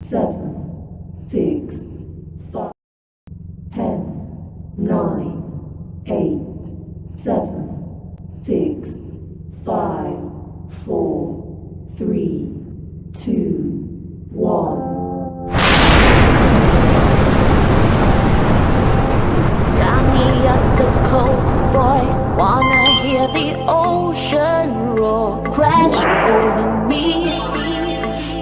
7, 6, 5, 10, 9, 8, 7, 6, 5, 4, 3, 2, 1. Got me up the coast, boy. Wanna hear the ocean roar, crash over me.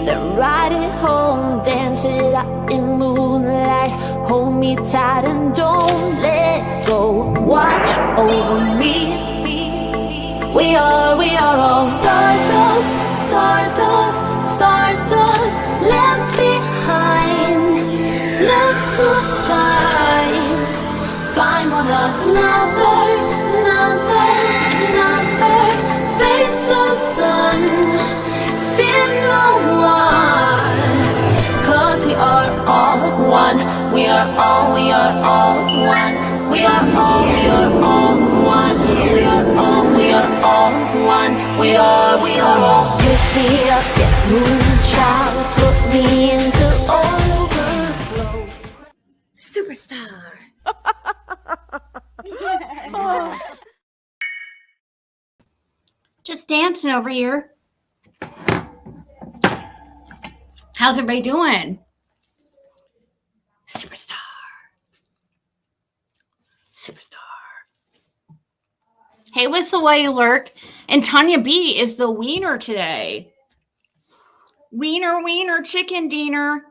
Then ride it home, dance it out in moonlight. Hold me tight and don't let go. Watch over me. We are all stardust, stardust, stardust. Left behind, left to find one another, face the sun, fear no one, 'cause we are all one, we are all one, we are all, we are one, we are all. Lift me up, yeah, moonchild, put me into overflow. Superstar. Just dancing over here. How's everybody doing? Superstar. Hey, Whistle While You Lurk. And Tanya B is the wiener today. Wiener, chicken diener.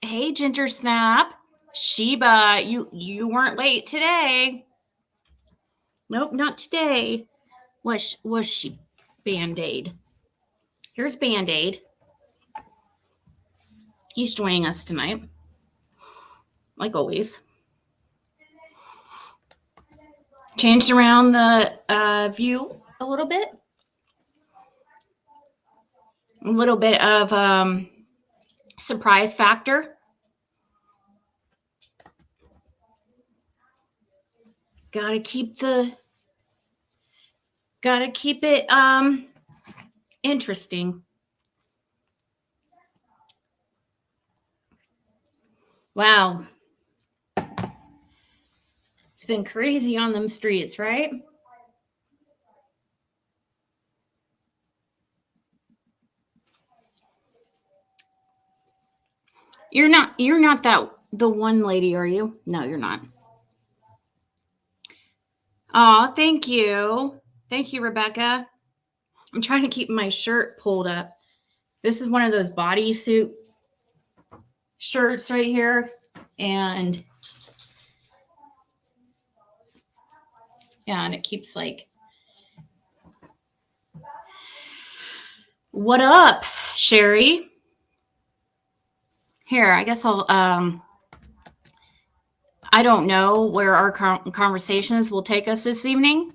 Hey, Ginger Snap. Sheba, you weren't late today. Nope, not today. Was she Band-Aid? Here's Band-Aid. He's joining us tonight, like always. Changed around the view a little bit. A little bit of surprise factor. Gotta keep it interesting. Wow. It's been crazy on them streets, right? You're not the one lady, are you? No, you're not. Oh, thank you. Thank you, Rebecca. I'm trying to keep my shirt pulled up. This is one of those bodysuit shirts right here. And yeah, and it keeps like, what up, Sherry? Here, I guess I'll, I don't know where our conversations will take us this evening.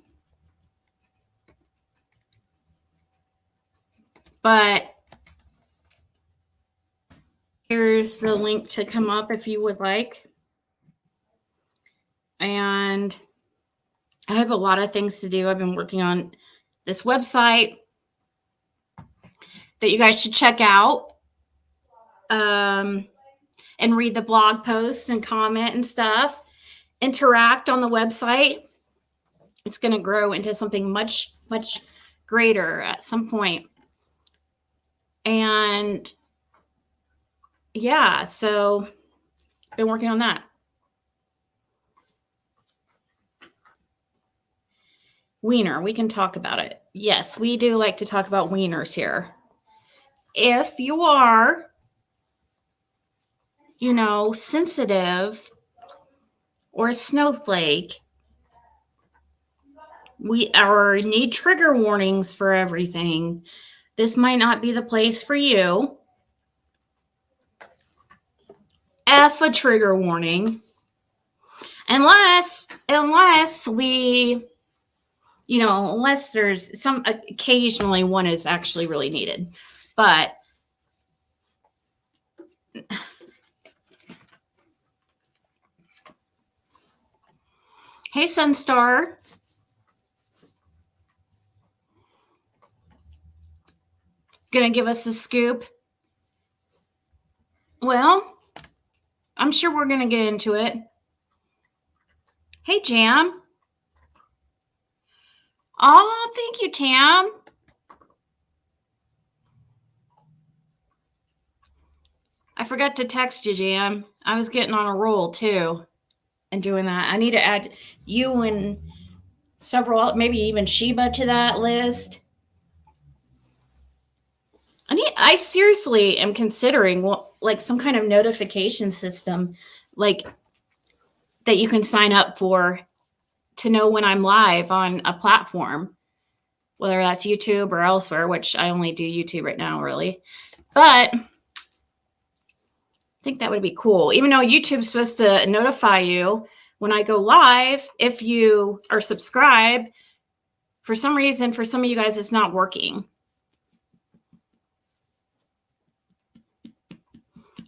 But here's the link to come up if you would like. And I have a lot of things to do. I've been working on this website that you guys should check out. And read the blog posts and comment and stuff. Interact on the website. It's going to grow into something much, much greater at some point. And yeah, so I've been working on that. Wiener, we can talk about it. Yes, we do like to talk about wieners here. If you are, sensitive or a snowflake, we need trigger warnings for everything. This might not be the place for you. F a trigger warning. Unless we, unless there's occasionally one is actually really needed. But hey, Sunstar. Gonna give us a scoop? Well, I'm sure we're gonna get into it. Hey, Jam. Oh, thank you, Tam. I forgot to text you, Jam. I was getting on a roll too and doing that. I need to add you and several, maybe even Sheba to that list. I seriously am considering like some kind of notification system, like that you can sign up for to know when I'm live on a platform, whether that's YouTube or elsewhere, which I only do YouTube right now, really. But I think that would be cool. Even though YouTube's supposed to notify you when I go live, if you are subscribed, for some reason, for some of you guys, it's not working.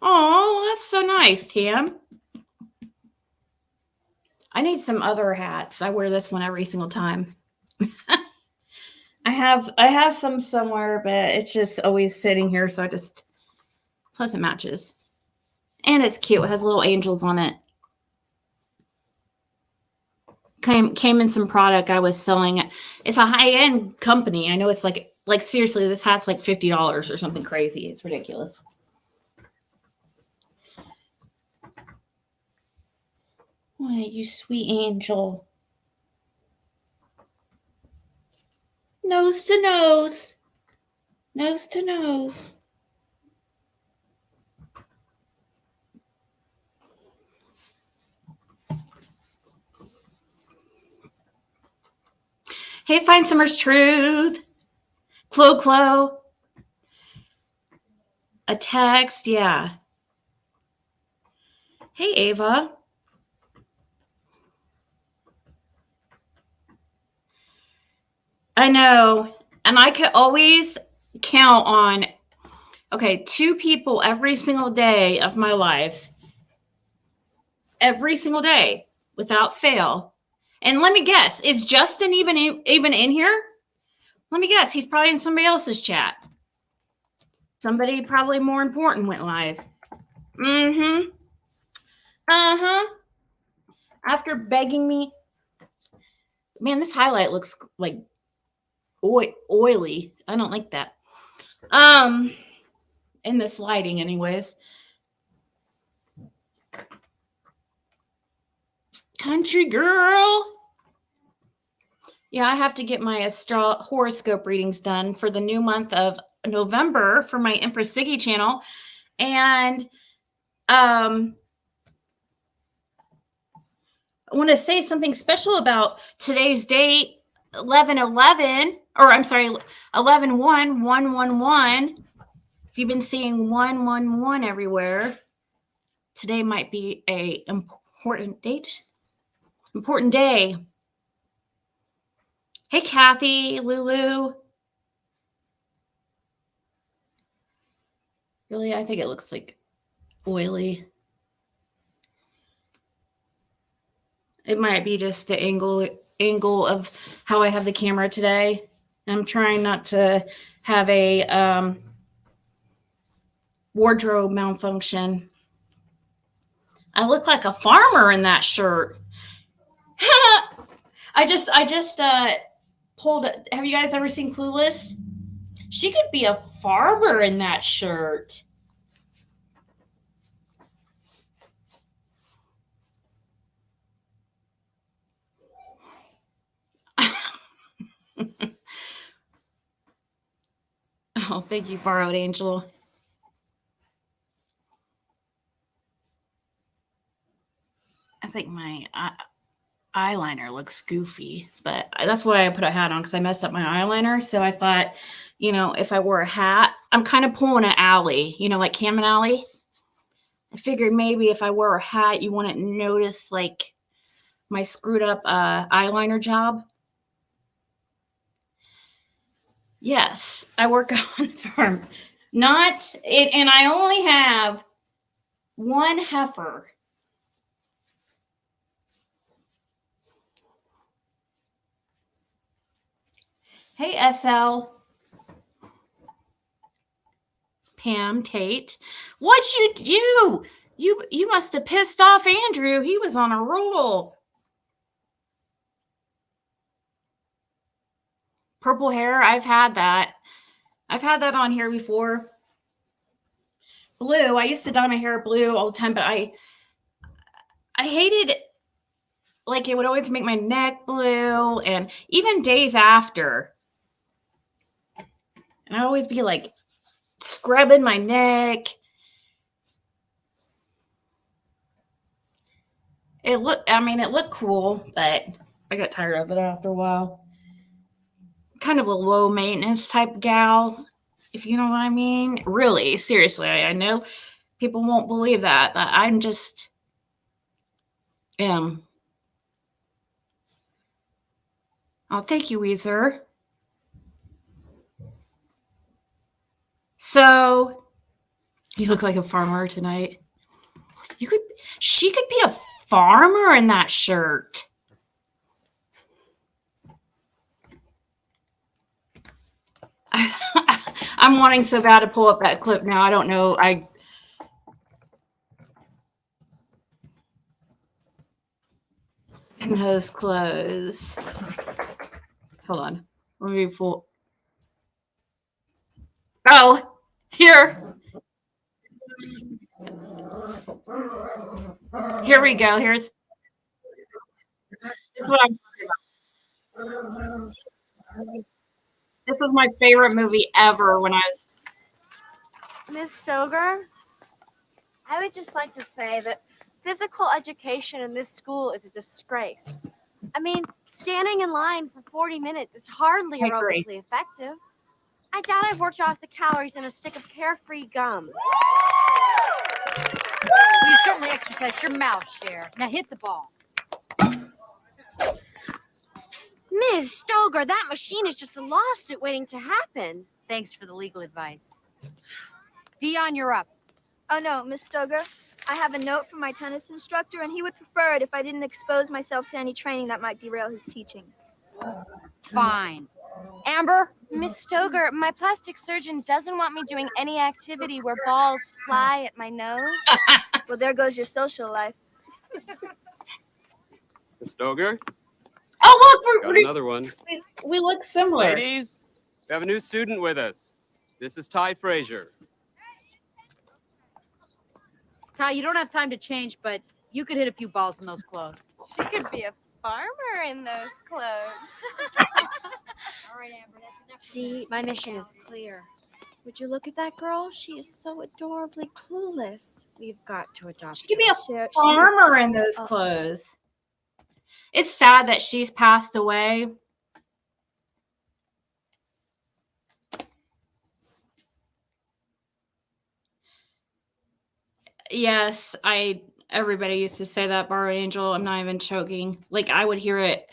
Oh, that's so nice, Tam. I need some other hats. I wear this one every single time. I have some somewhere, but it's just always sitting here, so plus it matches. And it's cute. It has little angels on it. Came in some product I was selling. It's a high-end company. I know it's like seriously, this hat's like $50 or something crazy. It's ridiculous. Why, you sweet angel. Nose to nose. Nose to nose. Hey, Find Summer's Truth. Clo. A text, yeah. Hey, Ava. I know. And I could always count on, 2 people every single day of my life. Every single day, without fail. And let me guess, is Justin even in here? Let me guess, he's probably in somebody else's chat. Somebody probably more important went live. Mm-hmm. Uh-huh. After begging me. Man, this highlight looks like oily. I don't like that. In this lighting anyways. Country girl. Yeah, I have to get my horoscope readings done for the new month of November for my Empress Siggy channel. And I want to say something special about today's date, 11/11, or I'm sorry, 11/1/111. If you've been seeing 111 everywhere, today might be a important date, important day. Hey, Kathy, Lulu. Really, I think it looks like oily. It might be just the angle of how I have the camera today. I'm trying not to have a wardrobe malfunction. I look like a farmer in that shirt. I just pulled. Have you guys ever seen Clueless? She could be a farmer in that shirt. Oh, thank you, Borrowed Angel. I think my eyeliner looks goofy, but that's why I put a hat on, because I messed up my eyeliner. So I thought, if I wore a hat, I'm kind of pulling an alley, like Cam and Alley. I figured maybe if I wore a hat, you wouldn't notice like my screwed up eyeliner job. Yes, I work on a farm. Not it, and I only have one heifer. Hey, SL. Pam Tate. What'd you do? You must have pissed off Andrew. He was on a roll. Purple hair, I've had that. I've had that on here before. Blue, I used to dye my hair blue all the time, but I hated, like, it would always make my neck blue, and even days after. And I'd always be like scrubbing my neck. It looked cool, but I got tired of it after a while. Kind of a low maintenance type gal, if you know what I mean. Really, seriously, I know people won't believe that, but I'm just am. Oh, thank you, Weezer. So, you look like a farmer tonight. She could be a farmer in that shirt. I'm wanting so bad to pull up that clip now. I don't know. In those clothes. Hold on. Let me pull. Oh, here. Here we go. This is what I'm talking about. This was my favorite movie ever when I was. Miss Stoger, I would just like to say that physical education in this school is a disgrace. I mean, standing in line for 40 minutes is hardly I agree. aerobically effective. I doubt I've worked off the calories in a stick of carefree gum. You certainly exercised your mouth, Cher. Now hit the ball. Ms. Stoger, that machine is just a lawsuit waiting to happen. Thanks for the legal advice. Dion, you're up. Oh no, Miss Stoger, I have a note from my tennis instructor, and he would prefer it if I didn't expose myself to any training that might derail his teachings. Fine. Amber? Miss Stoger, my plastic surgeon doesn't want me doing any activity where balls fly at my nose. Well, there goes your social life. Miss Stoger, Oh, got another one. we look similar. Ladies, we have a new student with us. This is Ty Frazier. Ty, you don't have time to change, but you could hit a few balls in those clothes. She could be a farmer in those clothes. All right, Amber, that's enough. Dee, my mission is clear. Would you look at that girl? She is so adorably clueless. We've got to adopt She could be her. a farmer in those clothes. It's sad that she's passed away. Yes, everybody used to say that, Bar Angel. I'm not even joking. Like, I would hear it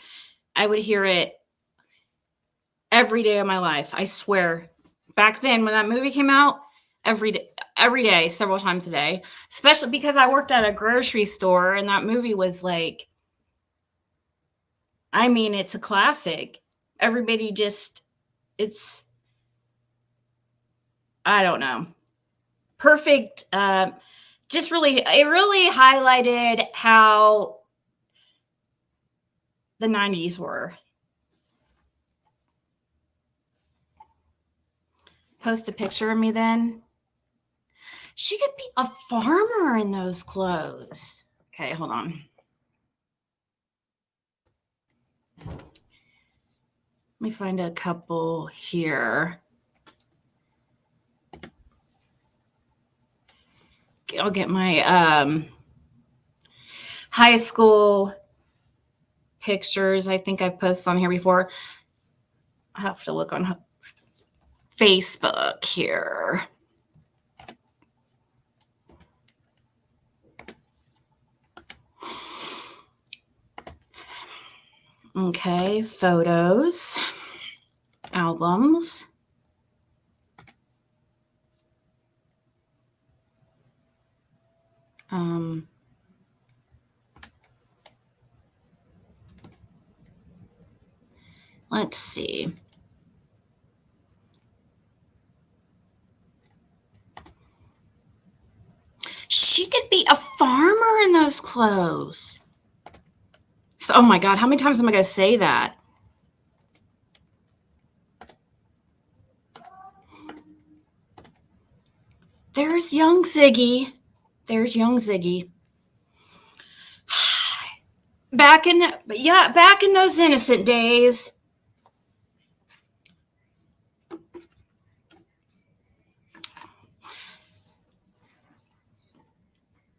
every day of my life. I swear. Back then, when that movie came out, every day, several times a day. Especially because I worked at a grocery store, and that movie was like, I mean, it's a classic. Everybody it's, I don't know. Perfect. It really highlighted how the 90s were. Post a picture of me then. She could be a farmer in those clothes. Okay, hold on. Let me find a couple here. I'll get my high school pictures. I think I've posted on here before. I have to look on Facebook here. Okay, photos, albums. Let's see. She could be a farmer in those clothes. So, oh my God, how many times am I going to say that? There's young Ziggy. There's young Ziggy. Back in those innocent days.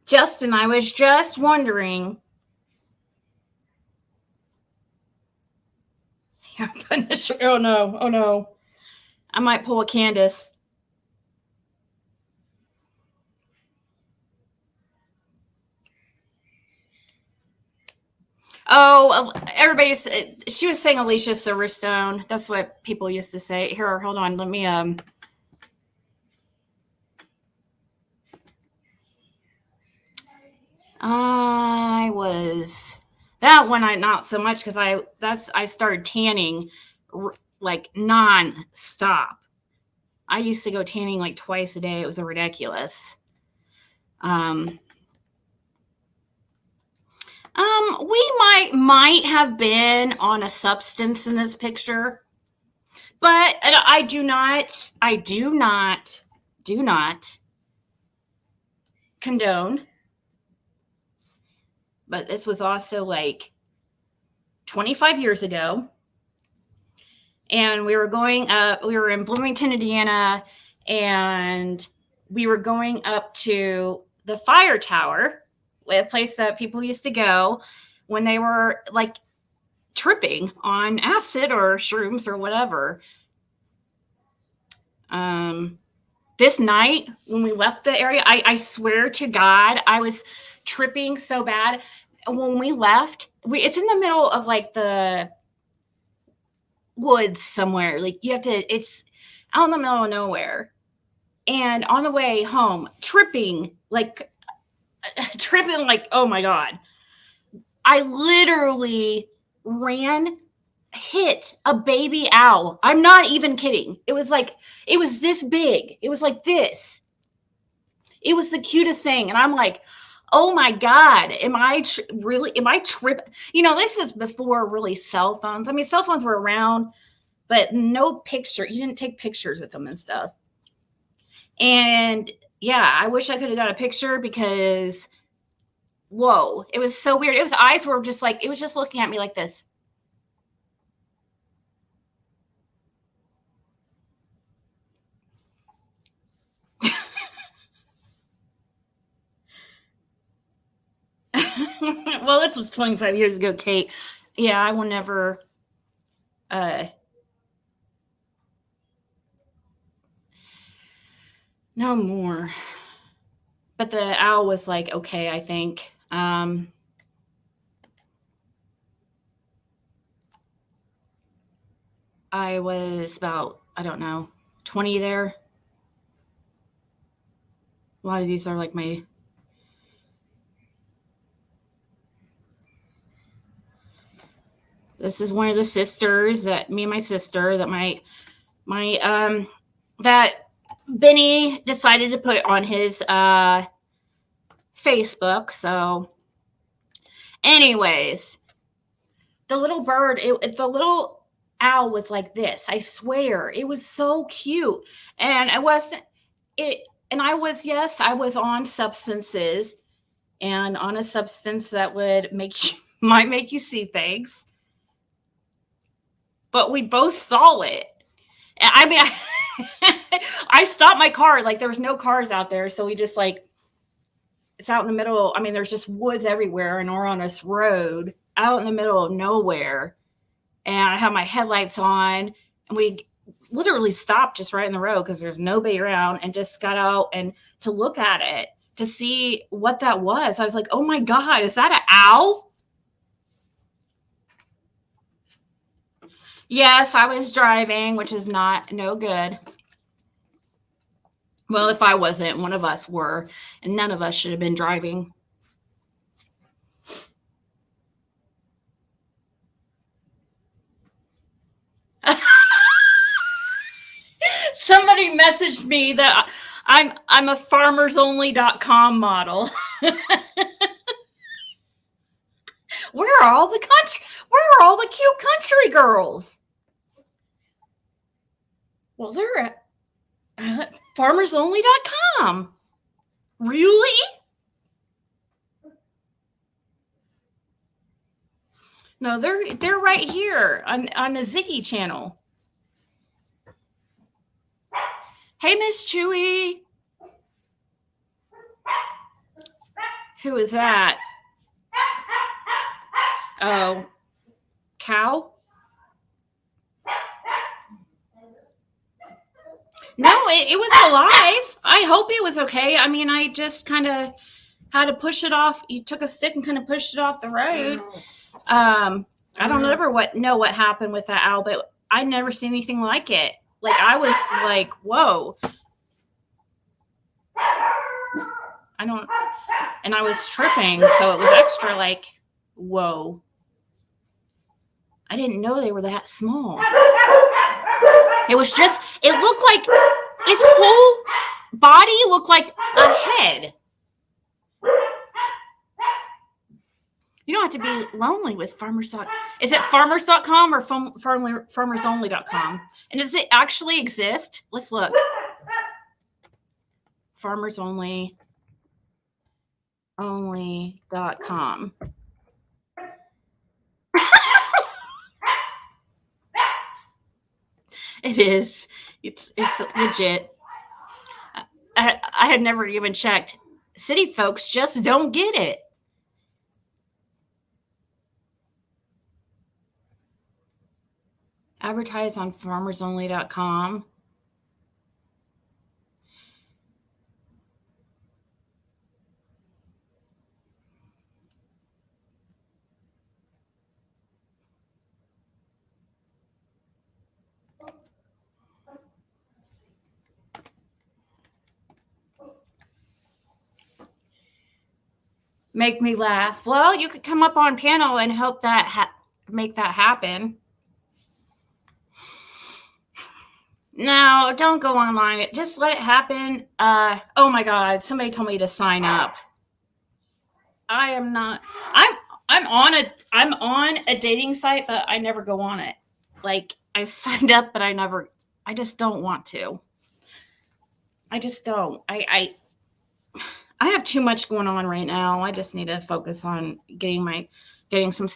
Justin, I was just wondering. Oh no. I might pull a Candace. Oh, she was saying Alicia Silverstone. That's what people used to say. Here, hold on. Let me, that one, not so much because I started tanning like non-stop. I used to go tanning like twice a day. It was ridiculous. We might have been on a substance in this picture, but I do not condone. But this was also like 25 years ago. And we were in Bloomington, Indiana, and we were going up to the fire tower, a place that people used to go when they were like tripping on acid or shrooms or whatever. This night when we left the area, I swear to God, I was tripping so bad. When we left, it's in the middle of like the woods somewhere. Like it's out in the middle of nowhere. And on the way home, tripping like, oh my God. I literally hit a baby owl. I'm not even kidding. It was this big. It was like this. It was the cutest thing. And I'm like, oh my God, am I tripping? This was before really cell phones. I mean, cell phones were around, but no picture. You didn't take pictures with them and stuff. And yeah, I wish I could have got a picture because, whoa, it was so weird. Eyes were just like, it was just looking at me like this. Well, this was 25 years ago, Kate. Yeah, I will never, no more. But the owl was like, okay, I think. I was about, I don't know, 20 there. A lot of these are like this is one of the sisters that that Benny decided to put on his Facebook. So anyways, the little bird, the little owl was like this. I swear, it was so cute. And I was on substances, and on a substance that might make you see things. But we both saw it. I mean, I stopped my car. Like, there was no cars out there. So we just it's out in the middle. I mean, there's just woods everywhere. And we're on this road out in the middle of nowhere. And I have my headlights on. And we literally stopped just right in the road because there's nobody around, and just got out and to look at it to see what that was. I was like, oh my God, is that an owl? Yes, I was driving, which is no good. Well, if I wasn't, one of us were, and none of us should have been driving. Somebody Somebody messaged me that I'm a farmersonly.com model. Where are all the cute country girls? Well, they're at farmersonly.com. Really? No, they're right here on the Ziggy channel. Hey, Miss Chewy. Who is that? Oh, cow? No, it was alive. I hope it was okay. I mean, I just kind of had to push it off. You took a stick and kind of pushed it off the road. I don't ever know what happened with that owl, but I never seen anything like it. Like, I was like, whoa. And I was tripping, so it was extra like, whoa. I didn't know they were that small. It looked like its whole body looked like a head. You don't have to be lonely with farmers. Is it farmers.com or farmersonly.com? And does it actually exist? Let's look. Farmersonly.com. It is. It's legit. I had never even checked. City folks just don't get it. Advertise on farmersonly.com. Make me laugh. Well, you could come up on panel and help that make that happen. No, don't go online. Just let it happen. Oh my God, somebody told me to sign up. I am not. I'm on a dating site, but I never go on it. Like, I signed up, but I just don't want to. I just don't. I have too much going on right now. I just need to focus on getting some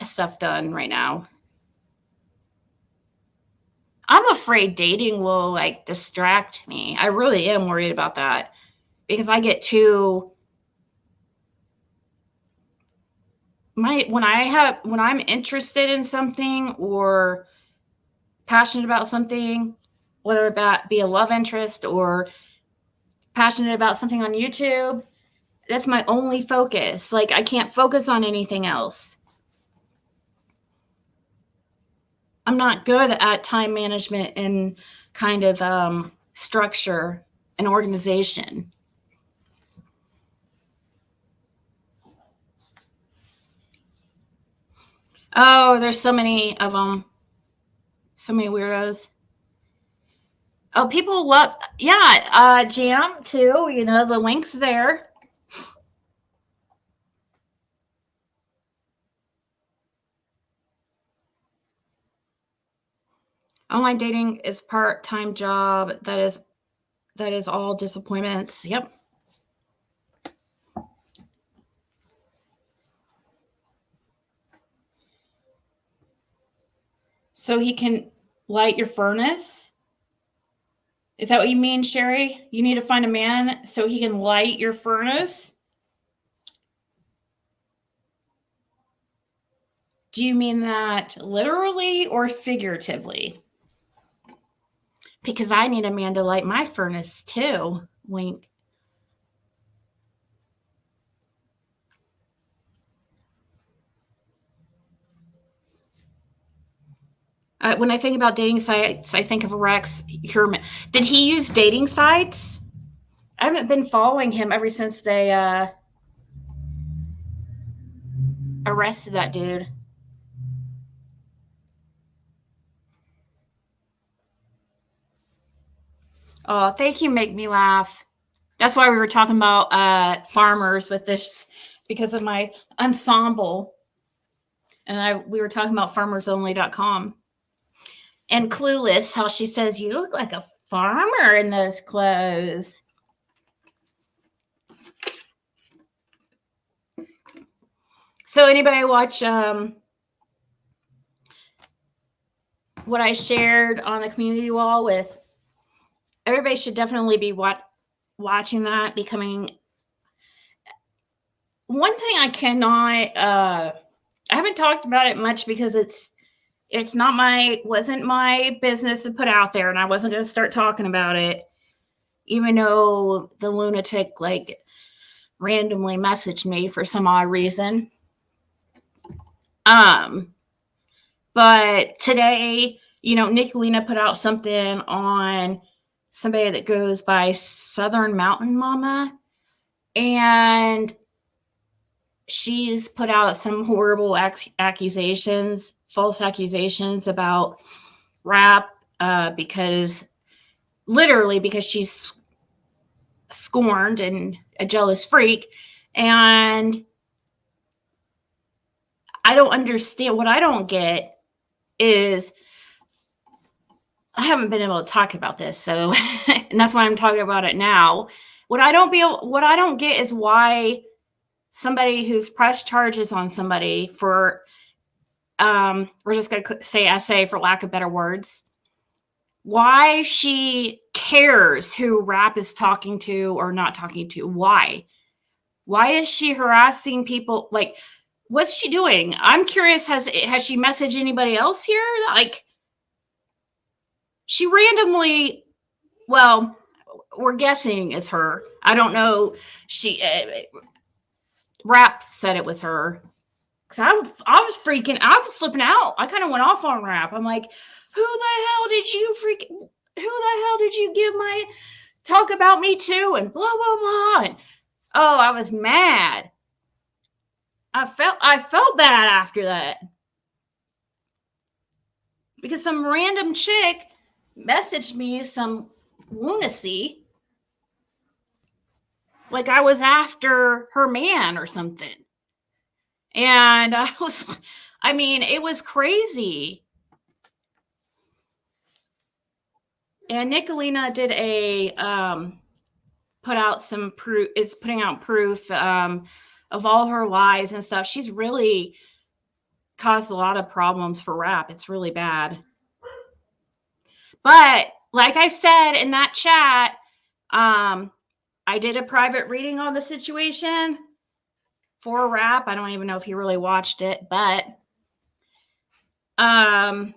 stuff done right now. I'm afraid dating will like distract me. I really am worried about that because I get too when I'm interested in something or passionate about something, whether that be a love interest or passionate about something on YouTube, that's my only focus. Like, I can't focus on anything else. I'm not good at time management and kind of structure and organization. Oh, there's so many of them. So many weirdos. Oh, people love, yeah, Jam too. You know, the link's there. Online dating is part-time job. That is all disappointments. Yep. So he can light your furnace? Is that what you mean, Sherry? You need to find a man so he can light your furnace? Do you mean that literally or figuratively? Because I need a man to light my furnace too. Wink. When I think about dating sites, I think of Rex Herman. Did he use dating sites? I haven't been following him ever since they arrested that dude. Oh, thank you. Make me laugh. That's why we were talking about farmers with this because of my ensemble. And we were talking about farmersonly.com. And Clueless, how she says, you look like a farmer in those clothes. So anybody watch what I shared on the community wall with? Everybody should definitely be watching that, becoming. One thing I cannot, I haven't talked about it much because wasn't my business to put out there, and I wasn't going to start talking about it, even though the lunatic like randomly messaged me for some odd reason. But today, Nicolina put out something on somebody that goes by Southern Mountain Mama, and she's put out some horrible accusations, false accusations about rap, because she's scorned and a jealous freak. And I don't understand. What I don't get is I haven't been able to talk about this, so and that's why I'm talking about it now. What I don't get is why somebody who's pressed charges on somebody for we're just going to say essay for lack of better words, why she cares who rap is talking to or not talking to. Why is she harassing people? Like, what's she doing? I'm curious. Has she messaged anybody else here? Like, she randomly, well, we're guessing is her. I don't know. She rap said it was her. Cause I was flipping out. I kind of went off on rap. I'm like, who the hell did you give my talk about me too? And blah, blah, blah. And, oh, I was mad. I felt bad after that. Because some random chick messaged me some lunacy. Like I was after her man or something. And it was crazy. And Nicolina did putting out proof of all her lies and stuff. She's really caused a lot of problems for rap. It's really bad. But like I said in that chat, I did a private reading on the situation for rap. I don't even know if he really watched it, but I'm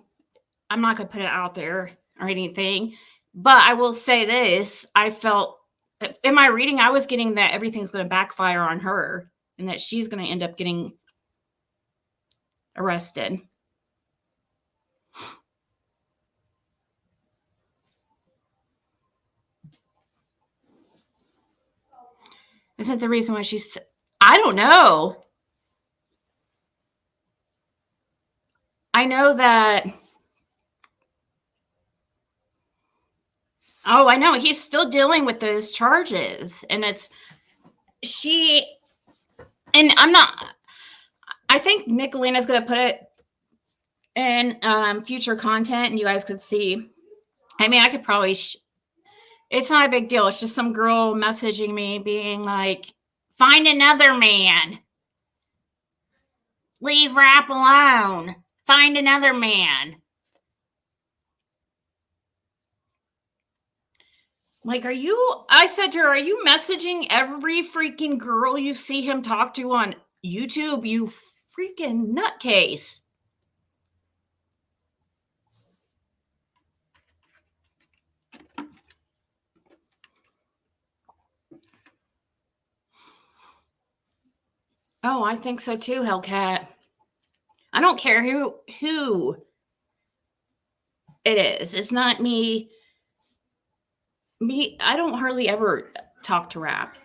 not going to put it out there or anything. But I will say this. I felt in my reading, I was getting that everything's going to backfire on her and that she's going to end up getting arrested. Isn't the reason why I don't know. I know that. Oh, I know. He's still dealing with those charges. And I think Nicolina's going to put it in future content and you guys could see. I could probably, it's not a big deal. It's just some girl messaging me being like, find another man. Leave rap alone. Find another man. Like, I said to her, are you messaging every freaking girl you see him talk to on YouTube, you freaking nutcase? Oh, I think so too, Hellcat. I don't care who it is. It's not me. I don't hardly ever talk to rap.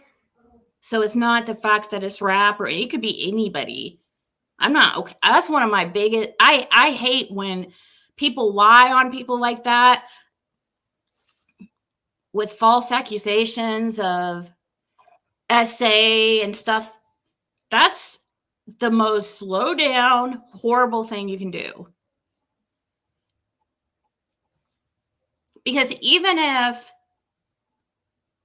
So it's not the fact that it's rap, or it could be anybody. I'm not okay. That's one of my biggest. I hate when people lie on people like that. with false accusations of SA and stuff, that's the most slow down, horrible thing you can do. Because even if,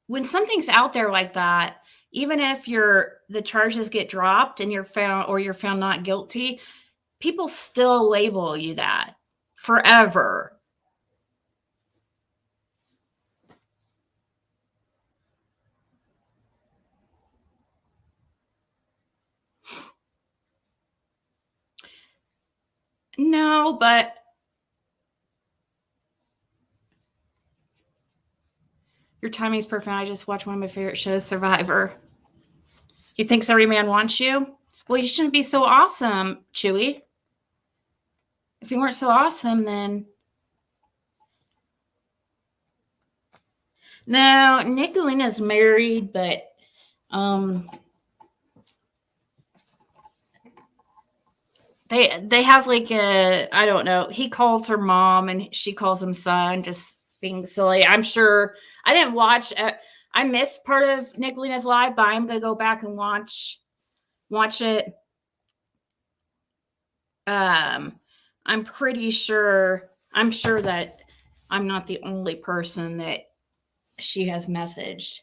when something's out there like that, even if the charges get dropped and you're found not guilty, people still label you that forever. No, but your timing's perfect. I just watched one of my favorite shows, Survivor. You think every man wants you? Well, you shouldn't be so awesome, Chewy. If you weren't so awesome, then... No, Nicolina's married, but they have like a, I don't know. He calls her mom and she calls him son, just being silly. I'm sure I didn't watch. I missed part of Nicolina's live, but I'm gonna go back and watch it. I'm pretty sure. I'm sure that I'm not the only person that she has messaged.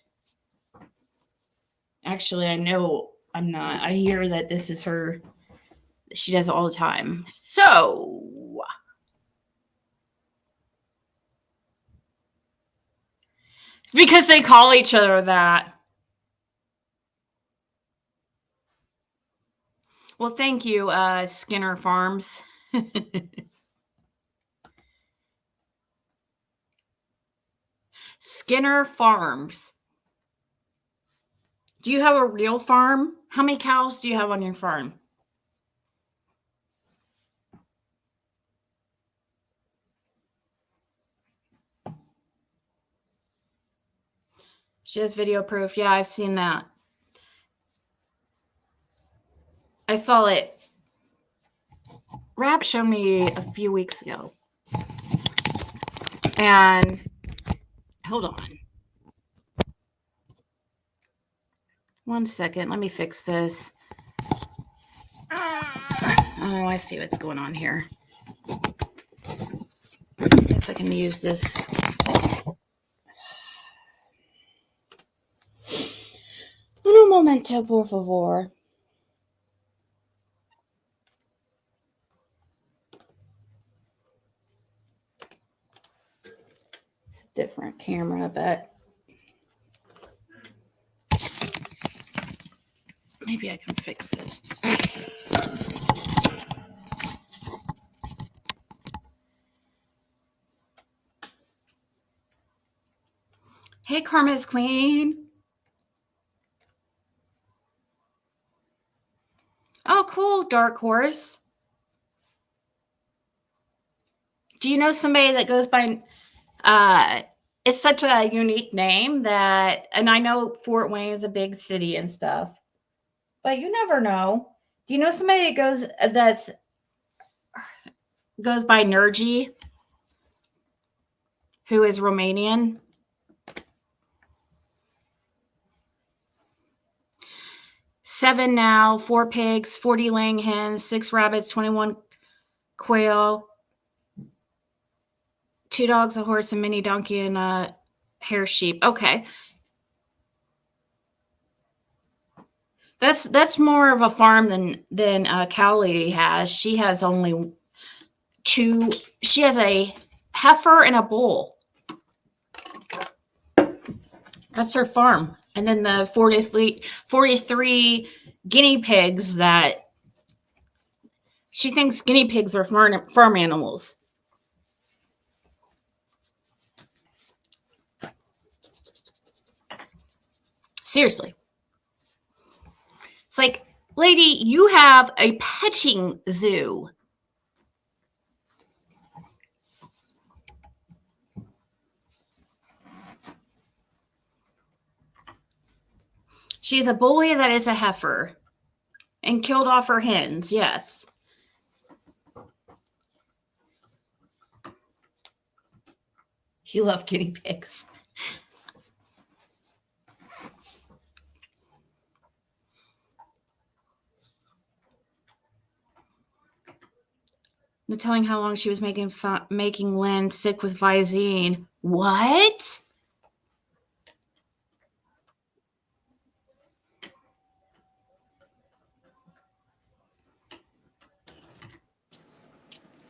Actually, I know I'm not. I hear that this is her. She does it all the time. So, because they call each other that. Well, thank you, Skinner Farms. Skinner Farms. Do you have a real farm? How many cows do you have on your farm? She has video proof. Yeah, I've seen that. I saw it. Rap showed me a few weeks ago. And hold on. 1 second. Let me fix this. Oh, I see what's going on here. Guess I can use this. Un momento, por favor. It's a different camera, but maybe I can fix it. Hey, Karma's Queen. Oh, cool, Dark Horse. Do you know somebody that goes by, it's such a unique name that, and I know Fort Wayne is a big city and stuff, but you never know. Do you know somebody that goes by Nergy, who is Romanian? 7 now, 4 pigs, 40 laying hens, 6 rabbits, 21 quail, 2 dogs, a horse, a mini donkey, and a hair sheep. Okay. That's more of a farm than Cow Lady has. She has only 2. She has a heifer and a bull. That's her farm. And then the 43 guinea pigs that she thinks guinea pigs are farm animals. Seriously. It's like, lady, you have a petting zoo. She's a bully that is a heifer and killed off her hens. Yes. You love guinea pigs. No telling how long she was making Lynn sick with Visine. What?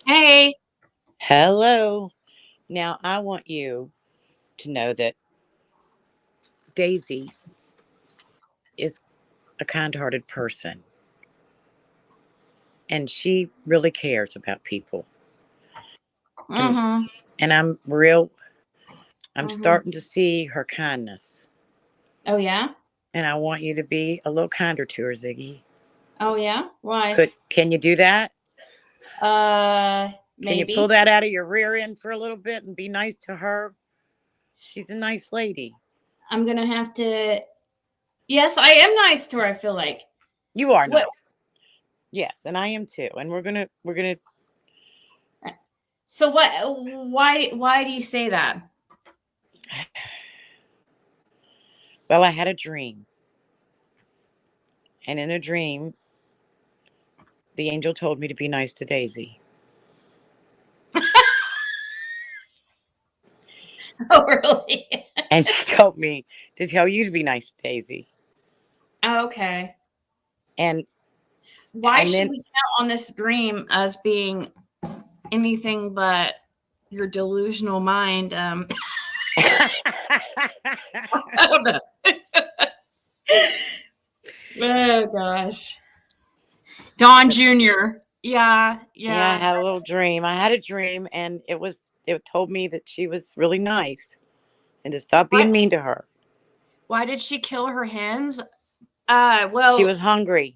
Hey. Hello. Now, I want you to know that Daisy is a kind hearted person and she really cares about people. And, Mm-hmm. and I'm Mm-hmm. starting to see her kindness. Oh, yeah? And I want you to be a little kinder to her, Ziggy. Oh, yeah? Why? Can you do that? Maybe. Can you pull that out of your rear end for a little bit and be nice to her? She's a nice lady. I'm going to have to. Yes, I am nice to her, I feel like. You are nice. Yes, and I am too. And we're going to. So why do you say that? Well, I had a dream. And in a dream, the angel told me to be nice to Daisy. Oh, really? And she told me to tell you to be nice to Daisy. Okay. And why should we count on this dream as being anything but your delusional mind? I don't know. Oh gosh. Don Jr. Yeah. I had a little dream. I had a dream and it told me that she was really nice and to stop being mean to her. Why did she kill her hens? Well, she was hungry.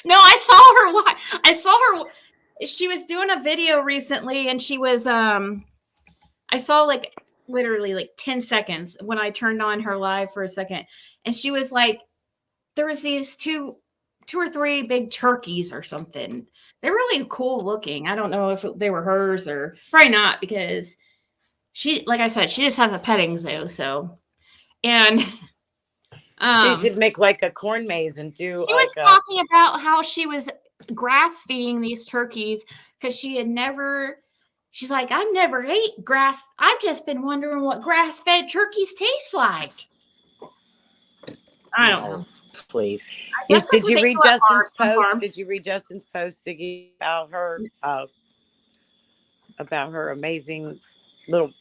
No, I saw her. She was doing a video recently and she was, I saw like literally like 10 seconds when I turned on her live for a second. And she was like, there was these two or three big turkeys or something. They're really cool looking. I don't know if they were hers or probably not because she, like I said, she just has a petting zoo. So, and she should make like a corn maze and do. She was talking about how she was grass feeding these turkeys because she had never. She's like, I've never ate grass. I've just been wondering what grass fed turkeys taste like. I don't know. Please. Did you read Justin's post? Did you read Justin's post, Siggy, about her amazing little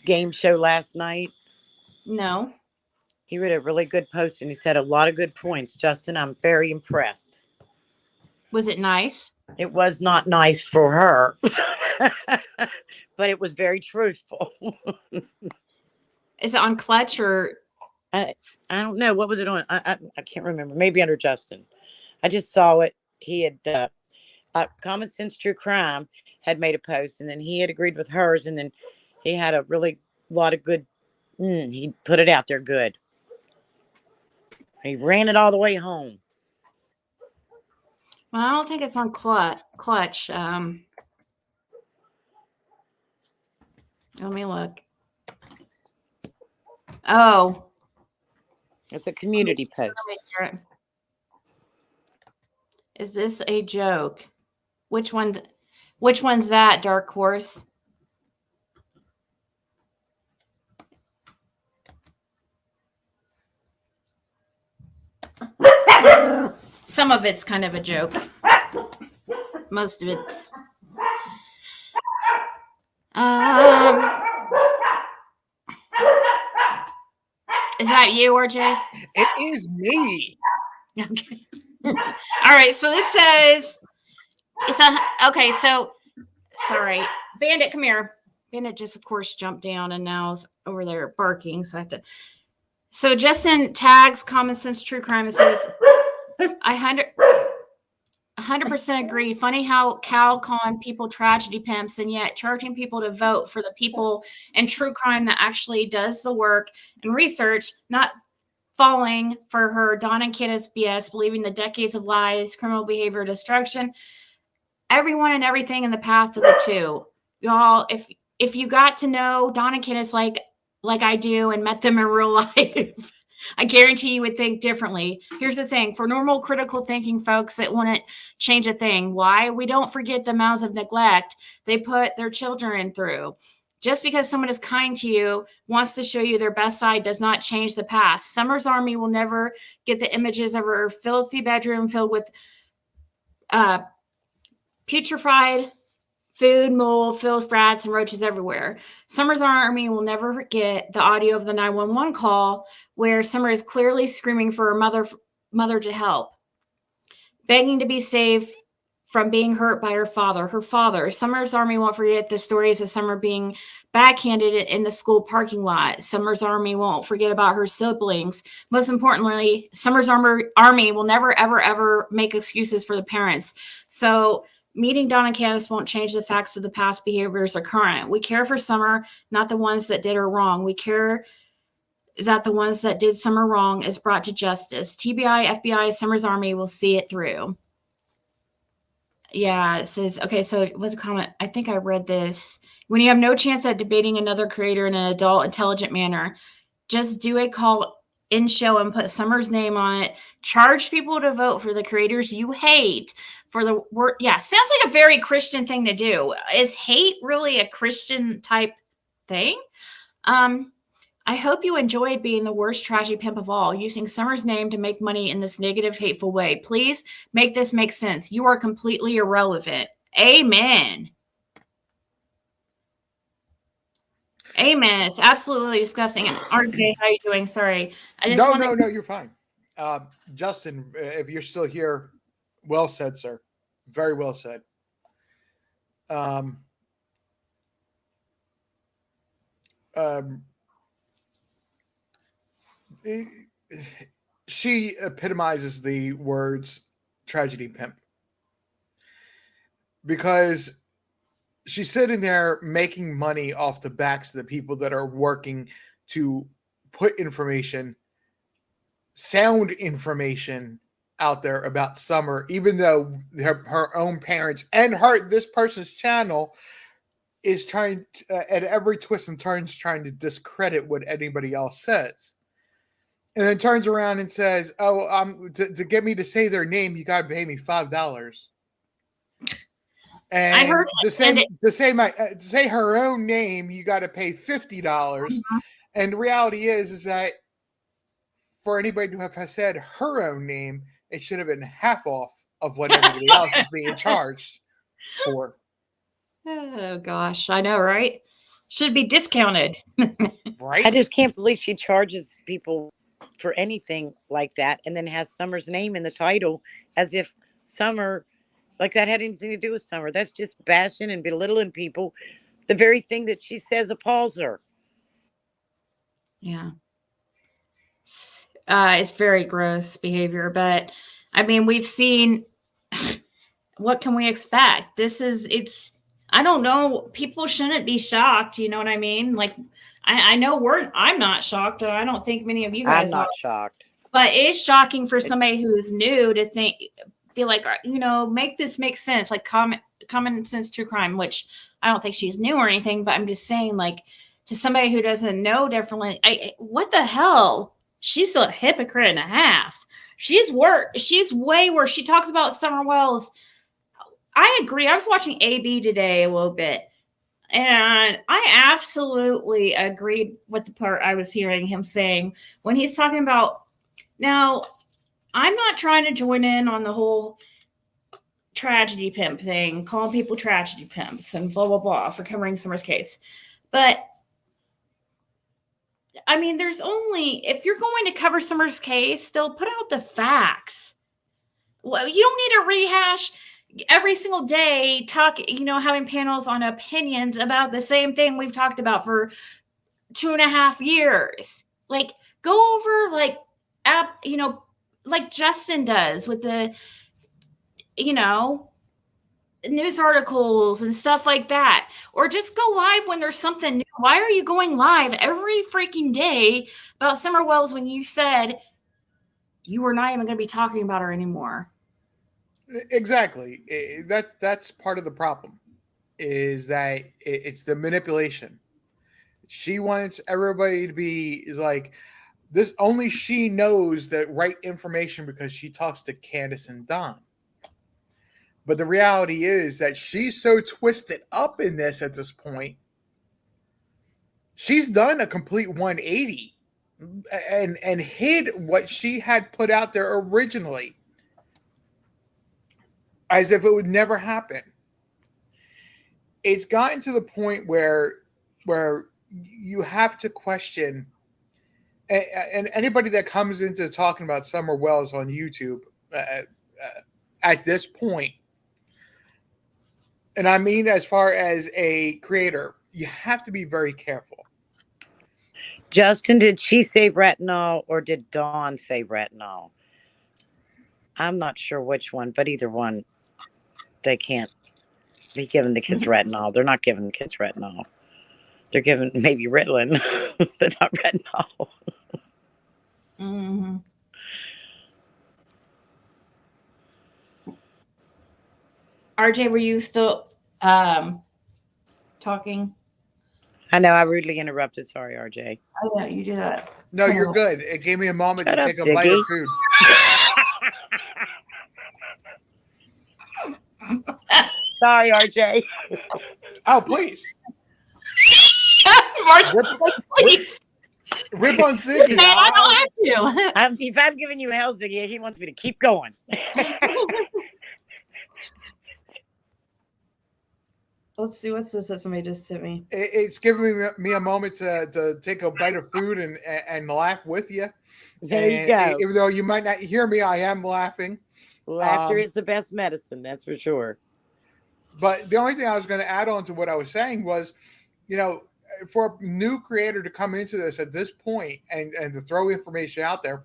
game show last night? No. He read a really good post and he said a lot of good points. Justin, I'm very impressed. Was it nice? It was not nice for her, but it was very truthful. Is it on Clutch or? I don't know. What was it on? I can't remember. Maybe under Justin. I just saw it. He had Common Sense True Crime had made a post, and then he had agreed with hers, and then he had a really lot of good. He put it out there good. He ran it all the way home. Well, I don't think it's on Clutch. Let me look. Oh. It's a community post. Is this a joke? Which one's that, Dark Horse? Some of it's kind of a joke. Most of it's. Is that you, RJ? It is me. Okay. All right. So this says okay. So sorry, Bandit, come here. Bandit just, of course, jumped down and now is over there barking. So I have to. So Justin tags Common Sense True Crime and says, I 100% agree. Funny how Cal calling people tragedy pimps and yet charging people to vote for the people in true crime that actually does the work and research, not falling for her Don and Kenneth's BS, believing the decades of lies, criminal behavior, destruction, everyone and everything in the path of the two. Y'all, if you got to know Don and Kenneth like I do and met them in real life, I guarantee you would think differently. Here's the thing. For normal critical thinking folks that wouldn't change a thing, why? We don't forget the amounts of neglect they put their children through. Just because someone is kind to you, wants to show you their best side, does not change the past. Summer's Army will never get the images of her filthy bedroom filled with putrefied food, mold, filth, rats, and roaches everywhere. Summer's Army will never forget the audio of the 911 call where Summer is clearly screaming for her mother to help, begging to be saved from being hurt by her father. Her father. Summer's Army won't forget the stories of Summer being backhanded in the school parking lot. Summer's Army won't forget about her siblings. Most importantly, Summer's Army will never, ever, ever make excuses for the parents. So meeting Dawn and Candace won't change the facts of the past behaviors are current. We care for Summer, not the ones that did her wrong. We care that the ones that did Summer wrong is brought to justice. TBI, FBI, Summer's Army will see it through. Yeah, it says, okay, so what's a comment? I think I read this. When you have no chance at debating another creator in an adult, intelligent manner, just do a call in show and put Summer's name on it. Charge people to vote for the creators you hate for the word. Yeah, sounds like a very Christian thing to do. Is hate really a Christian type thing? I hope you enjoyed being the worst trashy pimp of all, using Summer's name to make money in this negative, hateful way. Please make this make sense. You are completely irrelevant. Amen. Amen. It's absolutely disgusting. And RJ, how are you doing? Sorry. No, you're fine. Justin, if you're still here, well said, sir. Very well said. She epitomizes the words tragedy pimp, because she's sitting there making money off the backs of the people that are working to put information, sound information out there about Summer, even though her own parents and this person's channel is trying to, at every twist and turns, trying to discredit what anybody else says. And then turns around and says, "Oh, to get me to say their name, you got to pay me $5." And I heard to say her own name, you got to pay $50. Mm-hmm. And the reality is that for anybody to have said her own name, it should have been half off of what everybody else is being charged for. Oh gosh, I know, right? Should be discounted. Right? I just can't believe she charges people for anything like that and then has Summer's name in the title as if Summer, like that had anything to do with Summer. That's just bashing and belittling people. The very thing that she says appalls her. Yeah. It's very gross behavior, but I mean, we've seen, what can we expect? I don't know. People shouldn't be shocked. You know what I mean? Like, I know I'm not shocked. I don't think many of you guys I'm not are. shocked. But it's shocking for somebody who's new to be like, make this make sense. Like common sense true crime, which I don't think she's new or anything, but I'm just saying, like, to somebody who doesn't know differently, what the hell? She's a hypocrite and a half. She's way worse. She talks about Summer Wells. I agree. I was watching AB today a little bit, and I absolutely agreed with the part I was hearing him saying when he's talking about, now, I'm not trying to join in on the whole tragedy pimp thing, calling people tragedy pimps and blah, blah, blah for covering Summer's case. But I mean, if you're going to cover Summer's case, still put out the facts. Well, you don't need to rehash every single day, having panels on opinions about the same thing we've talked about for 2.5 years. Like, go over, like Justin does with the, news articles and stuff like that, or just go live when there's something new. Why are you going live every freaking day about Summer Wells when you said you were not even going to be talking about her anymore? Exactly. That's part of the problem, is that it's the manipulation. She wants everybody to be like, This only she knows the right information because she talks to Candace and Don. But the reality is that she's so twisted up in this at this point. She's done a complete 180 and hid what she had put out there originally as if it would never happen. It's gotten to the point where you have to question, and anybody that comes into talking about Summer Wells on YouTube at this point, and I mean as far as a creator, you have to be very careful. Justin, did she say retinol or did Dawn say retinol? I'm not sure which one, but either one, they can't be giving the kids retinol. They're not giving the kids retinol. They're giving maybe Ritalin, but not retinol. Mm-hmm. RJ, were you still talking? I know I rudely interrupted. Sorry, RJ. Oh yeah, you did that. No, you're good. It gave me a moment Shut to up, take a bite of food. Sorry, RJ. Oh, please. March, please. Rip on Ziggy. Man, I don't have to. If I've given you a hell, Ziggy, he wants me to keep going. Let's see. What's this that somebody just sent me? It's giving me a moment to take a bite of food and laugh with you. There you go. Even though you might not hear me, I am laughing. Laughter is the best medicine, that's for sure. But the only thing I was going to add on to what I was saying was, for a new creator to come into this at this point and to throw information out there,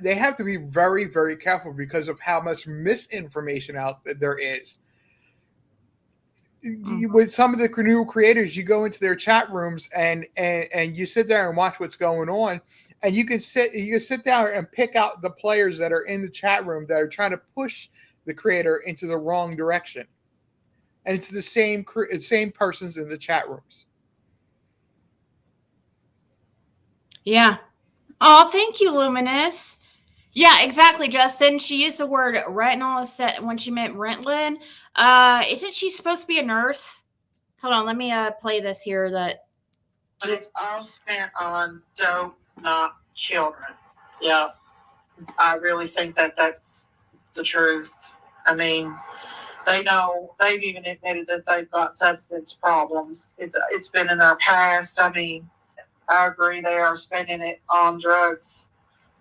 they have to be very, very careful because of how much misinformation out there is. With some of the new creators, you go into their chat rooms and you sit there and watch what's going on, and you can sit down and pick out the players that are in the chat room that are trying to push the creator into the wrong direction, and it's the same persons in the chat rooms. Yeah. Oh, thank you, Luminous. Yeah, exactly, Justin. She used the word retinol when she meant Ritalin. Isn't she supposed to be a nurse? Hold on, let me play this here. But it's all spent on dope, not children. Yeah, I really think that's the truth. I mean, they've even admitted that they've got substance problems. It's been in their past. I mean, I agree they are spending it on drugs.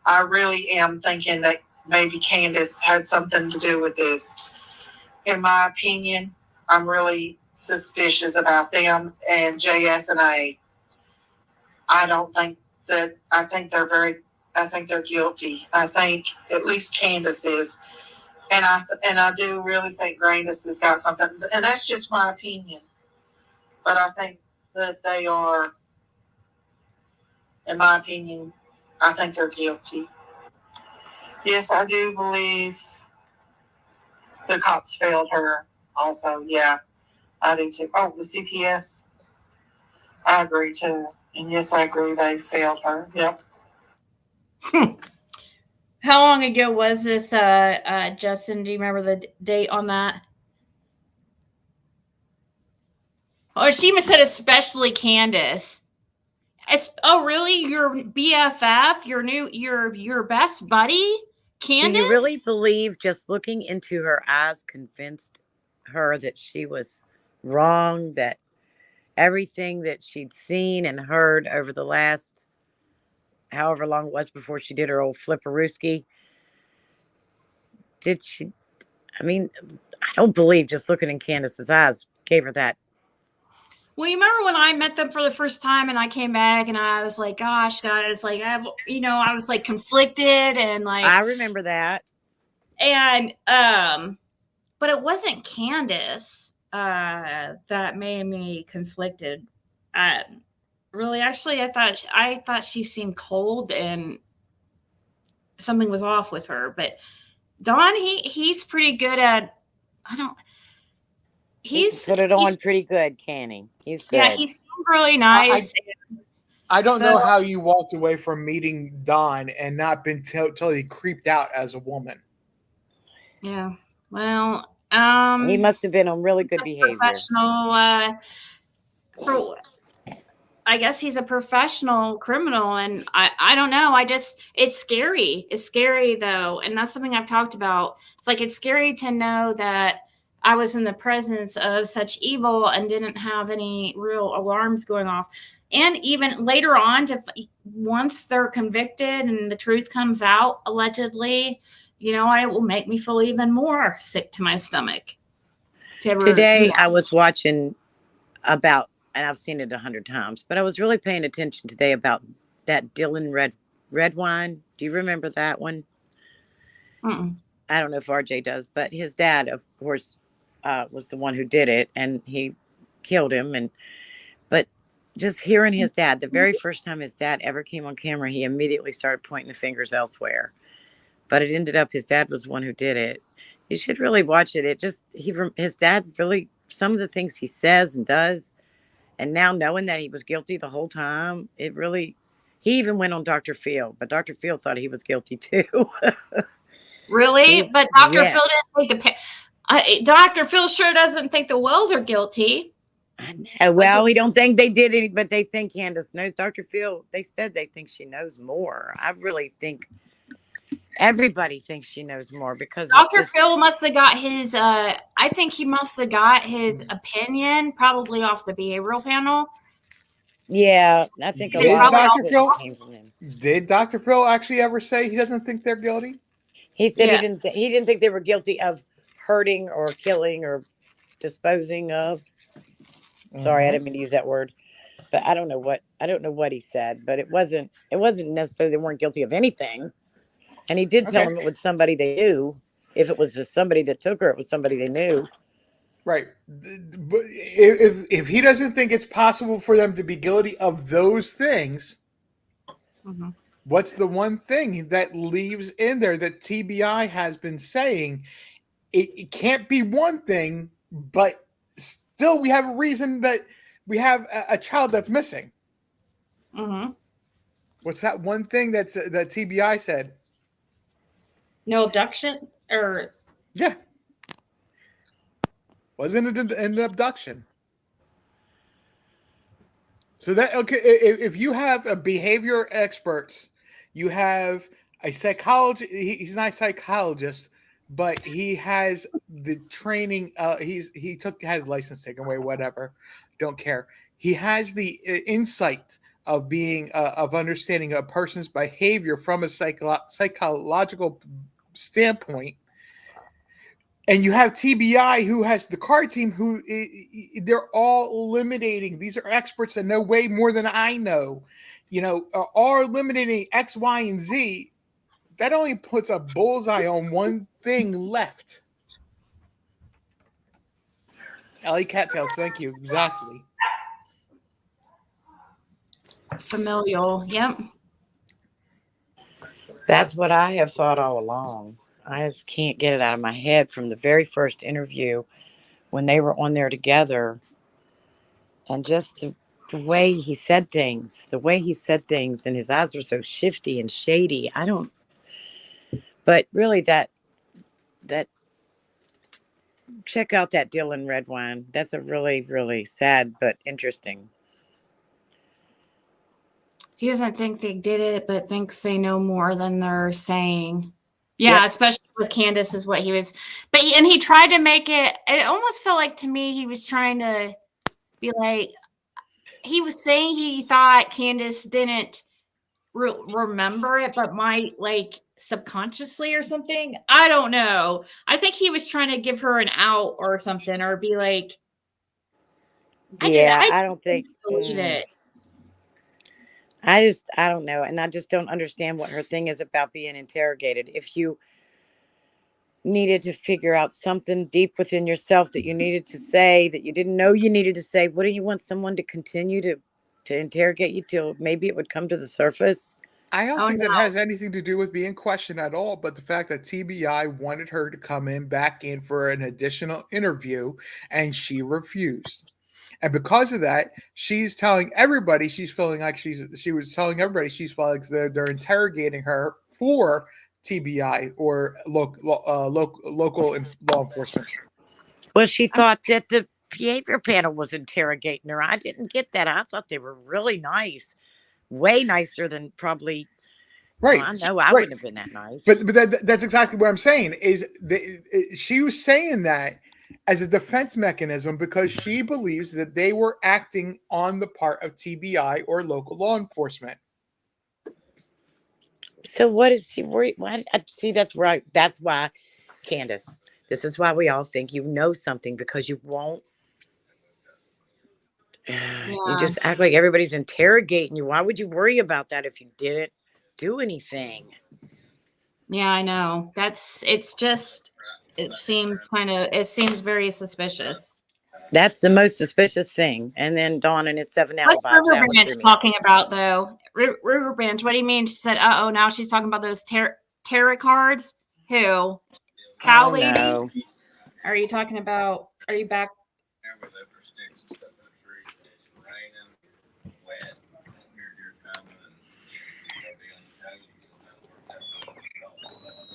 I really am thinking that maybe Candace had something to do with this. In my opinion, I'm really suspicious about them and JS&A. I think they're guilty. I think at least Candace is. And I do really think Grandis has got something, and that's just my opinion. But I think that they are, in my opinion, I think they're guilty. Yes, I do believe the cops failed her also. Yeah, I do too. Oh, the CPS, I agree too. And yes, I agree they failed her. Yep. How long ago was this, Justin? Do you remember the date on that? Or she even said especially Candace. Oh, really? Your BFF? Your best buddy? Candace? Do you really believe just looking into her eyes convinced her that she was wrong, that everything that she'd seen and heard over the last however long it was before she did her old flipperooski, did she? I mean, I don't believe just looking in Candace's eyes gave her that. Well, you remember when I met them for the first time and I came back and I was like, gosh, guys, like, I was like conflicted and like. I remember that. And, but it wasn't Candace that made me conflicted. Really, actually, I thought she seemed cold and something was off with her. But Don, he's pretty good at, He's put it on pretty good, can he? He's good. Yeah, he seemed really nice. I don't So- know how you walked away from meeting Don and not been totally creeped out as a woman. Yeah. Well, He must have been on really good behavior. professional. For I guess he's a professional criminal, and I don't know. It's scary. It's scary though, and that's something I've talked about. It's like it's scary to know that I was in the presence of such evil and didn't have any real alarms going off. And even later on, once they're convicted and the truth comes out, allegedly, it will make me feel even more sick to my stomach. Today, I was watching about, and I've seen it 100 times, but I was really paying attention today about that Dylan Redwine. Do you remember that one? Mm-mm. I don't know if RJ does, but his dad, of course, was the one who did it, and he killed him. But just hearing his dad, the very first time his dad ever came on camera, he immediately started pointing the fingers elsewhere. But it ended up his dad was the one who did it. You should really watch it. His dad really, some of the things he says and does, and now knowing that he was guilty the whole time, he even went on Dr. Phil, but Dr. Phil thought he was guilty too. Really? But Dr. Yeah. Phil didn't think Dr. Phil sure doesn't think the Wells are guilty. Well, we don't think they did it, but they think Candace knows. Dr. Phil, they said they think she knows more. I really think everybody thinks she knows more because Dr. Phil must have got his, I think he must have got his opinion probably off the behavioral panel. Yeah, I think a Did lot Dr. of Phil? it came from him. Did Dr. Phil actually ever say he doesn't think they're guilty? He said he didn't think they were guilty of hurting or killing or disposing of. Sorry, I didn't mean to use that word. But I don't know what he said, but it wasn't necessarily they weren't guilty of anything. And he did tell him it was somebody they knew. If it was just somebody that took her, it was somebody they knew. Right. But if he doesn't think it's possible for them to be guilty of those things, what's the one thing that leaves in there that TBI has been saying? It can't be one thing, but still we have a reason that we have a child that's missing. Mm-hmm. What's that one thing that TBI said? No abduction? Or yeah. Wasn't it an abduction? So if you have a behavior experts, you have a psychologist. He's not a psychologist, but he has the training. He had his license taken away. Whatever, don't care. He has the insight of being of understanding a person's behavior from a psychological standpoint. And you have TBI, who has the card team, who they're all eliminating. These are experts that know way more than I know. Are eliminating X, Y, and Z. That only puts a bullseye on one thing left. Ellie Cattails, thank you. Exactly. familial. Yep. That's what I have thought all along. I just can't get it out of my head from the very first interview when they were on there together, and just the way he said things, and his eyes were so shifty and shady. But really that check out that Dylan Redwine. That's a really, really sad but interesting. He doesn't think they did it, but thinks they know more than they're saying. Yeah, especially with Candace is what he was. But he tried to make it. It almost felt like to me he was trying to be like, he was saying he thought Candace didn't remember it, but might like subconsciously or something. I don't know. I think he was trying to give her an out or something, or be like, I don't think believe it. I don't know. And I just don't understand what her thing is about being interrogated. If you needed to figure out something deep within yourself that you needed to say that you didn't know you needed to say, what do you want someone to continue to interrogate you till maybe it would come to the surface? I don't think that has anything to do with being questioned at all, but the fact that TBI wanted her to come back in for an additional interview and she refused. And because of that, she's telling everybody she's feeling like she was telling everybody she's feeling like they're interrogating her for TBI or local law enforcement. Well, she thought that the behavior panel was interrogating her. I didn't get that. I thought they were really nice, way nicer than probably. Well, Right. I know I Right. wouldn't have been that nice. But that's exactly what I'm saying. Is she was saying that as a defense mechanism because she believes that they were acting on the part of TBI or local law enforcement. So what is she worried? Why? See, that's right. That's why, Candace. This is why we all think you know something because you won't. You Yeah. just act like everybody's interrogating you. Why would you worry about that if you didn't do anything? Yeah, I know. It seems very suspicious. That's the most suspicious thing. And then Dawn and his 7 What's alibis. River That one Branch threw me off. talking about, though? River Branch, what do you mean? She said, uh oh, now she's talking about those tarot cards? Who? Cow Oh Lady? no. Are you talking about, are you back?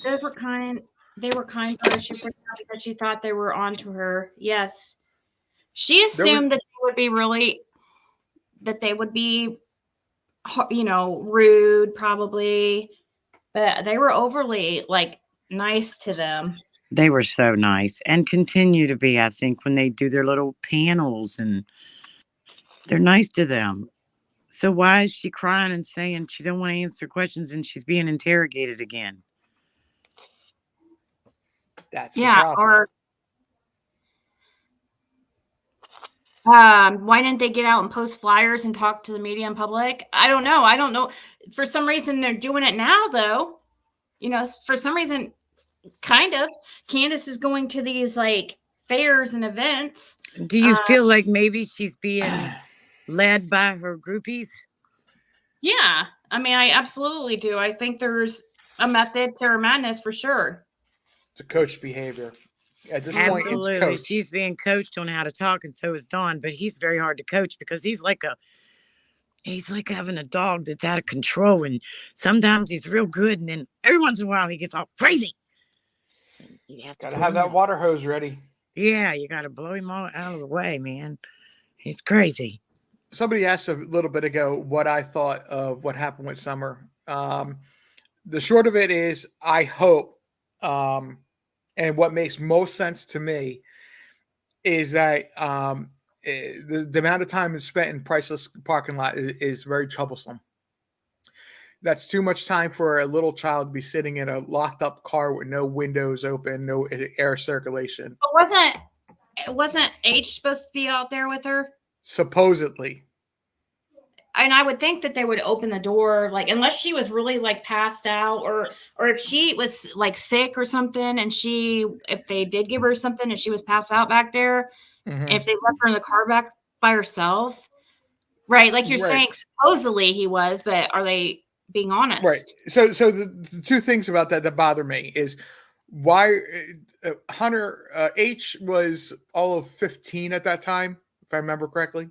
They were kind to her. She freaked out because she thought they were onto her. Yes. She There was assumed that they would be, rude probably, but they were overly nice to them. They were so nice and continue to be, I think, when they do their little panels and they're nice to them. So why is she crying and saying she don't want to answer questions and she's being interrogated again? that's the problem. Or why didn't they get out and post flyers and talk to the media in public? I don't know. For some reason, they're doing it now, though. For some reason, kind of. Candace is going to these fairs and events. Do you feel like maybe she's being led by her groupies? Yeah, I mean, I absolutely do. I think there's a method to her madness for sure. It's a coach behavior. At this point, it's Absolutely. coach. She's being coached on how to talk, and so is Dawn, but he's very hard to coach because he's like having a dog that's out of control, and sometimes he's real good, and then every once in a while he gets all crazy. You have to Gotta have that water hose ready. Yeah, you gotta blow him all out of the way, man. He's crazy. Somebody asked a little bit ago what I thought of what happened with Summer. The short of it is, I hope, and what makes most sense to me is that the amount of time that's spent in priceless parking lot is very troublesome. That's too much time for a little child to be sitting in a locked up car with no windows open, no air circulation. But wasn't H supposed to be out there with her? Supposedly. And I would think that they would open the door, unless she was really passed out, or if she was sick or something, and if they did give her something and she was passed out back there, and if they left her in the car back by herself, right? Like you're saying, supposedly he was, but are they being honest? Right. So the two things about that bother me is why Hunter H was all of 15 at that time, if I remember correctly.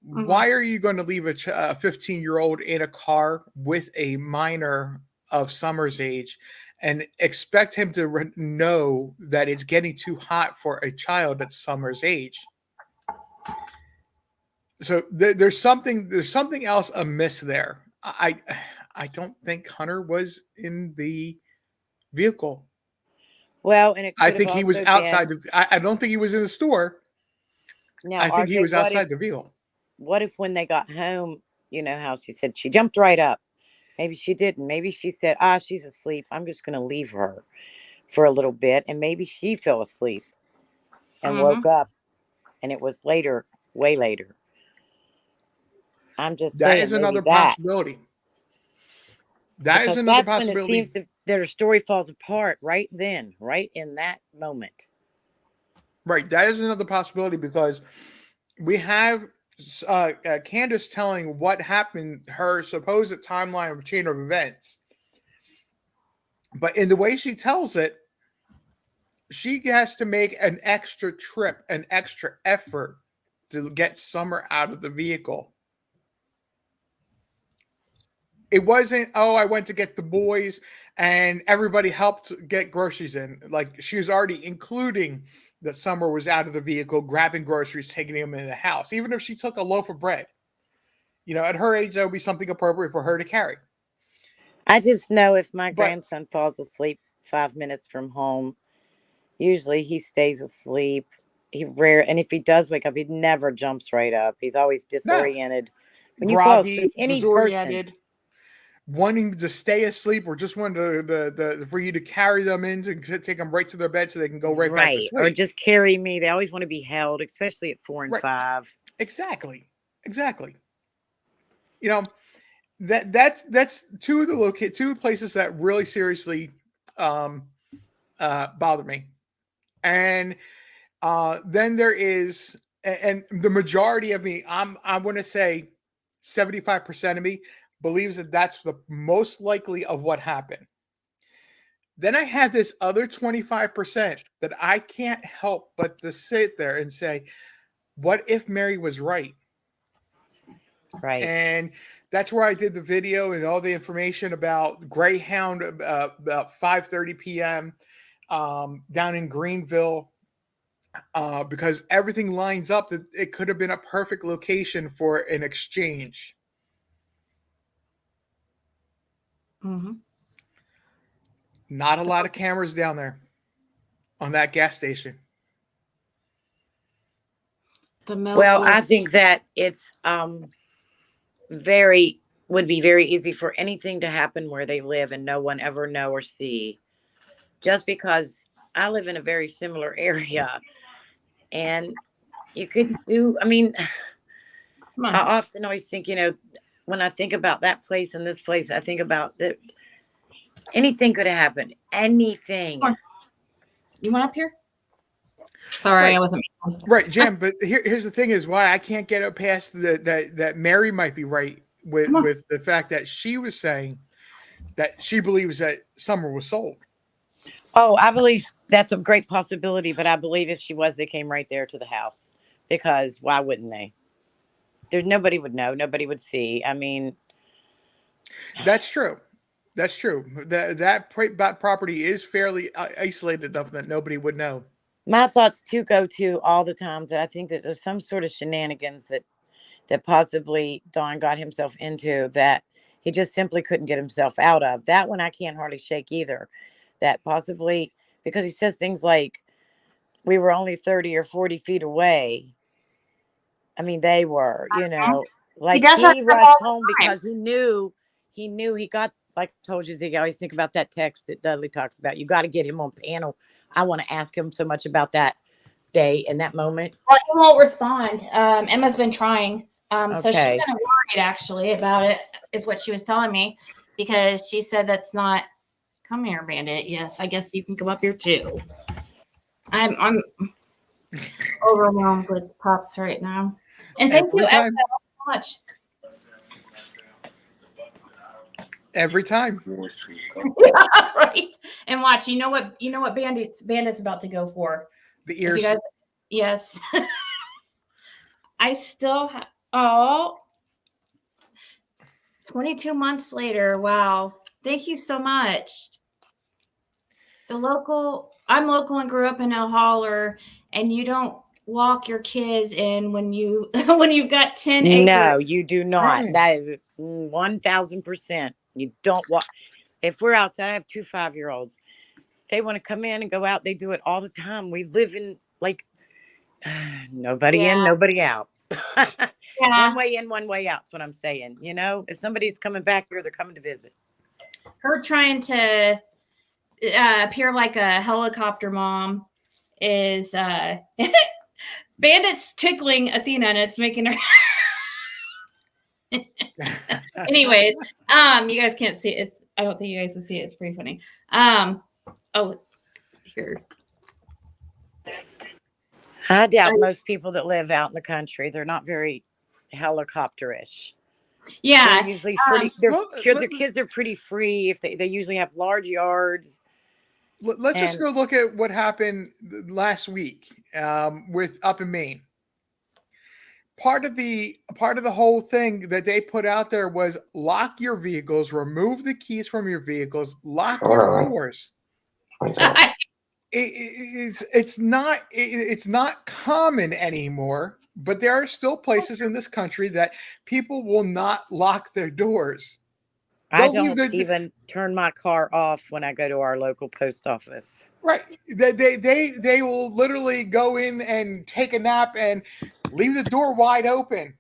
Mm-hmm. Why are you going to leave a 15-year-old in a car with a minor of Summer's age and expect him to know that it's getting too hot for a child at Summer's age? So there's something else amiss there. I don't think Hunter was in the vehicle. Well, and I think he was outside. I don't think he was in the store. Now, I think he was outside the vehicle. What if when they got home, you know how she said she jumped right up? Maybe she didn't. Maybe she said, she's asleep. I'm just going to leave her for a little bit. And maybe she fell asleep and woke up, and it was later, way later. I'm just saying. That is another possibility. That is another possibility. When it seems their story falls apart right then, right in that moment. Right. That is another possibility because we have Candace telling what happened, her supposed timeline of chain of events. But in the way she tells it, she has to make an extra trip, an extra effort to get Summer out of the vehicle. It wasn't, oh, I went to get the boys and everybody helped get groceries in. Like, she was already including that Summer was out of the vehicle, grabbing groceries, taking them in the house. Even if she took a loaf of bread, at her age, that would be something appropriate for her to carry. I just know if my But grandson falls asleep 5 minutes from home, usually he stays asleep. And if he does wake up, he never jumps right up. He's always no, disoriented. When you fall groggy, asleep, any person, disoriented, wanting to stay asleep, or just wanting for you to carry them in to take them right to their bed so they can go right back to right, or sleep. just carry me. They always want to be held, especially at 4 and Right. 5. Exactly. That's two of the two places that really seriously bother me. And then there is, and the majority of me, I want to say 75% of me believes that that's the most likely of what happened. Then I have this other 25% that I can't help but to sit there and say, what if Mary was right? Right. And that's where I did the video and all the information about Greyhound about 5:30 p.m. Down in Greenville, because everything lines up that it could have been a perfect location for an exchange. Mm-hmm. Not a lot of cameras down there on that gas station. Well, I think that it's would be very easy for anything to happen where they live and no one ever know or see. Just because I live in a very similar area, and you could do, I mean, I often always think, when I think about that place and this place, I think about that anything could have happened. Anything. You want up here? Sorry, right. I wasn't. Right, Jim. But here's the thing: is why I can't get it past that Mary might be right with the fact that she was saying that she believes that Summer was sold. Oh, I believe that's a great possibility, but I believe if she was, they came right there to the house, because why wouldn't they? Nobody would know. Nobody would see. I mean, that's true. That's true. That property is fairly isolated enough that nobody would know. My thoughts too go to all the times that I think that there's some sort of shenanigans that possibly Don got himself into that he just simply couldn't get himself out of. That one I can't hardly shake either. That possibly, because he says things like, we were only 30 or 40 feet away. I mean, they were, like he rushed home because he knew he got, like I told you, Ziggy, I always think about that text that Dudley talks about. You got to get him on panel. I want to ask him so much about that day and that moment. Well, he won't respond. Emma's been trying. So she's Okay. kind of worried actually about it, is what she was telling me, because she said that's not. Come here, Bandit. Yes, I guess you can come up here too. I'm overwhelmed with pops right now. And thank you so much. Every time. Yeah, right. And watch, you know what Bandit's about to go for. The ears. You guys, yes. I still have 22 months later. Wow. Thank you so much. I'm local and grew up in El Holler, and you don't walk your kids in when you've got 10 acres. No, you do not. That is 1,000%. You don't walk. If we're outside, I have 2 5-year-olds. They want to come in and go out. They do it all the time. We live in nobody in, nobody out. One way in, one way out. That's what I'm saying. If somebody's coming back here, they're coming to visit. Her trying to appear like a helicopter mom is Bandit's tickling Athena, and it's making her. Anyways, you guys can't see it. I don't think you guys can see it. It's pretty funny. Here. I doubt most people that live out in the country, they're not very helicopterish. Yeah, they're usually pretty. Their kids are pretty free. If they usually have large yards. Let's just go look at what happened last week with up in Maine. part of the whole thing that they put out there was lock your vehicles, remove the keys from your vehicles, lock your doors. It's not common anymore, but there are still places in this country that people will not lock their doors. I don't even turn my car off when I go to our local post office. Right. They will literally go in and take a nap and leave the door wide open.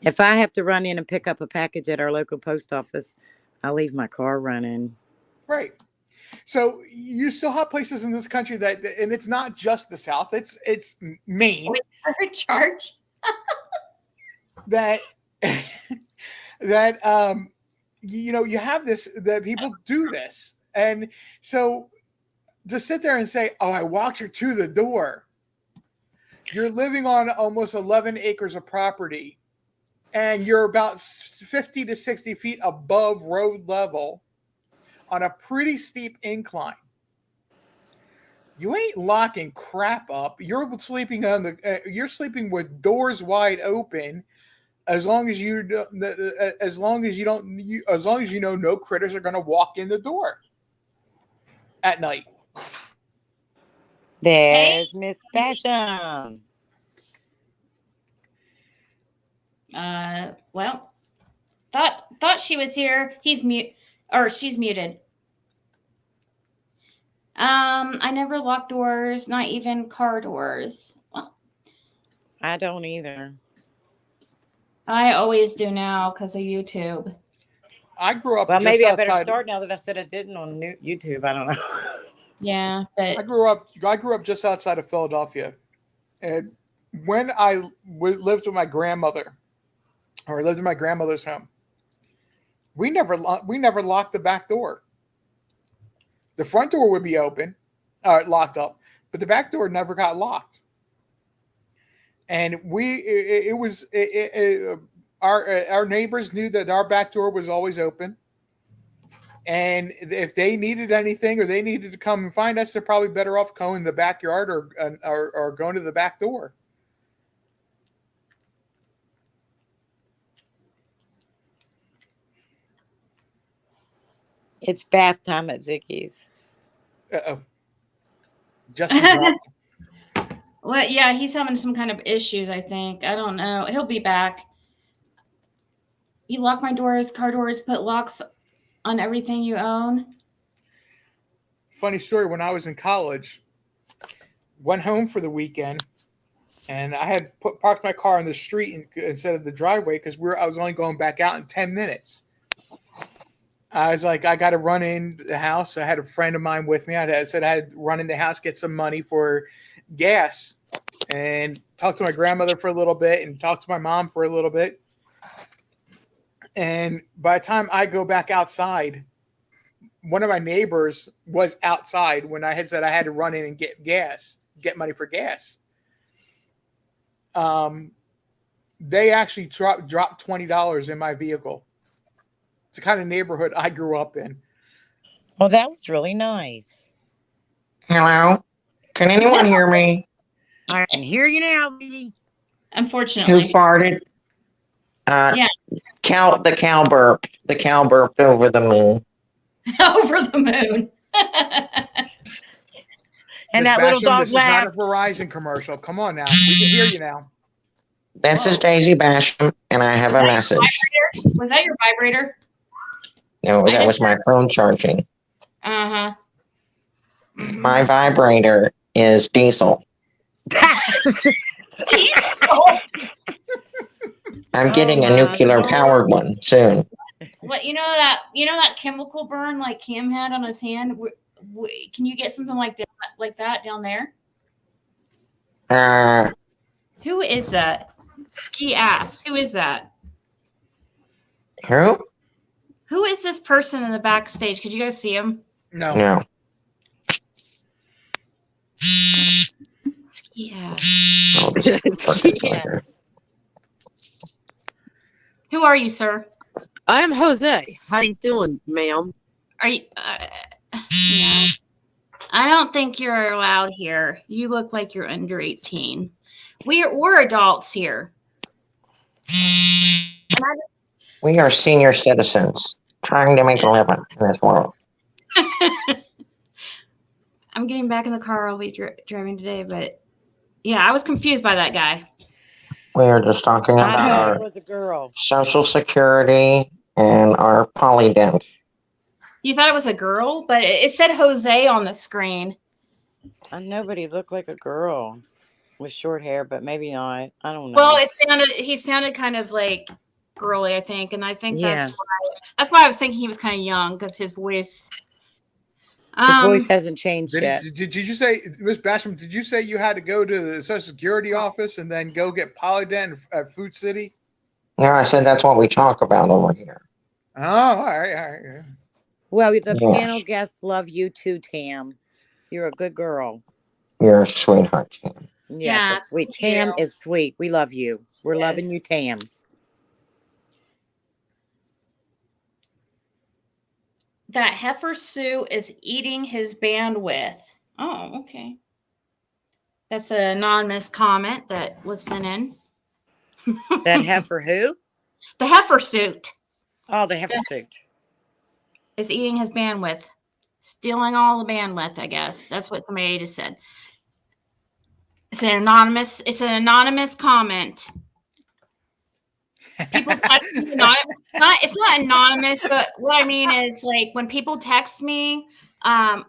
If I have to run in and pick up a package at our local post office, I leave my car running. Right. So you still have places in this country that, and it's not just the South, it's Maine. Wait, charge. that you have this, that people do this. And so to sit there and say, oh, I walked her to the door. You're living on almost 11 acres of property and you're about 50 to 60 feet above road level on a pretty steep incline. You ain't locking crap up. You're sleeping you're sleeping with doors wide open, as long as you know no critters are going to walk in the door at night. There's Miss Basham. Well, thought she was here. He's mute, or she's muted. I never lock doors, not even car doors. Well, I don't either. I always do now because of YouTube. I grew up. Well, maybe I better start now that I said I didn't on YouTube. I don't know. Yeah, but I grew up just outside of Philadelphia, and when I lived with my grandmother, or lived in my grandmother's home, we never locked the back door. The front door would be open, locked up, but the back door never got locked. And our neighbors knew that our back door was always open. And if they needed anything or they needed to come and find us, they're probably better off going in the backyard or going to the back door. It's bath time at Ziggy's. Uh-oh. Justin dropped. Well, yeah, he's having some kind of issues, I think. I don't know. He'll be back. You lock my doors, car doors, put locks on everything you own. Funny story, when I was in college, went home for the weekend, and I had parked my car on the street instead of the driveway because I was only going back out in 10 minutes. I was like, I got to run in the house. I had a friend of mine with me. I said I had to run in the house, get some money for gas, and talk to my grandmother for a little bit and talk to my mom for a little bit. And by the time I go back outside, one of my neighbors was outside when I had said I had to run in and get money for gas. They actually dropped $20 in my vehicle. It's the kind of neighborhood I grew up in. Well, that was really nice. Hello? Can anyone hear me? I can hear you now, baby. Unfortunately. Who farted? Yeah. The cow burped. The cow burped over the moon. Over the moon. And that little dog laughed. This is not a Verizon commercial. Come on now. We can hear you now. This is Daisy Basham, and I have a message. Was that your vibrator? No, that was my phone charging. Uh-huh. My vibrator is diesel. I'm getting a nuclear powered one soon. What you know that chemical burn like Cam had on his hand? Can you get something like that down there? Who is that? Ski ass. Who is that? Who? Who is this person in the backstage? Could you guys see him? No. Ski ass. Oh, yeah. Who are you, sir? I'm Jose. How you doing, ma'am? Are you? Yeah. I don't think you're allowed here. You look like you're under 18. We're adults here. We are senior citizens trying to make a living in this world. I'm getting back in the car. I'll be driving today, but yeah, I was confused by that guy. We are just talking I about thought it our was a girl. Social Security and our polydent. You thought it was a girl, but it said Jose on the screen. I know, but he looked like a girl with short hair, but maybe not. I don't know. Well, he sounded kind of like girly, I think, and I think Yeah. that's why I was thinking he was kind of young because his voice. His voice hasn't changed yet. Did you say, Miss Basham, did you say you had to go to the Social Security office and then go get polydent at Food City? Yeah, I said that's what we talk about over here. Oh, all right. Yeah. Well, the Yes. panel guests love you too, Tam. You're a good girl. You're a sweetheart, Tam. Yes, Yeah, sweet. thank Tam you. is sweet. We love you. We're loving you, Tam. That heifer Sue is eating his bandwidth. Oh, okay. That's an anonymous comment that was sent in. That heifer who? The heifer suit Oh, the heifer suit. is eating his bandwidth, stealing all the bandwidth. I guess that's what somebody just said. It's an anonymous comment. People text me anonymous. It's not anonymous, but what I mean is like when people text me,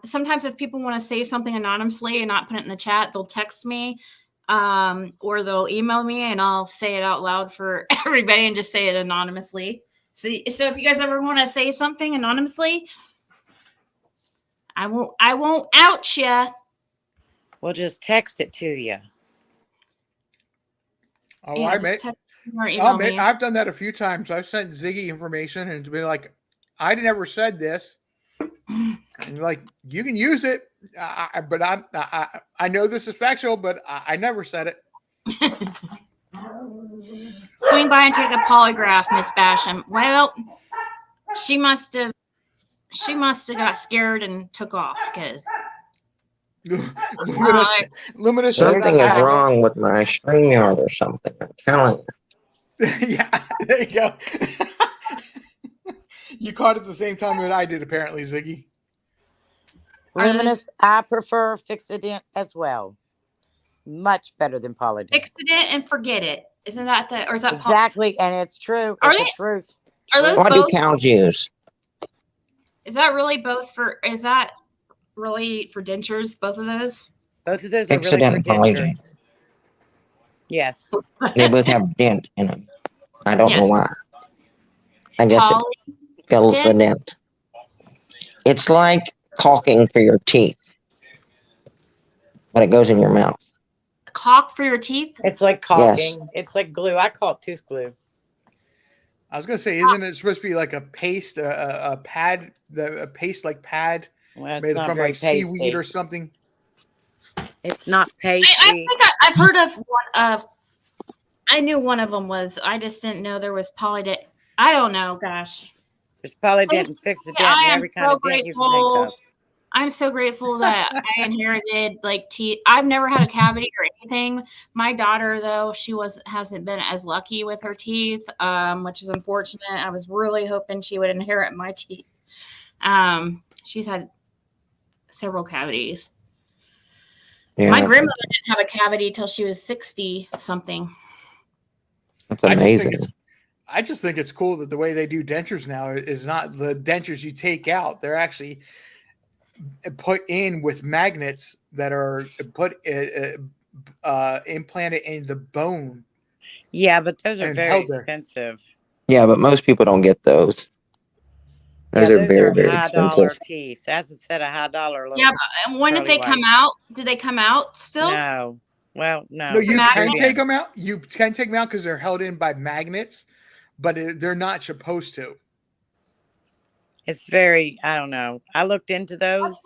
sometimes if people want to say something anonymously and not put it in the chat, they'll text me or they'll email me and I'll say it out loud for everybody and just say it anonymously. So if you guys ever want to say something anonymously, I won't out you. We'll just text it to you. All right, mate. I've done that a few times. I've sent Ziggy information and to be like, I never said this. And like, you can use it, but I know this is factual, but I never said it. Swing by and take a polygraph, Miss Basham. Well, she must have got scared and took off because luminous. Something is wrong with my StreamYard or something. I'm telling you. Yeah, there you go. You caught it the same time that I did, apparently, Ziggy. Luminous, I prefer Fixident as well. Much better than polydent. Fix it and forget it. Isn't that or is that exactly? And it's true. It's the truth. Are those what both? do cows use? Is that really both for? Is that really for dentures? Both of those? Both of those are really Fixident for and polydent. dentures. Yes. They both have dent in them. I don't know Yes. why. I guess it fills the dent. It's like caulking for your teeth, but it goes in your mouth. Caulk for your teeth? It's like caulking. Yes. It's like glue. I call it tooth glue. I was gonna say, isn't it supposed to be like a paste, a pad, a paste like pad Well, made from like seaweed or something? It's not pasty. I think I've heard of one of. I knew one of them was. I just didn't know there was polydent. I don't know. Gosh. There's polydent and Fixident and every kind of dent you can think of. I'm so grateful that I inherited like teeth. I've never had a cavity or anything. My daughter, though, she hasn't been as lucky with her teeth, which is unfortunate. I was really hoping she would inherit my teeth. She's had several cavities. Yeah. My grandmother didn't have a cavity till she was 60 something. That's amazing. I just think it's cool that the way they do dentures now is not the dentures you take out. They're actually put in with magnets that are put implanted in the bone. Yeah, but those are very expensive. Yeah, but most people don't get those. Those are very, very expensive. Teeth. That's a set of high dollar. Yeah, but when did they come out? Do they come out still? No. Well, no. No, you can take them out. You can take them out because they're held in by magnets, but they're not supposed to. It's very, I don't know. I looked into those.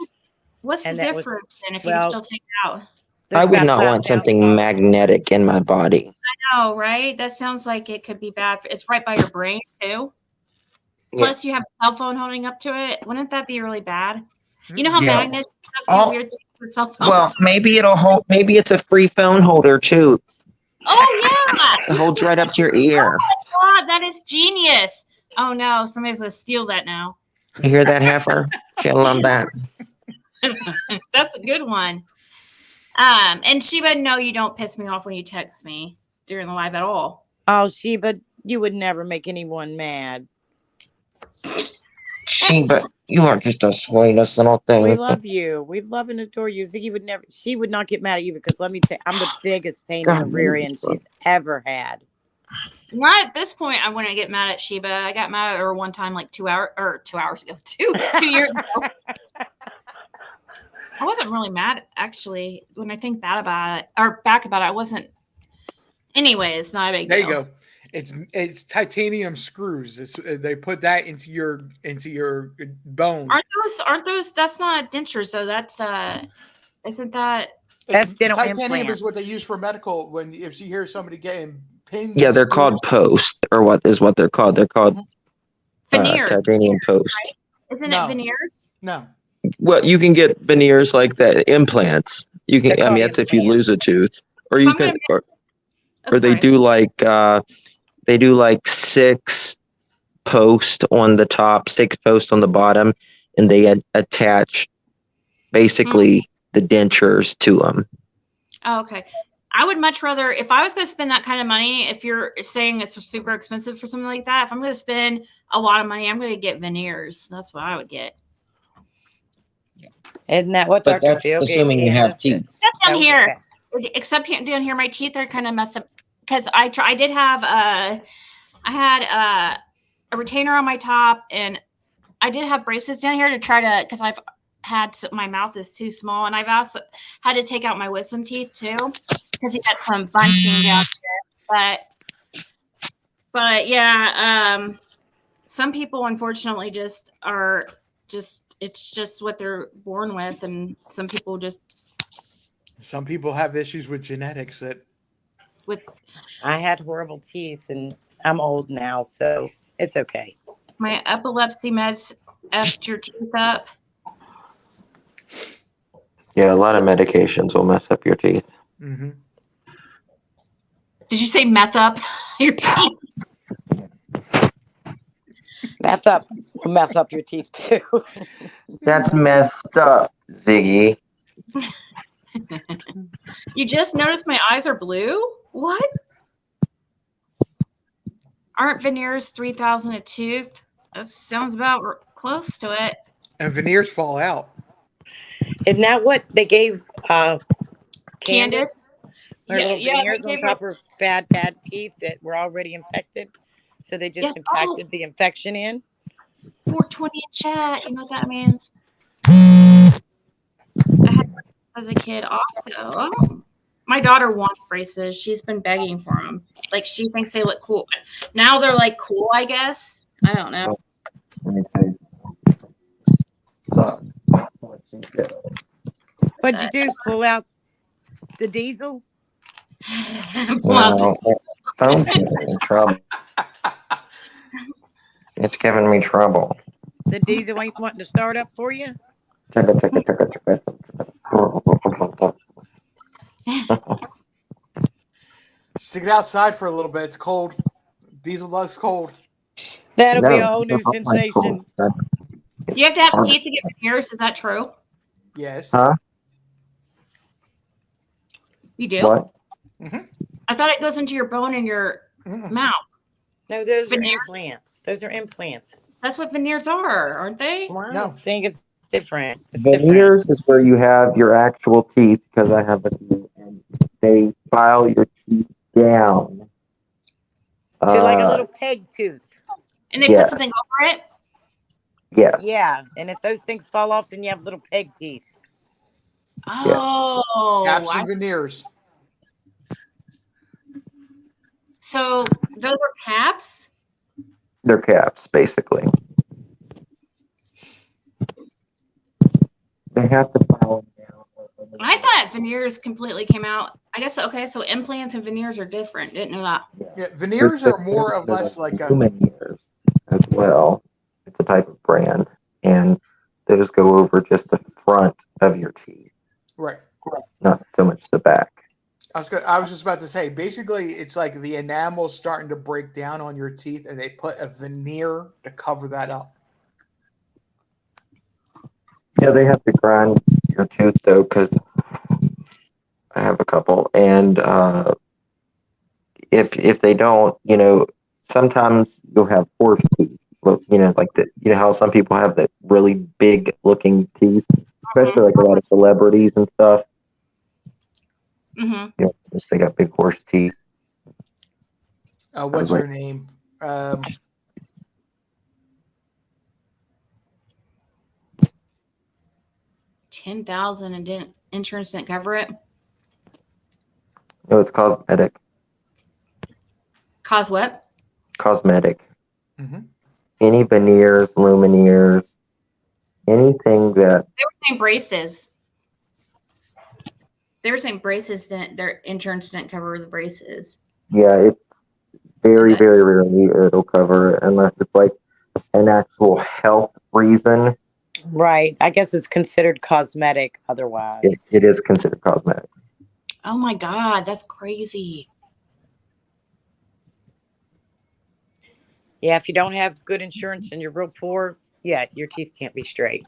What's the difference then if you can still take it out? I would not want something magnetic in my body. I know, right? That sounds like it could be bad. It's right by your brain too. Plus, you have a cell phone holding up to it. Wouldn't that be really bad? You know how magnets do weird things with cell phones? Well, maybe it'll hold. Maybe it's a free phone holder too. Oh yeah. It holds right up to your ear. God, that is genius. Oh no, somebody's gonna steal that now. You hear that, heifer? She'll love that. That's a good one. And Sheba, no, you don't piss me off when you text me during the live at all. Oh, Sheba, you would never make anyone mad. Sheba, you are just the sweetest little thing. We love you. We love and adore you. Ziggy would never. She would not get mad at you because let me tell you, I'm the biggest pain in the rear end she's ever had. Not at this point. I wouldn't get mad at Sheba. I got mad at her one time, like 2 hours ago, two years ago. I wasn't really mad, actually. When I think back about it, I wasn't. Anyways, not a big deal. There you go. It's titanium screws. They put that into your bone. Aren't those? That's not dentures though. That's isn't that? That's dental titanium implants. is what they use for medical. If you hear somebody getting pinned. Yeah, they're called post, or what they're called. They're called veneers. Titanium post. Right? Isn't it veneers? No. Well, you can get veneers like that, implants. You can. I mean, that's if you lose a tooth, or you can, or they do like they do like 6 posts on the top, 6 posts on the bottom, and they attach basically the dentures to them. Oh, okay. I would much rather, if I was going to spend that kind of money, if you're saying it's super expensive for something like that, if I'm going to spend a lot of money, I'm going to get veneers. That's what I would get. Isn't that what But that's assuming you have teeth. Except down here. Except down here, my teeth are kind of messed up. Because I did have I had a retainer on my top, and I did have braces down here to try to, because I've had my mouth is too small, and I've also had to take out my wisdom teeth too, because you got some bunching down there. But yeah, some people unfortunately just are it's just what they're born with, and some people have issues with genetics that. I had horrible teeth, and I'm old now, so it's okay. My epilepsy meds effed your teeth up. Yeah, a lot of medications will mess up your teeth. Mm-hmm. Did you say meth up your teeth? Meth up will mess up your teeth too. That's messed up, Ziggy. You just noticed my eyes are blue? What? Aren't veneers $3,000 a tooth? That sounds about close to it. And veneers fall out. Isn't that what they gave Candace? Veneers on top of bad teeth that were already infected. So they just impacted the infection in. 420 in chat. You know what that means? I had as a kid also. Oh. My daughter wants braces. She's been begging for them. Like, she thinks they look cool. Now they're like cool, I guess. I don't know. Let me tell you. So, what'd you do? Pull out the diesel? No, phone's giving me trouble. It's giving me trouble. The diesel ain't wanting to start up for you? Stick it outside for a little bit. It's cold. Diesel loves cold. That'll be a whole new sensation. You have to have teeth to get veneers. Is that true? Yes. Huh? You do? What? Mm-hmm. I thought it goes into your bone in your mouth. No, those are implants. Those are implants. That's what veneers are, aren't they? Wow. No, I think it's different. Veneers is where you have your actual teeth, because I have a teeth, and they file your teeth down. To like a little peg tooth. And they put something over it? Yeah. Yeah. And if those things fall off, then you have little peg teeth. Oh. Caps and veneers. So those are caps? They're caps, basically. They have to file down. I thought veneers completely came out. I guess, okay, so implants and veneers are different. Didn't know that. Yeah, veneers are more or less like a... Veneers as well. It's a type of brand. And those go over just the front of your teeth. Right. Not so much the back. I was just about to say, basically, it's like the enamel's starting to break down on your teeth, and they put a veneer to cover that up. Yeah, they have to grind your tooth though, because I have a couple, and if they don't, sometimes you'll have horse teeth. Look, like how some people have that really big looking teeth, especially like a lot of celebrities and stuff. Mm-hmm. They got big horse teeth. What's her name? 10,000 and insurance didn't cover it. No, it's cosmetic. Cause what? Cosmetic. Mm-hmm. Any veneers, lumineers, anything that. They were saying braces. They were saying braces their insurance didn't cover the braces. Yeah, it's very, very rarely it'll cover it unless it's like an actual health reason. Right. I guess it's considered cosmetic otherwise. It is considered cosmetic. Oh my God, that's crazy. Yeah, if you don't have good insurance and you're real poor, yeah, your teeth can't be straight.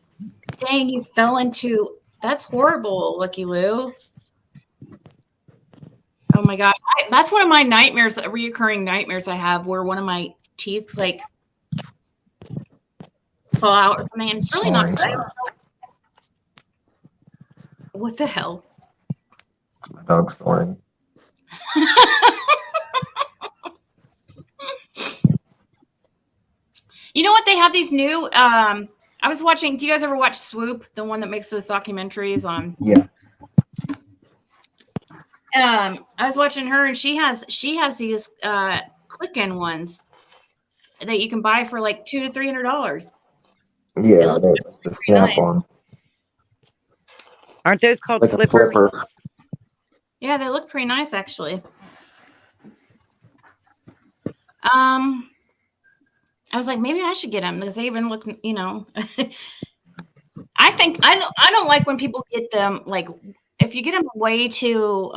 Dang, you fell into, that's horrible, Lucky Lou. Oh my gosh. That's one of my nightmares, reoccurring nightmares I have, where one of my teeth like fall out or something. And it's really not good. What the hell? My dog's snoring. You know what? They have these new. I was watching. Do you guys ever watch Swoop, the one that makes those documentaries on? Yeah. I was watching her, and she has these click-in ones that you can buy for like $200 to $300. Yeah, the snap on. Aren't those called like flippers? A flipper. Yeah, they look pretty nice, actually. I was like, maybe I should get them because they even look, I think I don't like when people get them like if you get them way too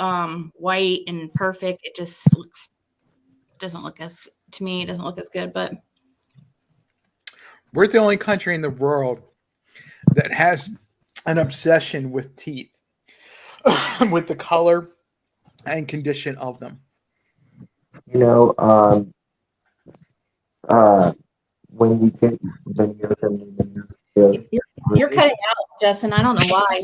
white and perfect, it just doesn't look as good. But we're the only country in the world that has an obsession with teeth, with the color and condition of them. When you get veneers and you're cutting out, Justin. I don't know why.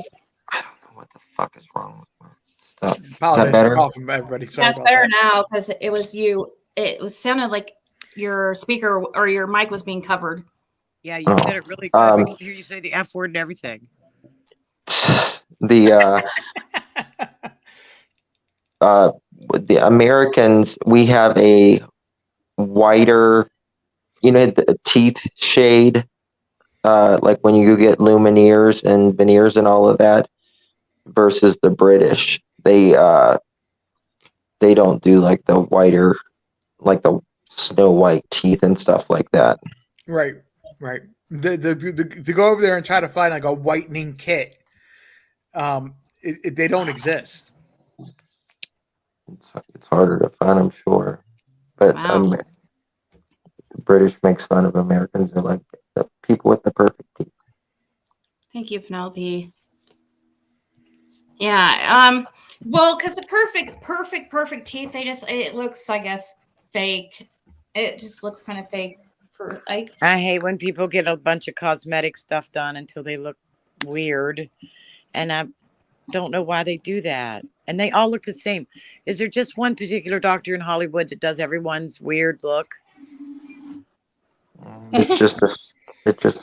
I don't know what the fuck is wrong with my stuff. Is that better? Everybody. That's better now because it was you. It sounded like your speaker or your mic was being covered. Yeah, you said it really good. We could hear you say the F word and everything. The Americans, we have a whiter, the teeth shade, like when you get lumineers and veneers and all of that, versus the British. They don't do like the whiter, like the Snow White teeth and stuff like that. Right. To go over there and try to find like a whitening kit, they don't exist. It's harder to find, I'm sure, but wow. The British makes fun of Americans. They're like the people with the perfect teeth. Thank you, Penelope. Yeah. Well, because the perfect teeth, it looks, I guess, fake. It just looks kind of fake. I hate when people get a bunch of cosmetic stuff done until they look weird, and I don't know why they do that. And they all look the same. Is there just one particular doctor in Hollywood that does everyone's weird look? It's just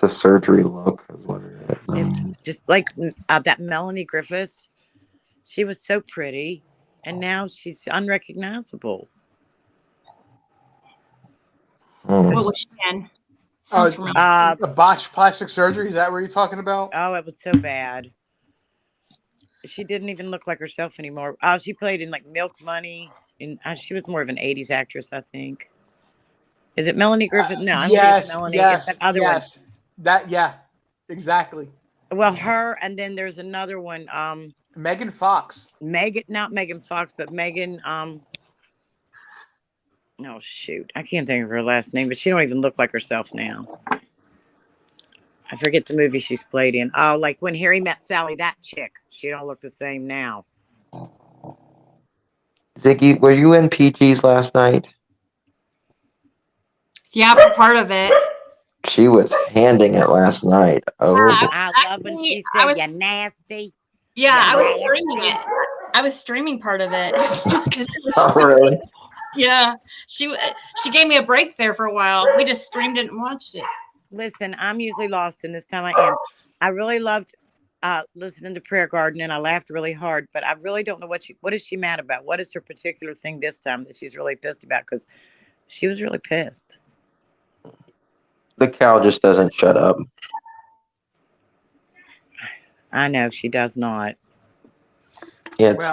a surgery look, is what it is. Just like that Melanie Griffith, she was so pretty, and now she's unrecognizable. What was she in? A botched plastic surgery? Is that what you're talking about? Oh, it was so bad. She didn't even look like herself anymore. Oh, she played in like Milk Money, and she was more of an '80s actress, I think. Is it Melanie Griffith? No, I don't think it's Melanie. It's that other one. Yeah, exactly. Well, her, and then there's another one. Megan Fox. Not Megan Fox, but Megan. Oh shoot, I can't think of her last name, but she don't even look like herself now. I forget the movie she's played in. Oh, like When Harry Met Sally, that chick. She don't look the same now. Ziggy, were you in PG's last night? Yeah, for part of it. She was handing it last night. Oh, I love when she said, "You nasty." Yeah, You I was nasty. streaming it. I was streaming part of it. 'Cause it was oh really? Yeah, she gave me a break there for a while. We just streamed it and watched it. Listen, I'm usually lost, and this time I am. I really loved listening to Prayer Garden, and I laughed really hard. But I really don't know what is she mad about? What is her particular thing this time that she's really pissed about? Because she was really pissed. The cow just doesn't shut up. I know she does not. It's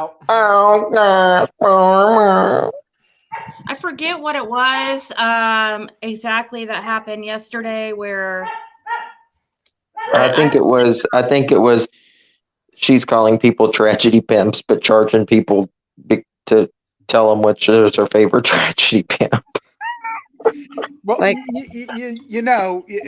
I forget what it was exactly that happened yesterday where I think it was she's calling people tragedy pimps but charging people to tell them which is her favorite tragedy pimp. Well, a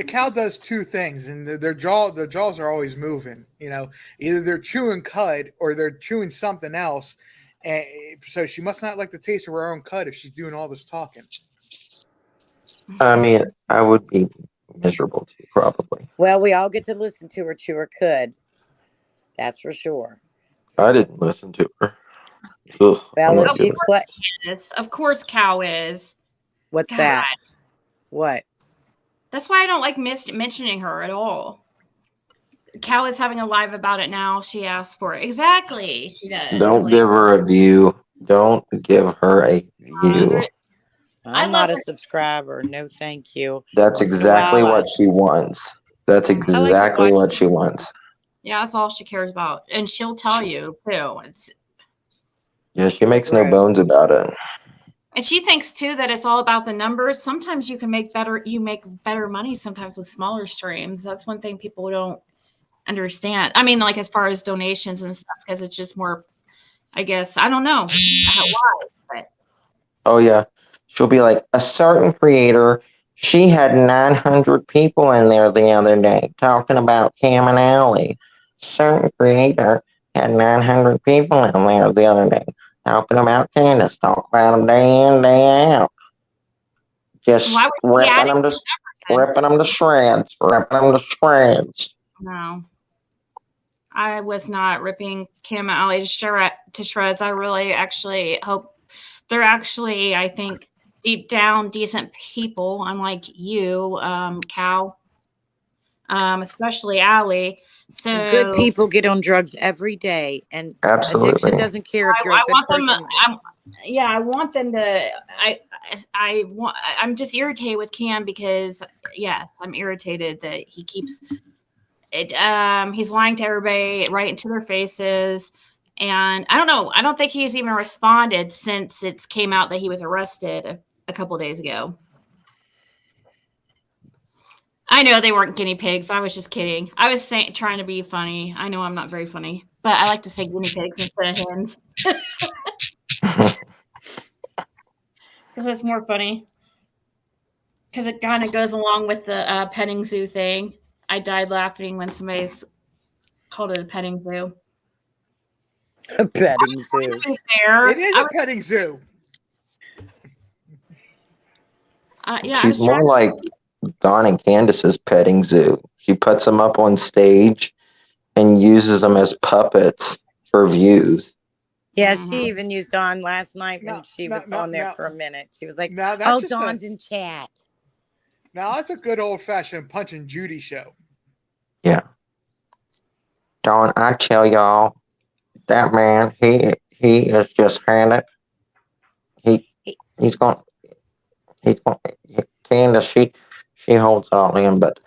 cow does two things, and their jaws are always moving. Either they're chewing cud or they're chewing something else. And so she must not like the taste of her own cud if she's doing all this talking. I mean, I would be miserable too, probably. Well, we all get to listen to her chew her cud. That's for sure. I didn't listen to her. Ugh, well, of course, cow is. What's that? What? That's why I don't like mentioning her at all. Cal is having a live about it now. She asked for it. Exactly. She does. Don't give her a view. Don't give her a view. I'm not a subscriber. No, thank you. That's exactly what she wants. That's exactly what she wants. Yeah, that's all she cares about. And she'll tell you, too. Yeah, she makes no bones about it. And she thinks too that it's all about the numbers. Sometimes you make better money sometimes with smaller streams. That's one thing people don't understand. I mean, like as far as donations and stuff, because it's just more, I guess, I don't know why. But. Oh yeah. She'll be like, a certain creator, she had 900 people in there the other day talking about Cam and Allie. Certain creator had 900 people in there the other day talking about Candace, talk about them day in, day out. Just ripping them to shreds. No. I was not ripping Cam and Allie to shreds. I really actually hope they're actually, I think, deep down, decent people, unlike you, Cal, especially Allie. So and good people get on drugs every day, and absolutely addiction doesn't care if you're a good person. I want them to. I'm just irritated with Cam because yes, I'm irritated that he keeps it. He's lying to everybody right into their faces. And I don't know. I don't think he's even responded since it came out that he was arrested a couple of days ago. I know they weren't guinea pigs. I was just kidding. I was trying to be funny. I know I'm not very funny, but I like to say guinea pigs instead of hens. Because it's more funny. Because it kind of goes along with the petting zoo thing. I died laughing when somebody called it a petting zoo. A petting zoo. It is a petting zoo. Yeah, she's more like Dawn and Candace's petting zoo. She puts them up on stage and uses them as puppets for views. Yeah, she even used Dawn last night when she was on there for a minute. She was like, "Oh, Dawn's in chat." Now that's a good old-fashioned Punch and Judy show. Yeah. Dawn, I tell y'all, that man, he is just handed. He's going. Candace, she holds all in, but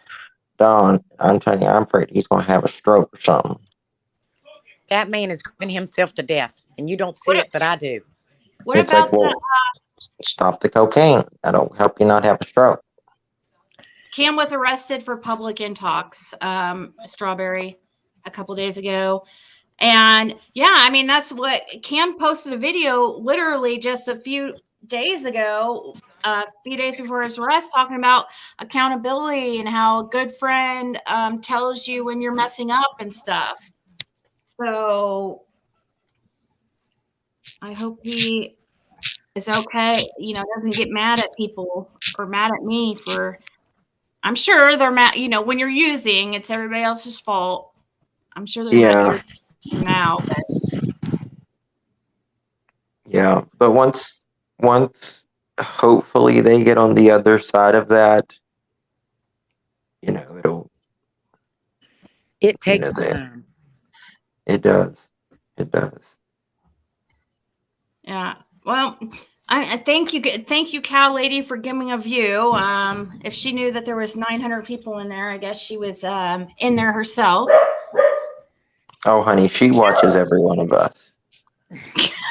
Dawn, I'm telling you, I'm afraid he's going to have a stroke or something. That man is giving himself to death, and you don't see it, but I do. It's like, well, stop the cocaine. That'll help you not have a stroke. Cam was arrested for public intox, Strawberry, a couple days ago. And yeah, I mean, that's what Cam posted a video literally just a few days ago, a few days before his arrest, talking about accountability and how a good friend tells you when you're messing up and stuff. So I hope he is okay, you know, doesn't get mad at people or mad at me for, I'm sure they're mad, you know, when you're using, it's everybody else's fault. I'm sure they're not Yeah. irritated now, but Yeah. But once hopefully they get on the other side of that, you know, It you takes know, time. it does. It does. yeah. Well, I thank you, Cal Lady, for giving a view. If she knew that there was 900 people in there, I guess she was in there herself. Oh, honey, she watches every one of us.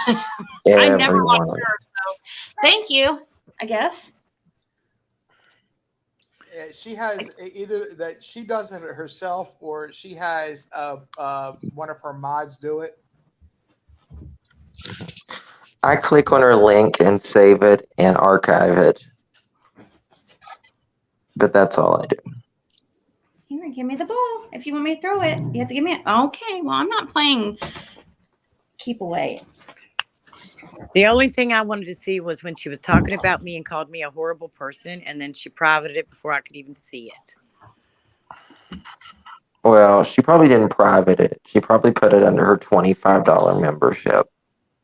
I never Every watched one. her, so thank you, I guess. She has either that she does it herself or she has one of her mods do it. I click on her link and save it and archive it. But that's all I do. Here, give me the ball. If you want me to throw it, you have to give me it. Okay, well, I'm not playing keep away. The only thing I wanted to see was when she was talking about me and called me a horrible person, and then she privated it before I could even see it. Well, she probably didn't private it. She probably put it under her $25 membership.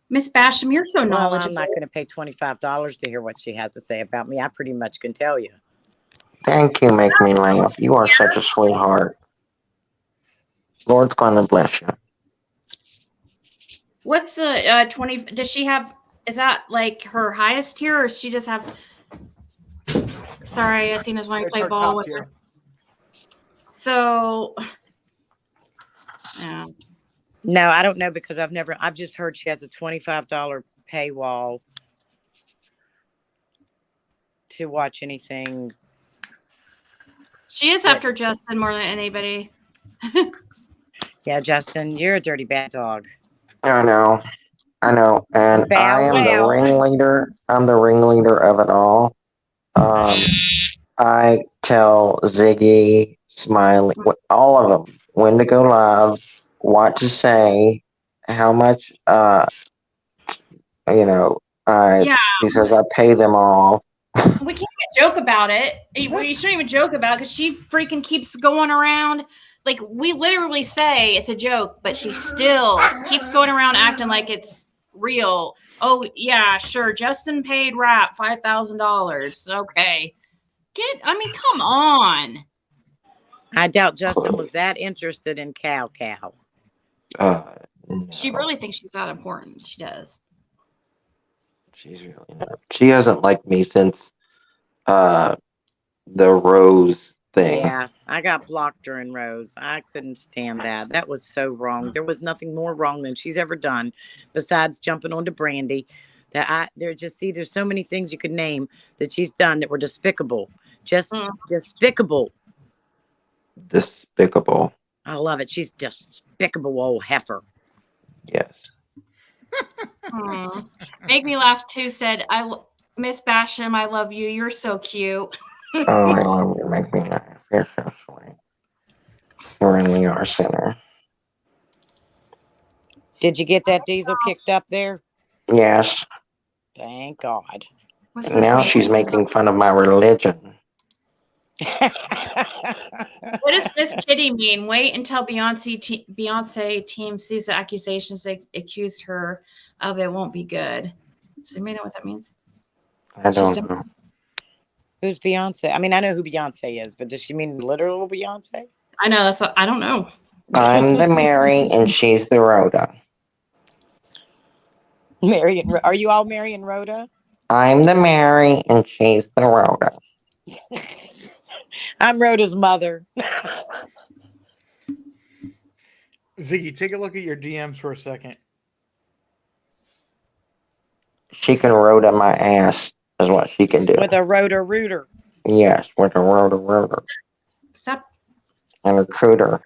Miss Basham, you're so knowledgeable. Well, I'm not going to pay $25 to hear what she has to say about me. I pretty much can tell you. Thank you, make me laugh. You are such a sweetheart. Lord's gonna bless you. What's the 20? Does she have? Is that like her highest tier, or does she just have? Sorry, Athena's wanting to play ball with her. So, yeah. No, I don't know because I've just heard she has a $25 paywall to watch anything. She is after Justin more than anybody. Yeah, Justin, you're a dirty bad dog. I know. And I am the ringleader. I'm the ringleader of it all. I tell Ziggy, Smiley, all of them when to go live, what to say, how much, she says I pay them all. We can't even joke about it. We shouldn't even joke about it because she freaking keeps going around. Like, we literally say it's a joke, but she still keeps going around acting like it's real. Oh, yeah, sure. Justin paid Rap $5,000. Okay. Come on. I doubt Justin was that interested in Cow. No. She really thinks she's that important. She does. She's really not. She hasn't liked me since the Rose thing. Yeah, I got blocked during Rose. I couldn't stand that. That was so wrong. There was nothing more wrong than she's ever done besides jumping onto Brandy. There's so many things you could name that she's done that were despicable. Just despicable. Despicable. I love it. She's despicable old heifer. Yes. Make me laugh too. Said Miss Basham, I love you. You're so cute. Oh, I love you. Make me laugh. You're so sweet. You're in the R Center. Did you get that diesel kicked up there? Yes. Thank God. And now she's making fun of my religion. What does Miss Kitty mean? Wait until Beyonce team sees the accusations they accused her of. It won't be good. Does anybody know what that means? I don't know. Who's Beyonce? I mean, I know who Beyonce is, but does she mean literal Beyonce? I know. I don't know. I'm the Mary and she's the Rhoda. Are you all Mary and Rhoda? I'm the Mary and she's the Rhoda. I'm Rhoda's mother. Ziggy, take a look at your DMs for a second. She can Rhoda my ass is what she can do. With a Rhoda rooter. Yes, with a Rhoda. Stop. And a cooter.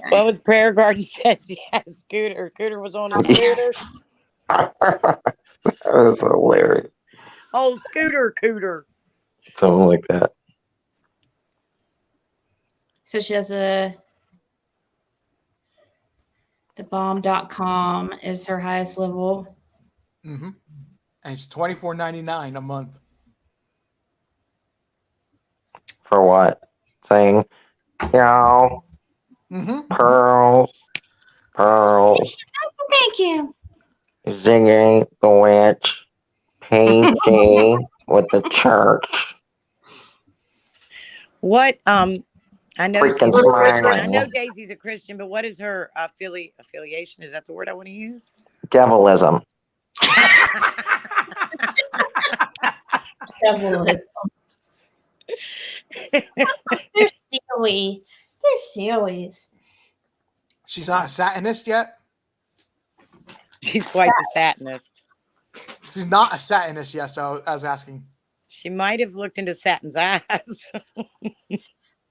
What was Prayer Garden said? She had a scooter. Cooter was on a scooter. That was hilarious. Oh, scooter, cooter. Something like that. So she has the bomb.com is her highest level. Mm-hmm. And it's $24.99 a month. For what? Saying, y'all, pearls, pearls, Thank you. Ziggy the witch, PG with the church. What? I know Freaking she's a Christian. I smiling. know Daisy's a Christian, but what is her affiliation? Is that the word I want to use? Devilism. Devilism. They're silly. They're silly. She's not a Satanist yet? She's quite the Satanist. She's not a Satanist yet, so I was asking. She might have looked into Satan's eyes.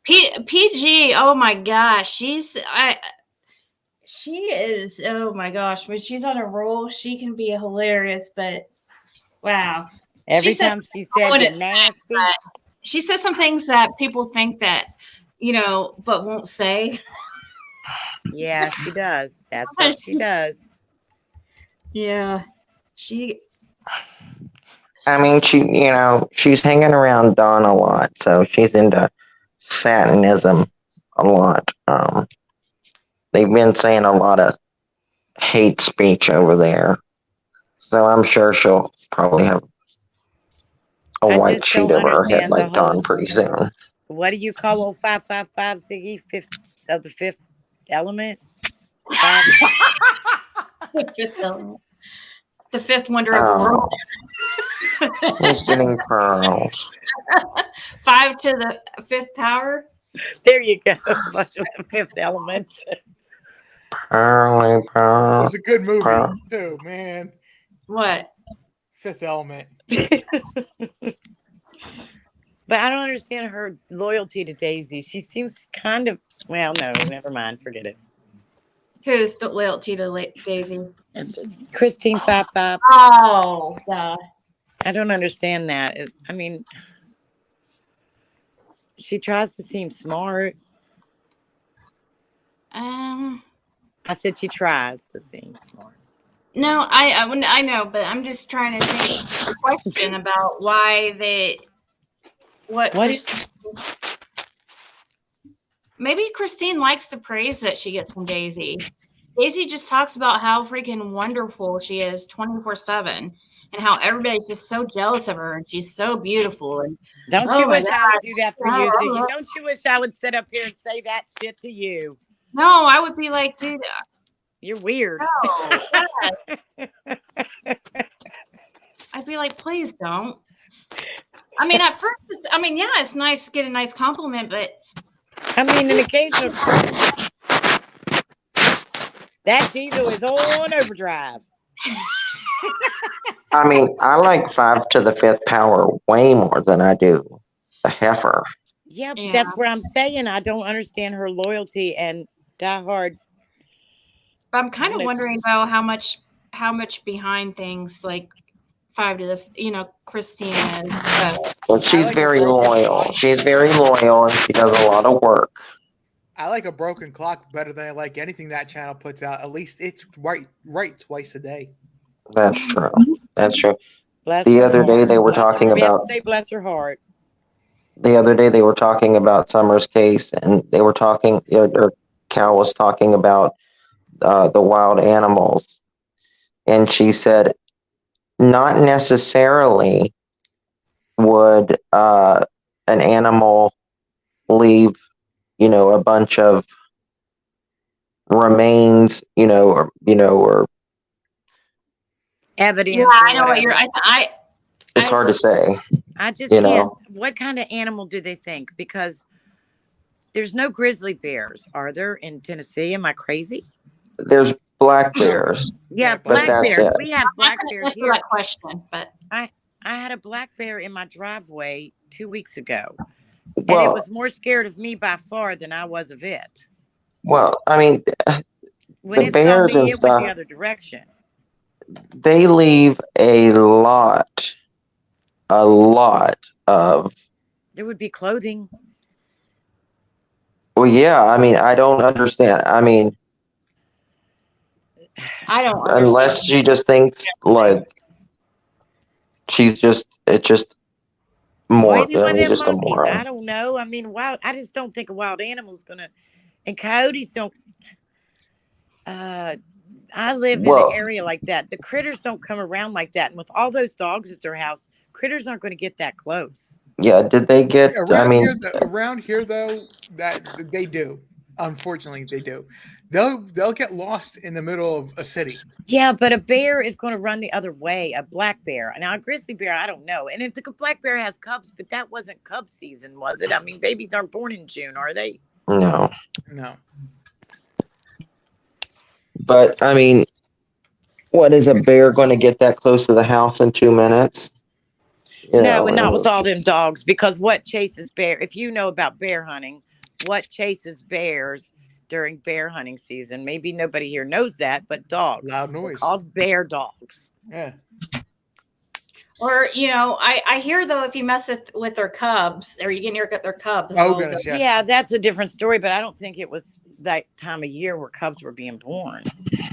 PG, oh my gosh. She is, oh my gosh. When she's on a roll, she can be hilarious, but wow. Every time she said you're nasty. She says some things that people think that, but won't say. Yeah, she does. That's what she does. Yeah. I mean, she's hanging around Dawn a lot, so she's into Satanism a lot. They've been saying a lot of hate speech over there, so I'm sure she'll probably have a white sheet over her head like Dawn pretty soon. What do you call old 555 Ziggy? The fifth element? The fifth element. The fifth wonder of the world. He's getting pearls. 5 to the fifth power. There you go. Much of the fifth element. Pearly pearl. It was a good movie, pearl. too, man. What? Fifth Element. But I don't understand her loyalty to Daisy. She seems kind of, well, no, never mind. Forget it. Who's the loyalty to Daisy? Christine 55. Oh, yeah. I don't understand that. I mean, she tries to seem smart. I said she tries to seem smart. No, I know, but I'm just trying to think a question about why maybe Christine likes the praise that she gets from Daisy. Daisy just talks about how freaking wonderful she is 24/7 and how everybody's just so jealous of her and she's so beautiful. And don't you wish I would do that for you, Ziggy? Don't you wish I would sit up here and say that shit to you? No, I would be like, dude, you're weird. No, I'd be like, please don't. I mean, at first, it's nice to get a nice compliment, but I mean, an occasional. That diesel is on overdrive. I mean, I like 5 to the fifth power way more than I do a heifer. Yeah, that's what I'm saying. I don't understand her loyalty and diehard. But I'm kind of wondering though how much behind things like 5 to the Christine is. Well, she's very loyal. She's very loyal and she does a lot of work. I like a broken clock better than I like anything that channel puts out. At least it's right twice a day. That's true. That's true. Bless the other day they were talking about. Say bless her heart. The other day they were talking about Summer's case, and they were talking. Or Cal was talking about the wild animals, and she said, not necessarily would an animal leave, a bunch of remains, or evidence. Yeah, I know what you're. It's hard to say. I just can't. What kind of animal do they think? Because there's no grizzly bears, are there, in Tennessee? Am I crazy? There's black bears. Yeah, black bears. We have black bears here. That question, but I had a black bear in my driveway 2 weeks ago, and it was more scared of me by far than I was of it. Well, I mean, When the it saw bears me, and it went the stuff, other direction. they leave a lot of. There would be clothing. Well, yeah. I mean, I don't understand. I mean, I don't understand. unless she just thinks like it's just more. Maybe I one of mean, them just a monkeys. I moron. don't know. I mean, wild. I just don't think a wild animal's gonna. And coyotes don't. I live in an Well, area like that. The critters don't come around like that. And with all those dogs at their house, critters aren't going to get that close. yeah. Did they get? I mean, Around here though, that they do. Unfortunately, they do. They'll get lost in the middle of a city. Yeah, but a bear is going to run the other way. A black bear. Now, a grizzly bear, I don't know. And if the black bear has cubs, but that wasn't cub season, was it? I mean, babies aren't born in June, are they? no. No. But I mean, what is a bear going to get that close to the house in 2 minutes? No, and not with all them dogs. Because what chases bear? If you know about bear hunting, what chases bears during bear hunting season? Maybe nobody here knows that, but dogs. Loud noise. They're called bear dogs. Yeah. Or, I hear though, if you mess with their cubs, or you get near their cubs. Oh, goodness, yes. Yeah, that's a different story, but I don't think it was that time of year where cubs were being born.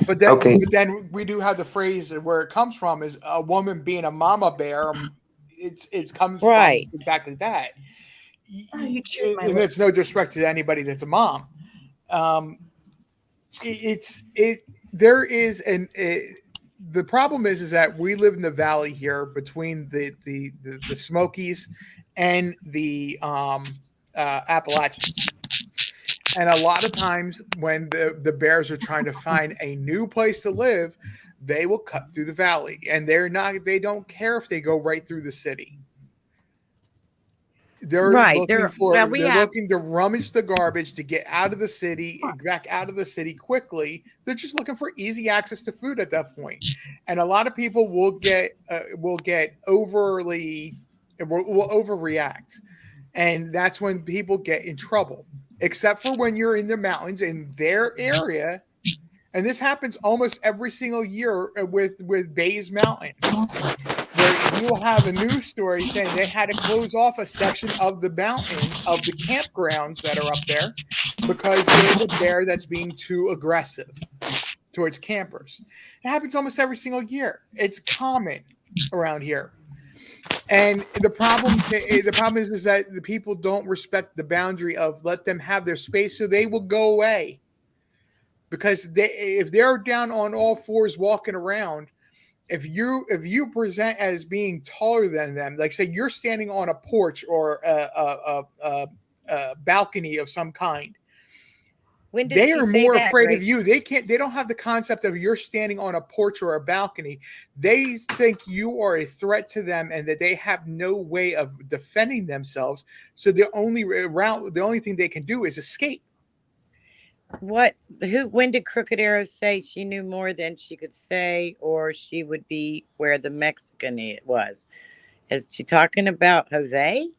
But then we do have the phrase where it comes from is a woman being a mama bear. It's comes from exactly that. And it's no disrespect to anybody that's a mom. The problem is that we live in the valley here between the Smokies and the Appalachians. And a lot of times when the bears are trying to find a new place to live, they will cut through the valley, and they don't care if they go right through the city. They're looking to rummage the garbage to get out of the city, back out of the city quickly. They're just looking for easy access to food at that point. And a lot of people will get overreact. And that's when people get in trouble, except for when you're in the mountains in their area. And this happens almost every single year with Bays Mountain, where you'll have a news story saying they had to close off a section of the mountain of the campgrounds that are up there because there's a bear that's being too aggressive towards campers. It happens almost every single year. It's common around here. And the problem is that the people don't respect the boundary of let them have their space, so they will go away. Because if they're down on all fours walking around, if you present as being taller than them, like say you're standing on a porch or a balcony of some kind, they are more afraid of you. They don't have the concept of you're standing on a porch or a balcony. They think you are a threat to them and that they have no way of defending themselves. So the only thing they can do is escape. When did Crooked Arrow say she knew more than she could say, or she would be where the Mexican was? Is she talking about Jose?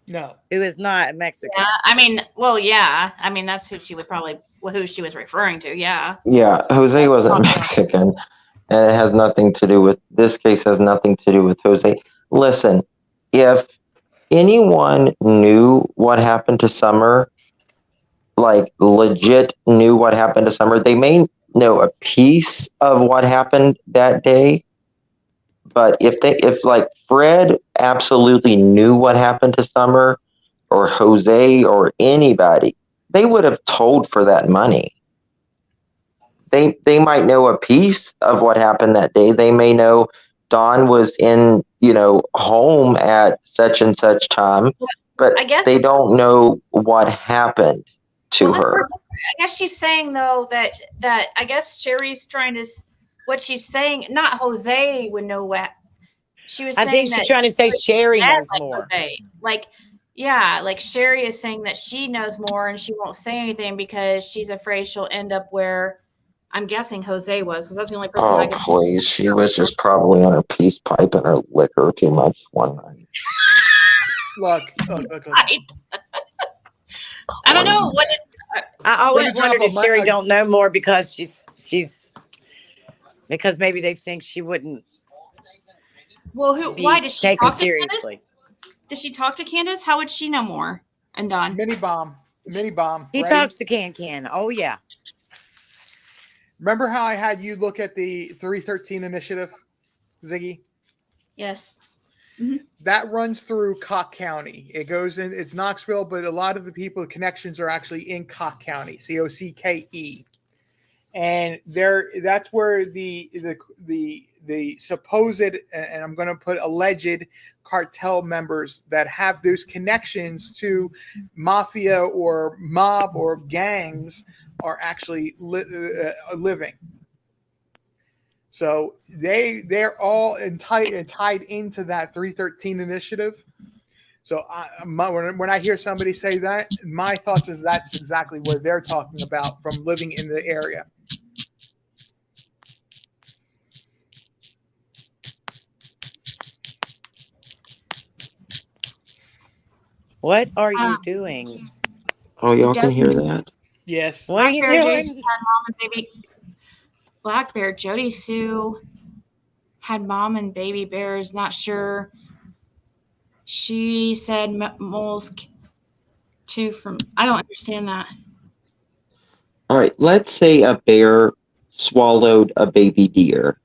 No. Who is not Mexican. Yeah, I mean, that's who she was referring to. Yeah. Yeah. Jose wasn't Mexican. And it has nothing to do with, this case has nothing to do with Jose. Listen, if anyone knew what happened to Summer, like legit knew what happened to Summer, they may know a piece of what happened that day. But if like Fred absolutely knew what happened to Summer or Jose or anybody, they would have told for that money. They might know a piece of what happened that day. They may know Dawn was in, home at such and such time, but they don't know what happened to her. I guess she's saying though that I guess Sherry's trying to, what she's saying, not Jose would know what she was saying. I think she's trying to say Sherry knows more. Like Sherry is saying that she knows more and she won't say anything because she's afraid she'll end up where I'm guessing Jose was, because that's the only person I can. Oh, please. She was just probably on her peace pipe and her liquor too much one night. Look. I don't know. I always Bring a drop wondered of if my- Sherry don't know more because she's because maybe they think she wouldn't Well, why be does she taken talk to Candace? seriously. Does she talk to Candace? How would she know more? And Don. Mini bomb, He right? talks to Can. Oh yeah. Remember how I had you look at the 313 initiative, Ziggy? Yes. That runs through Cock County. It goes in, it's Knoxville, but a lot of the people, connections are actually in Cock County, COCKE. And that's where the supposed, and I'm going to put alleged cartel members that have those connections to mafia or mob or gangs are actually living. So they're all tied into that 313 initiative. So when I hear somebody say that, my thoughts is that's exactly what they're talking about from living in the area. What are you doing? Oh, y'all can Just- hear that? Yes. What are you Black Bear Jason doing? had mom and baby. Black Bear Jody Sue had mom and baby bears. Not sure. She said moles too. From I don't understand that. All right, let's say a bear swallowed a baby deer.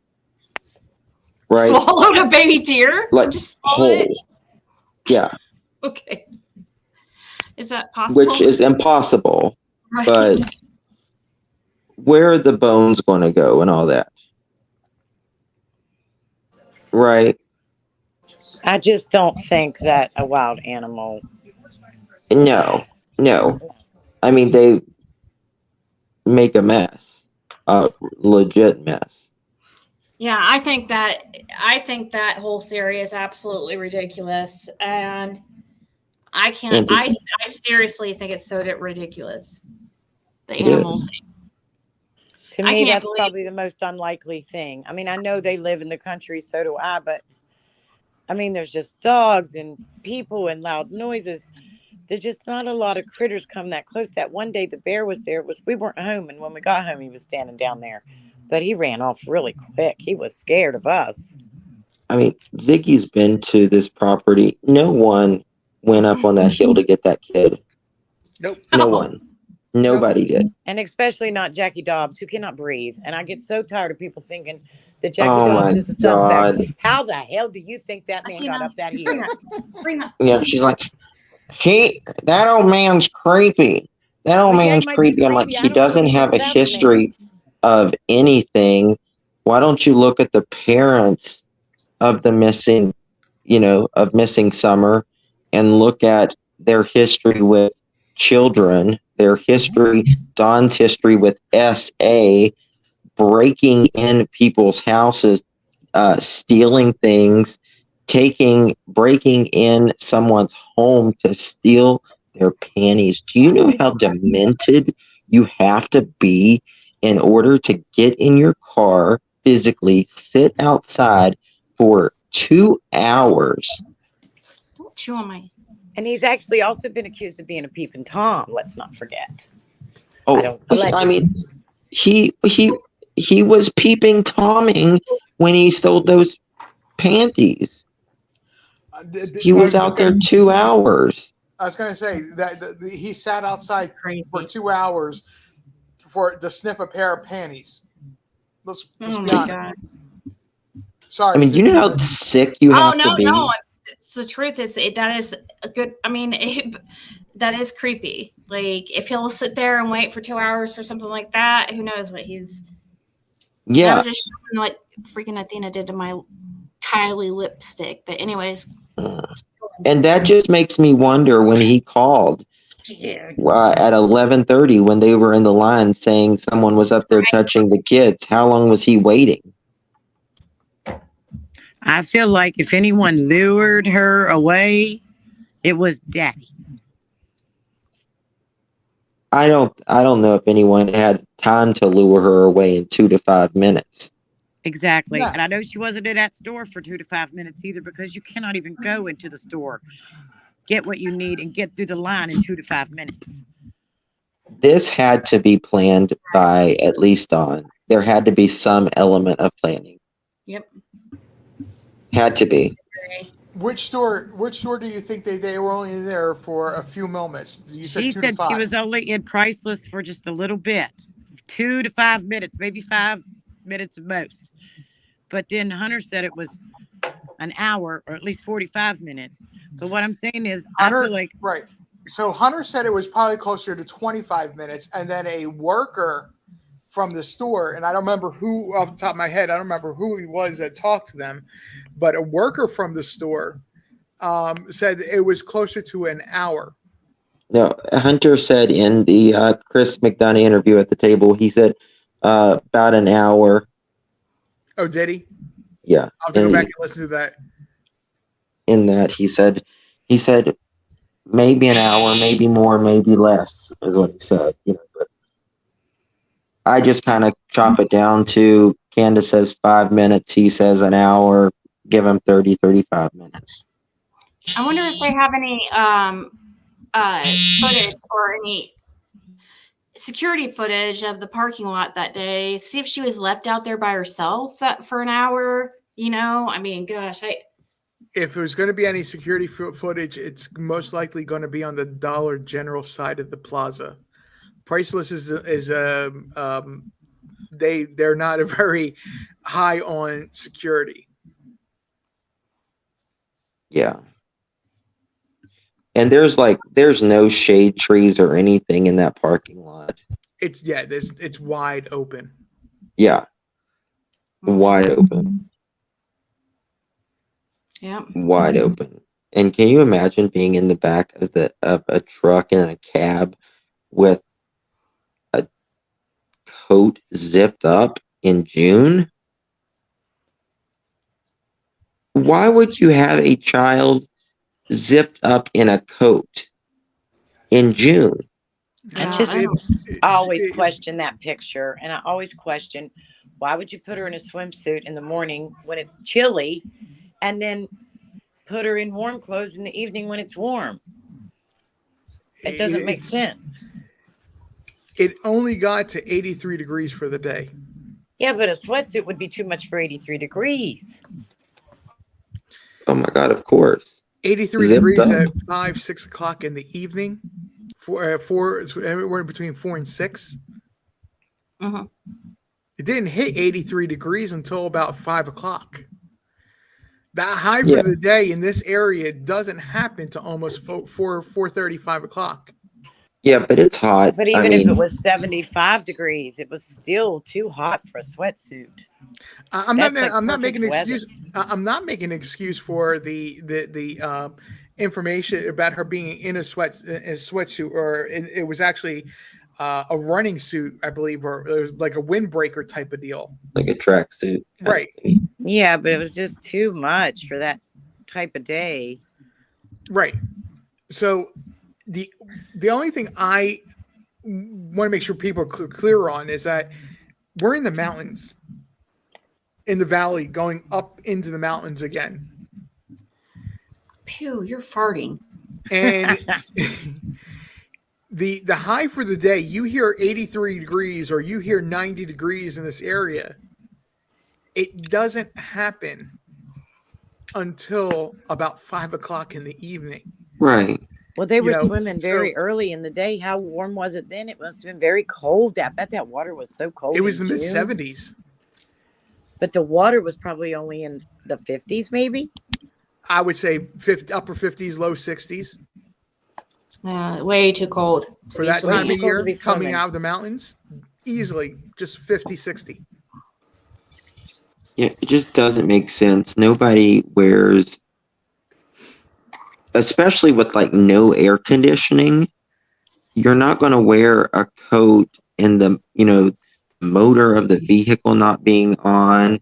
Right? Swallowed a baby deer? Like Just whole. swallowed it? Yeah. Okay. Is that possible? Which is impossible. Right. But where are the bones going to go and all that? Right. I just don't think that a wild animal. No. I mean, they make a mess, a legit mess. Yeah, I think that whole theory is absolutely ridiculous, and I can't. I seriously think it's so ridiculous. The animal thing. To me, that's probably the most unlikely thing. I mean, I know they live in the country, so do I, but I mean, there's just dogs and people and loud noises. There's just not a lot of critters come that close. That one day the bear was there, we weren't home, and when we got home, he was standing down there. But he ran off really quick. He was scared of us. I mean, Ziggy's been to this property. No one went up on that hill to get that kid. Nope. No one. Nobody did. And especially not Jackie Dobbs, who cannot breathe. And I get so tired of people thinking that Jackie Oh Dobbs my is a God. suspect. How the hell do you think that man got up that hill? Yeah, she's like, that old man's creepy. That old man's creepy. I'm like, he doesn't have a history of anything. Why don't you look at the parents of the missing, of missing Summer and look at their history with children, their history, Don's history with SA, breaking in people's houses, stealing things, breaking in someone's home to steal their panties. Do you know how demented you have to be in order to get in your car, physically sit outside for 2 hours? Don't chew on my. And he's actually also been accused of being a peeping Tom. Let's not forget. Oh, I mean, he was peeping Tomming when he stole those panties. He was out there 2 hours. I was going to say that he sat outside for 2 hours to sniff a pair of panties. Let's be honest. God. Sorry. I mean, you know how sick you have to be? No. It's the truth. That is a good. I mean, that is creepy. Like, if he'll sit there and wait for 2 hours for something like that, who knows what he's. Yeah. I was just showing what freaking Athena did to my Kylie lipstick. But anyways. And that just makes me wonder when he called at 11:30 when they were in the line saying someone was up there touching the kids. How long was he waiting? I feel like if anyone lured her away, it was Daddy. I don't know if anyone had time to lure her away in 2 to 5 minutes. Exactly. Yeah. And I know she wasn't in that store for 2 to 5 minutes either, because you cannot even go into the store, get what you need, and get through the line in 2 to 5 minutes. this had to be planned by at least Dawn. There had to be some element of planning. Yep. Had to be. Which store do you think they were only there for a few moments? You said She 2 to said 5. she was only in Priceless for just a little bit, 2 to 5 minutes, maybe 5 minutes at most. But then Hunter said it was an hour or at least 45 minutes. But what I'm saying is, Hunter, I feel like right. So Hunter said it was probably closer to 25 minutes, and then a worker from the store, and I don't remember who off the top of my head, I don't remember who he was that talked to them, but a worker from the store said it was closer to an hour. No, Hunter said in the Chris McDonough interview at the table, he said about an hour. Oh, did he? Yeah. I'll have to go back and listen to that. In that he said maybe an hour, maybe more, maybe less is what he said. But I just kind of chop it down to Candace says 5 minutes, he says an hour, give him 30, 35 minutes. I wonder if they have any footage or any security footage of the parking lot that day. See if she was left out there by herself for an hour. I mean, gosh, if there's going to be any security footage, it's most likely going to be on the Dollar General side of the plaza. Priceless they're not a very high on security. Yeah. And there's no shade trees or anything in that parking lot. It's wide open. Yeah. Wide open. Yeah. Wide open. And can you imagine being in the back of a truck in a cab with a coat zipped up in June? Why would you have a child zipped up in a coat in June? I always question that picture, and I always question, why would you put her in a swimsuit in the morning when it's chilly and then put her in warm clothes in the evening when it's warm? It doesn't make sense. It only got to 83 degrees for the day. Yeah, but a sweatsuit would be too much for 83 degrees. Oh my God, of course. 83 degrees at 5, 6 o'clock in the evening. We're between 4 and 6. Uh-huh. It didn't hit 83 degrees until about 5 o'clock. That high for the day in this area doesn't happen to almost 4:30, 5 o'clock. Yeah, but it's hot. But even if it was 75 degrees, it was still too hot for a sweatsuit. I'm not making an excuse. I'm not making an excuse for the information about her being in a sweatsuit, or it was actually a running suit, I believe, or it was like a windbreaker type of deal, like a tracksuit. Right. Yeah, but it was just too much for that type of day. Right. So the only thing I want to make sure people are clear on is that we're in the mountains, in the valley, going up into the mountains again. Pew, you're farting. And the high for the day, you hear 83 degrees or you hear 90 degrees in this area. It doesn't happen until about 5 o'clock in the evening. Right. Well, they were swimming very early in the day. How warm was it then? It must have been very cold. I bet that water was so cold. It was the mid 70s. But the water was probably only in the 50s, maybe? I would say upper 50s, low 60s. Way too cold. For that time of year, coming out of the mountains, easily just 50, 60. Yeah, it just doesn't make sense. Nobody wears, especially with like no air conditioning, you're not going to wear a coat in the, motor of the vehicle not being on.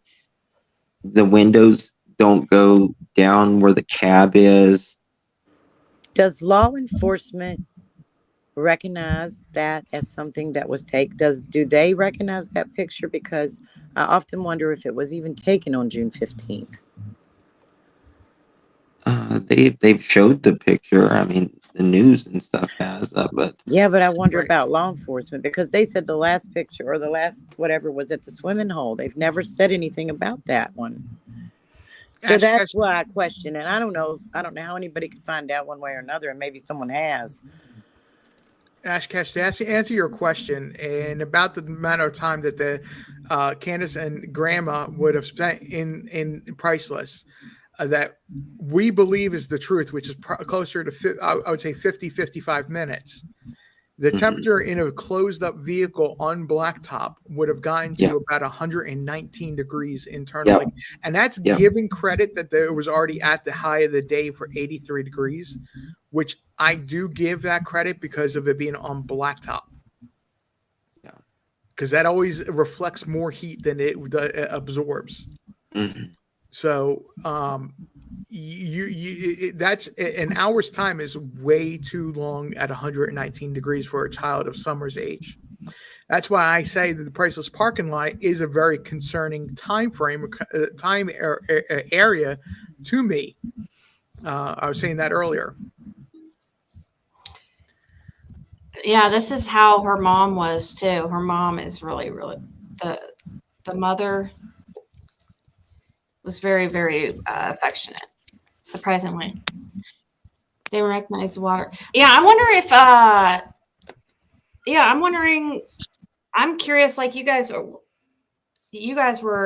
The windows don't go down where the cab is. Does law enforcement recognize that as something that was taken? Do they recognize that picture? Because I often wonder if it was even taken on June 15th. They've showed the picture. I mean, the news and stuff has but Yeah, but I wonder Right. about law enforcement because they said the last picture or the last whatever was at the swimming hole. They've never said anything about that one. So Ash that's Cash, why I question. And I don't know how anybody could find out one way or another, and maybe someone has. to answer your question and about the amount of time that the Candace and Grandma would have spent in Priceless, that we believe is the truth, which is closer to I would say 55 minutes. The temperature in a closed up vehicle on blacktop would have gotten to about 119 degrees internally. Yep. And that's Yep. giving credit that it was already at the high of the day for 83 degrees, which I do give that credit because of it being on blacktop. Yeah. Because that always reflects more heat than it absorbs. Mhm. So that's an hour's time is way too long at 119 degrees for a child of Summer's age. That's why I say that the Priceless parking lot is a very concerning time area to me. I was saying that earlier. Yeah, this is how her mom was too. Her mom is really, really the mother was very, very affectionate. Surprisingly, they recognize the water. Yeah, I wonder if. Yeah, I'm wondering. I'm curious. Like you guys were.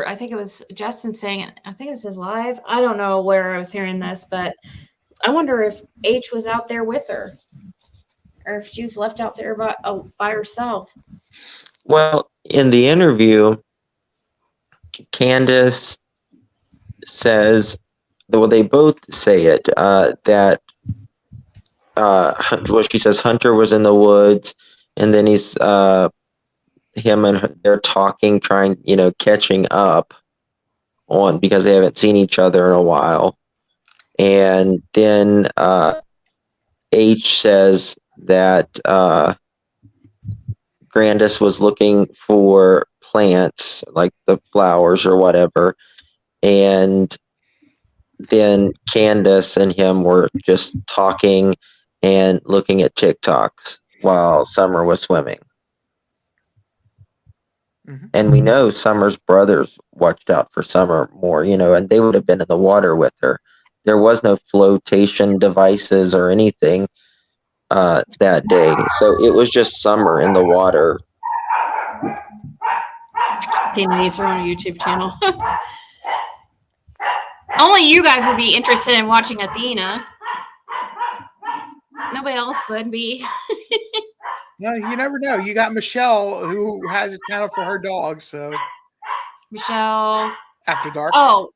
I think it was Justin saying it. I think it was his live. I don't know where I was hearing this, but I wonder if H was out there with her, or if she was left out there by herself. Well, in the interview, Candace says, well, they both say it, that well, she says Hunter was in the woods, and then he's him and her, they're talking, trying, catching up on because they haven't seen each other in a while, and then H says that Grandis was looking for plants like the flowers or whatever, and then Candace and him were just talking and looking at TikToks while Summer was swimming. Mm-hmm. And we know Summer's brothers watched out for Summer more, and they would have been in the water with her. There was no flotation devices or anything that day. So it was just Summer in the water. Tina needs her own YouTube channel. Only you guys would be interested in watching Athena. Nobody else would be. No, you never know. You got Michelle who has a channel for her dog. So Michelle After Dark. Oh,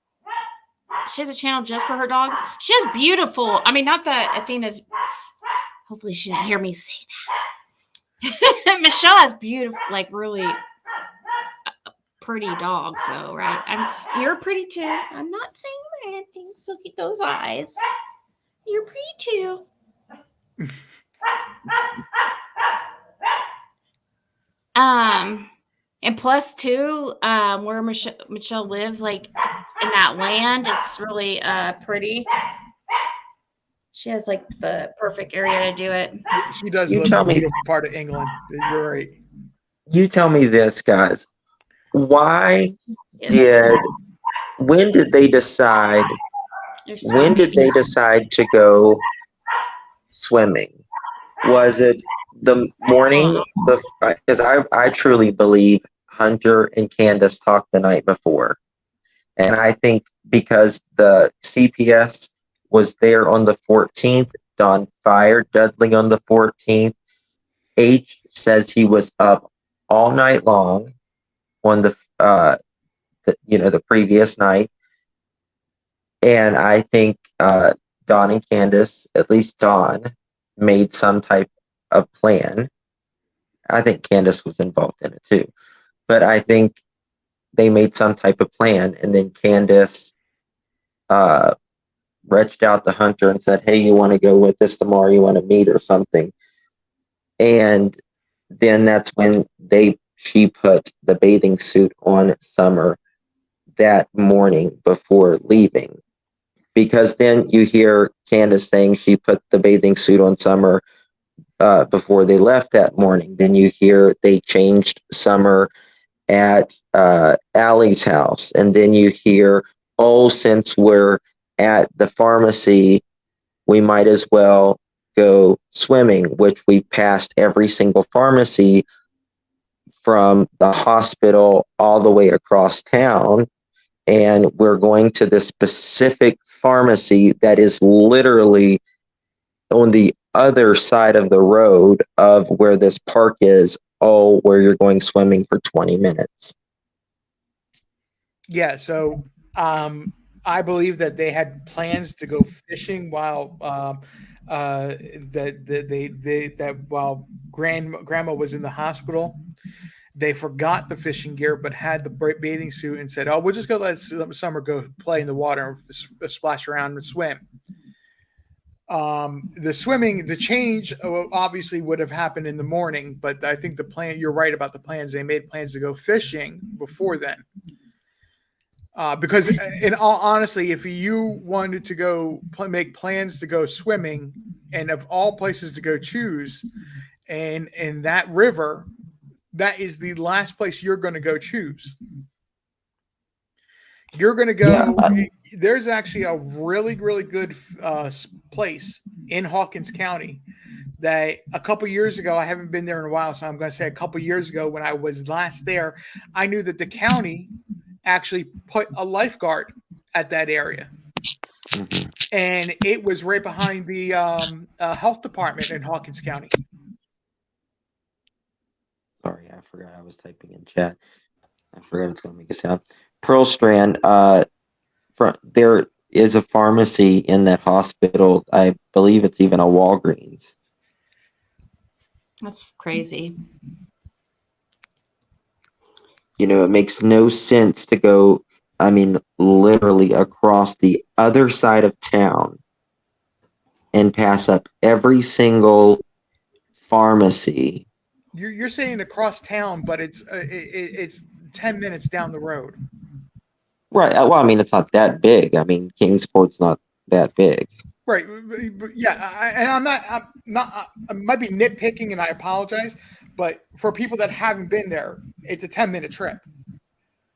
she has a channel just for her dog. She has beautiful. I mean, not that Athena's. Hopefully, she didn't hear me say that. Michelle has beautiful, like really pretty dogs, though, right? You're pretty too. I'm not saying bad things. Look at those eyes. You're pretty too. And plus too, where Michelle lives, like in that land, it's really pretty. She has like the perfect area to do it. She does You live tell in a me. beautiful part of England. You're right. You tell me this, guys. When did they decide? When did they decide to go swimming? Was it the morning? Because I truly believe Hunter and Candace talked the night before. And I think because the CPS was there on the 14th, Don fired Dudley on the 14th. H says he was up all night long on the previous night. And I think Don and Candace, at least Don, made some type of plan. I think Candace was involved in it too. But I think they made some type of plan, and then Candace reached out to Hunter and said, hey, you want to go with us tomorrow? You want to meet or something? And then that's when she put the bathing suit on Summer that morning before leaving. because then you hear Candace saying she put the bathing suit on Summer before they left that morning. Then you hear they changed Summer at Allie's house. And then you hear, oh, since we're at the pharmacy, we might as well go swimming, which we passed every single pharmacy from the hospital all the way across town. And we're going to this specific pharmacy that is literally on the other side of the road of where this park is, where you're going swimming for 20 minutes. Yeah, so I believe that they had plans to go fishing while while grandma was in the hospital. They forgot the fishing gear, but had the bathing suit and said, "Oh, we'll just go let Summer go play in the water, splash around and swim." The change obviously would have happened in the morning, but I think the plan, you're right about the plans. They made plans to go fishing before then. Because in all honesty, if you wanted to go make plans to go swimming, and of all places to go choose, and in that river, that is the last place you're going to go choose. You're going to go. Yeah. There's actually a really, really good place in Hawkins County that a couple years ago, I haven't been there in a while, so I'm going to say a couple years ago when I was last there, I knew that the county actually put a lifeguard at that area. Mm-hmm. And it was right behind the health department in Hawkins County. Sorry, I forgot I was typing in chat. I forgot it's going to make a sound. Pearl Strand, there is a pharmacy in that hospital. I believe it's even a Walgreens. That's crazy. You know, it makes no sense to go, I mean, literally across the other side of town and pass up every single pharmacy. You're saying across town, but it's 10 minutes down the road. Right. Well, I mean, it's not that big. I mean, Kingsport's not that big. Right. Yeah. And I'm not, I might be nitpicking and I apologize, but for people that haven't been there, it's a 10-minute trip.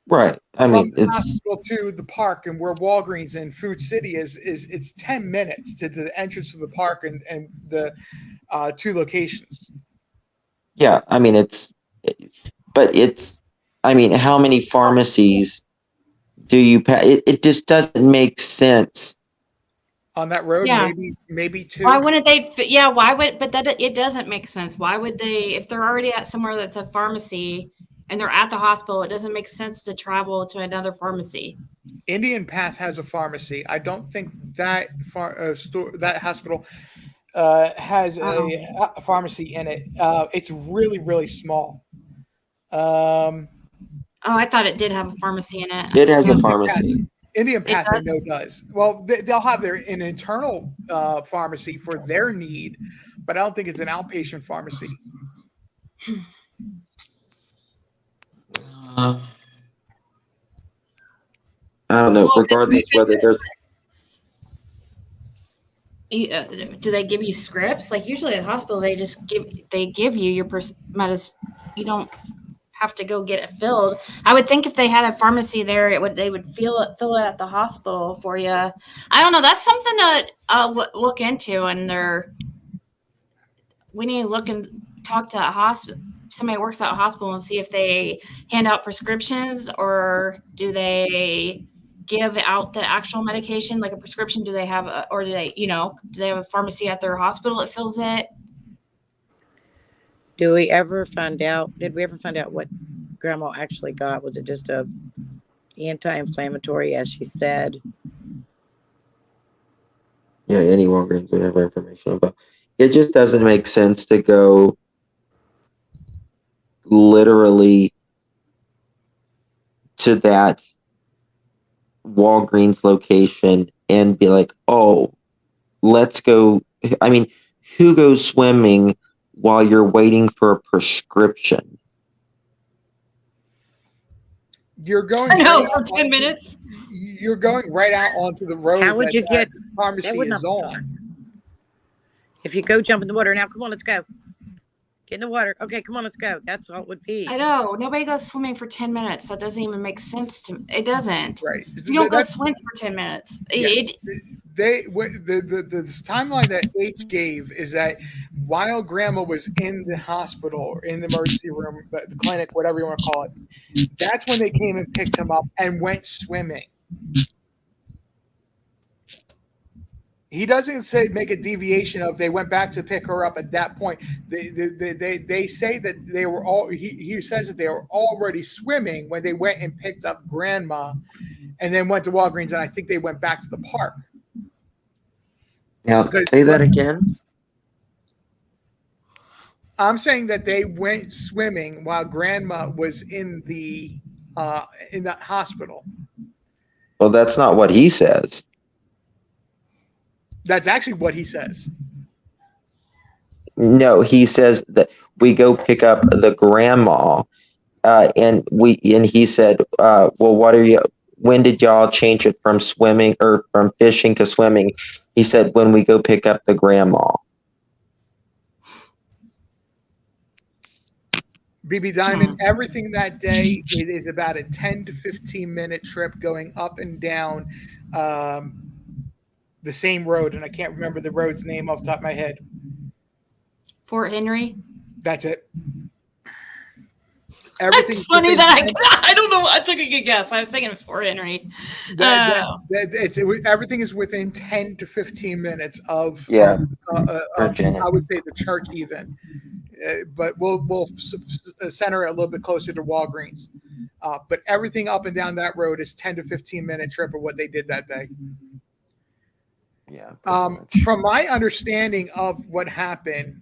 Right. I mean, from the hospital to the park, and where Walgreens and Food City is it's 10 minutes to the entrance of the park and the two locations. Yeah. I mean, I mean, how many pharmacies do you pass? It just doesn't make sense. On that road, yeah. maybe two. Why wouldn't they? Yeah, why would? But that it doesn't make sense. Why would they? If they're already at somewhere that's a pharmacy and they're at the hospital, it doesn't make sense to travel to another pharmacy. Indian Path has a pharmacy. I don't think that that hospital has a pharmacy in it. It's really, really small. Oh, I thought it did have a pharmacy in it. It has a pharmacy. Indian Path, I know, does. Well, they'll have an internal pharmacy for their need, but I don't think it's an outpatient pharmacy. I don't know. Regardless whether there's. Do they give you scripts? Like usually at the hospital, they give you your medicine. You don't have to go get it filled. I would think if they had a pharmacy there, they would fill it at the hospital for you. I don't know. That's something to look into, and we need to look and talk to a hospital. Somebody who works at a hospital and see if they hand out prescriptions, or do they give out the actual medication like a prescription? Do they have or do they have a pharmacy at their hospital that fills it? Did we ever find out what Grandma actually got? Was it just a anti-inflammatory, as she said? Yeah, any Walgreens would have information about. It just doesn't make sense to go literally to that Walgreens location and be like, oh, let's go. I mean, who goes swimming while you're waiting for a prescription? You're going. I know, right for out 10 onto- minutes. You're going right out onto the road How would that you get? that That pharmacy would not is be on. fun. If you go jump in the water now, come on, let's go. Get in the water. Okay, come on, let's go. That's all it would be. I know. Nobody goes swimming for 10 minutes. That doesn't even make sense to me. It doesn't. Right. You don't go That's- swim for 10 minutes. Yes. The timeline that H gave is that while grandma was in the hospital or in the emergency room, the clinic, whatever you want to call it, that's when they came and picked him up and went swimming. He doesn't say make a deviation of they went back to pick her up at that point. They say that they were all. He says that they were already swimming when they went and picked up grandma, and then went to Walgreens, and I think they went back to the park. Now, say that again. I'm saying that they went swimming while grandma was in the hospital. Well, that's not what he says. That's actually what he says. No, he says that we go pick up the grandma, and he said, "Well, what are you? When did y'all change it from swimming or from fishing to swimming?" He said, "When we go pick up the grandma." BB Diamond, everything that day, it is about a 10 to 15 minute trip going up and down the same road, and I can't remember the road's name off the top of my head. Fort Henry. That's it. It's funny that I don't know. I took a good guess. I was thinking it was Fort Henry. Everything is within 10 to 15 minutes of Yeah. I would say the church even. But we'll center it a little bit closer to Walgreens. But everything up and down that road is 10 to 15 minute trip of what they did that day. Yeah. From my understanding of what happened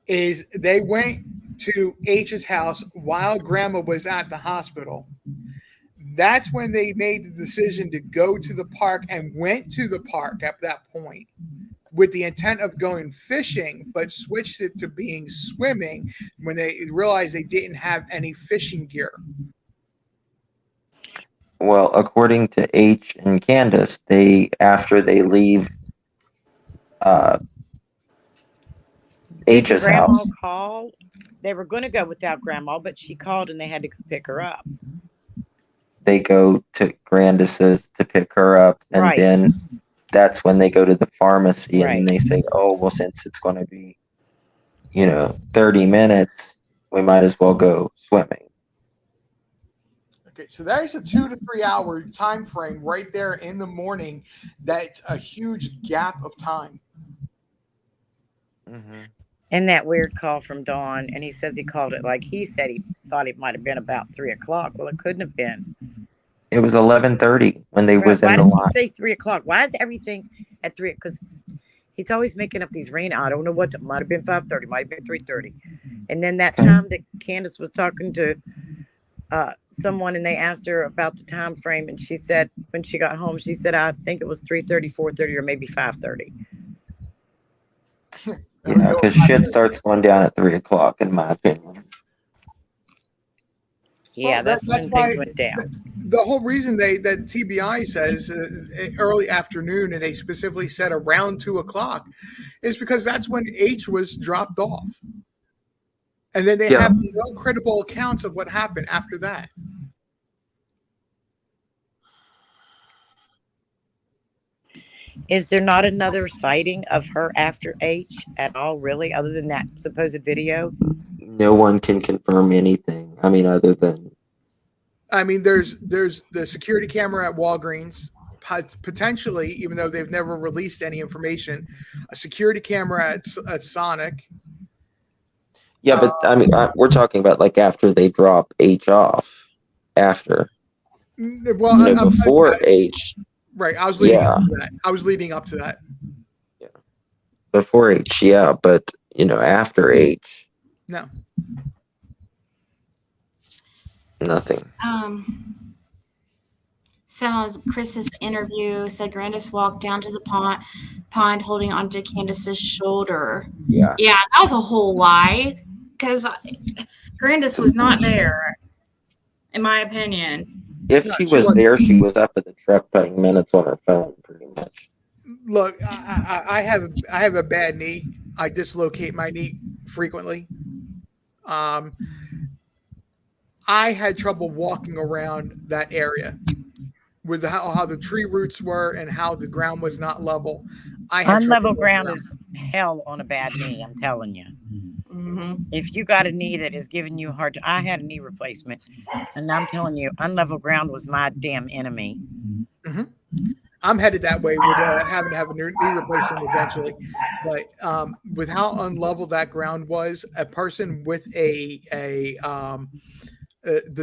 is they went to H's house while grandma was at the hospital. That's when they made the decision to go to the park and went to the park at that point with the intent of going fishing, but switched it to being swimming when they realized they didn't have any fishing gear. Well, according to H and Candace, after they leave H's Grandma house, call. They were going to go without grandma, but she called and they had to pick her up. they go to Grandis's to pick her up, and Right. then that's when they go to the pharmacy, Right. and they say, "Oh, well, since it's going to be, 30 minutes, we might as well go swimming." Okay, so there's a 2 to 3 hour time frame right there in the morning. That's a huge gap of time. And that weird call from Dawn, and he says he called it like he said he thought it might have been about 3:00. Well, it couldn't have been. It was 11:30 when they was Why in the does he line. say 3:00? Why is everything at 3? Because he's always making up these I don't know what. Might have been 5:30. Might have been 3:30. And then that time that Candace was talking to someone, and they asked her about the time frame, and she said when she got home, she said, "I think it was 3:30, 4:30, or maybe 5:30." Yeah, because shit starts going down at 3:00, in my opinion. Yeah, that's when things went down. The whole reason that TBI says early afternoon, and they specifically said around 2:00, is because that's when H was dropped off, and then they have no credible accounts of what happened after that. Is there not another sighting of her after H at all, really, other than that supposed video? No one can confirm anything. I mean, other than there's the security camera at Walgreens, potentially, even though they've never released any information, a security camera at Sonic. Yeah, but we're talking about like after they drop H off, after. Well, before H. Right, I was leading up to that. I was leading up to that. Yeah, before H, yeah, but after H, no, nothing. So Chris's interview said Grandis walked down to the pond holding onto Candace's shoulder. Yeah, that was a whole lie because Grandis was not there. in my opinion. If No, she she was wasn't. there, she was up at the truck putting minutes on her phone, pretty much. Look, I have a bad knee. I dislocate my knee frequently. I had trouble walking around that area with how the tree roots were and how the ground was not level. I had trouble Unlevel walking ground around. is hell on a bad knee. I'm telling you. Mm-hmm. If you got a knee that is giving you a hard time, I had a knee replacement, and I'm telling you, unlevel ground was my damn enemy. Mm-hmm. I'm headed that way with having to have a knee replacement eventually. But with how unlevel that ground was, a person with the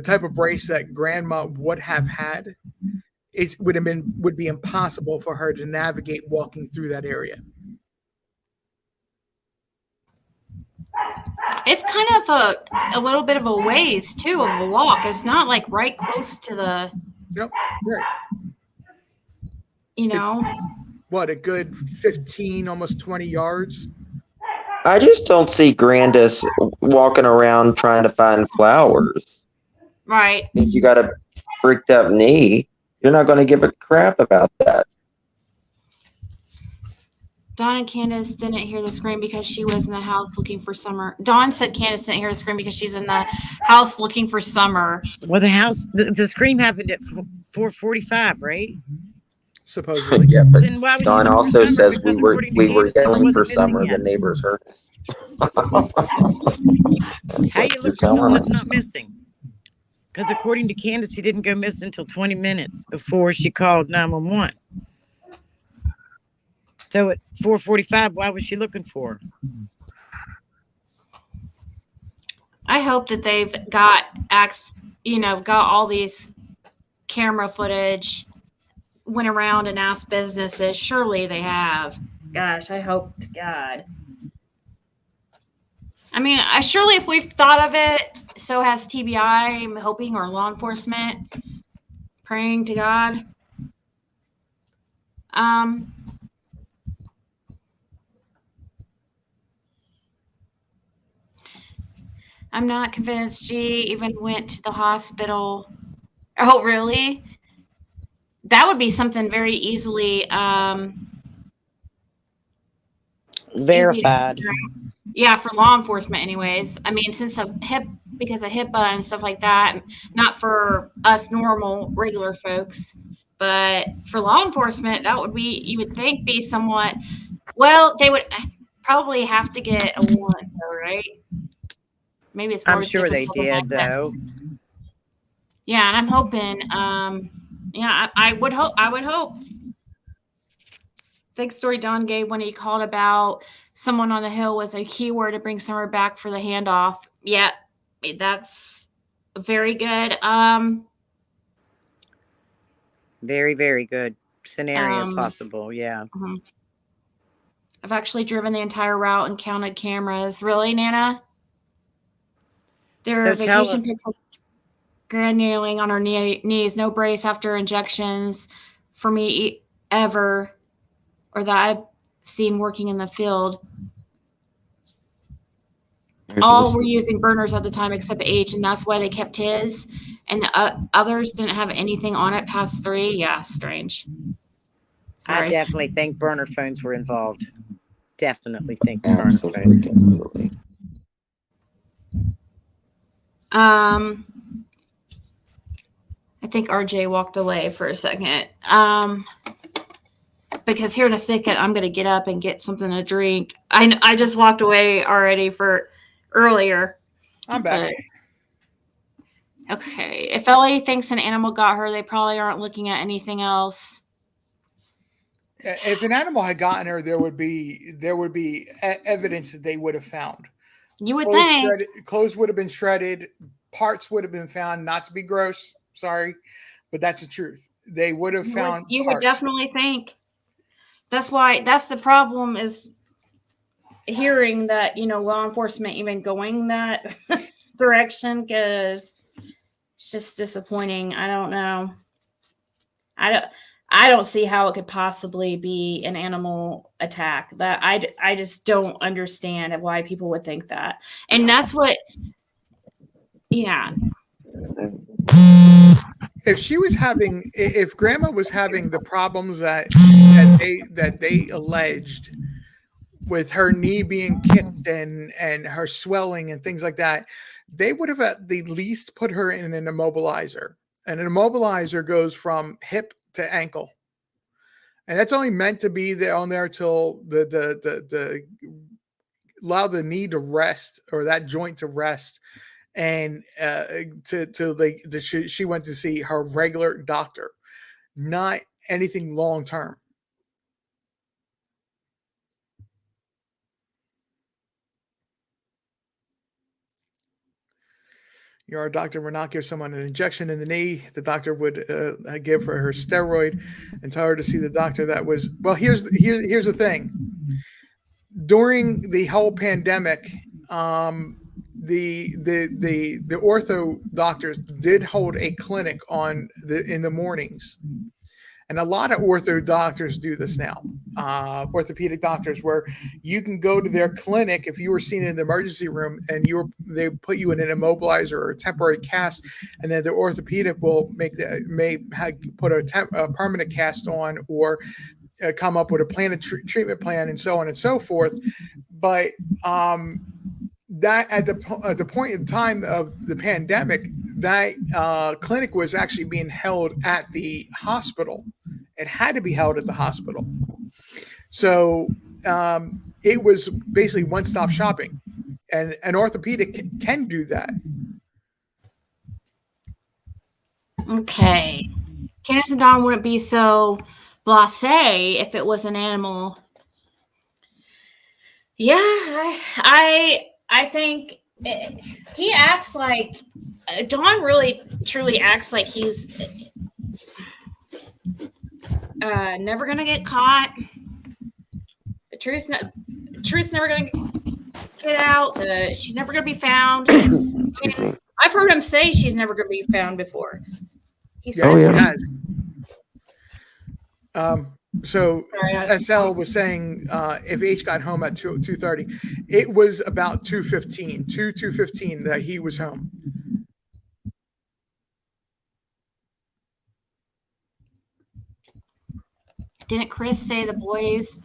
type of brace that grandma would have had, it would be impossible for her to navigate walking through that area. It's kind of a little bit of a ways too of a walk. It's not like right close to the. Yep. Right. You know. What, a good 15, almost 20 yards? I just don't see Grandis walking around trying to find flowers. Right. If you got a freaked up knee, you're not going to give a crap about that. Dawn and Candace didn't hear the scream because she was in the house looking for Summer. Dawn said Candace didn't hear the scream because she's in the house looking for Summer. Well, the scream happened at 4:45, right? Supposedly. Yeah, but Then why was she Dawn looking for also Summer? says Because we were according to Candace, Summer yelling for wasn't missing Summer. yet. The neighbors heard us. How you look for someone that's not missing? Because according to Candace, she didn't go missing until 20 minutes before she called 911. So at 4:45, why was she looking for her? I hope that they've got got all these camera footage, went around and asked businesses. Surely they have. Gosh, I hope to God. I mean, surely if we've thought of it, so has TBI, I'm hoping, or law enforcement, praying to God. I'm not convinced G even went to the hospital. Oh, really? That would be something very easily Verified. Yeah, for law enforcement anyways. I mean, because of HIPAA and stuff like that, not for us normal regular folks, but for law enforcement, that would be, you would think, be somewhat, well, they would probably have to get a warrant though, right? Maybe it's more I'm sure they did though. Yeah, and I'm hoping I would hope. Fake story Don gave when he called about someone on the hill was a keyword to bring Summer back for the handoff. Yeah, that's very good. Very, very good scenario possible. Yeah. I've actually driven the entire route and counted cameras. Really, Nana? There are vacation pics of grand kneeling on her knees, no brace after injections for me ever, or that I've seen working in the field. All were using burners at the time except H, and that's why they kept his. And the others didn't have anything on it past 3. Yeah, strange. Sorry. I definitely think burner phones were involved. Definitely think burner phones. Absolutely. I think RJ walked away for a second. Because here in a second, I'm going to get up and get something to drink. I just walked away already for earlier. I'm back. Okay. If Ellie thinks an animal got her, they probably aren't looking at anything else. If an animal had gotten her, there would be evidence that they would have found. You would think. Clothes would have been shredded. Parts would have been found. Not to be gross, sorry, but that's the truth. They would have found. You would definitely think. That's the problem is hearing that, law enforcement even going that direction, because it's just disappointing. I don't know. I don't see how it could possibly be an animal attack. That I just don't understand why people would think that. And that's what, yeah. If she was having, if Grandma was having the problems that they alleged with her knee being kicked and her swelling and things like that, they would have at the least put her in an immobilizer. And an immobilizer goes from hip to ankle, and that's only meant to be there on there till the allow the knee to rest or that joint to rest, and she went to see her regular doctor, not anything long term. Your doctor would not give someone an injection in the knee. The doctor would give her steroid and tell her to see the doctor. That was, well, here's the thing. During the whole pandemic, the ortho doctors did hold a clinic in the mornings. And a lot of ortho doctors do this now, orthopedic doctors, where you can go to their clinic if you were seen in the emergency room and they put you in an immobilizer or a temporary cast, and then the orthopedic will put a permanent cast on, or come up with a plan of treatment plan, and so on and so forth. But that at the point in time of the pandemic, that clinic was actually being held at the hospital. It had to be held at the hospital. So it was basically one-stop shopping, and an orthopedic can do that. Okay. Candace and Don wouldn't be so blasé if it was an animal. Yeah, I think he acts like Don really truly acts like he's never gonna get caught. The truth's never gonna get out. She's never gonna be found. I mean, I've heard him say she's never gonna be found before. He says, so SL was saying if H got home at 2:30, it was about 2:15 that he was home. Didn't Chris say the boys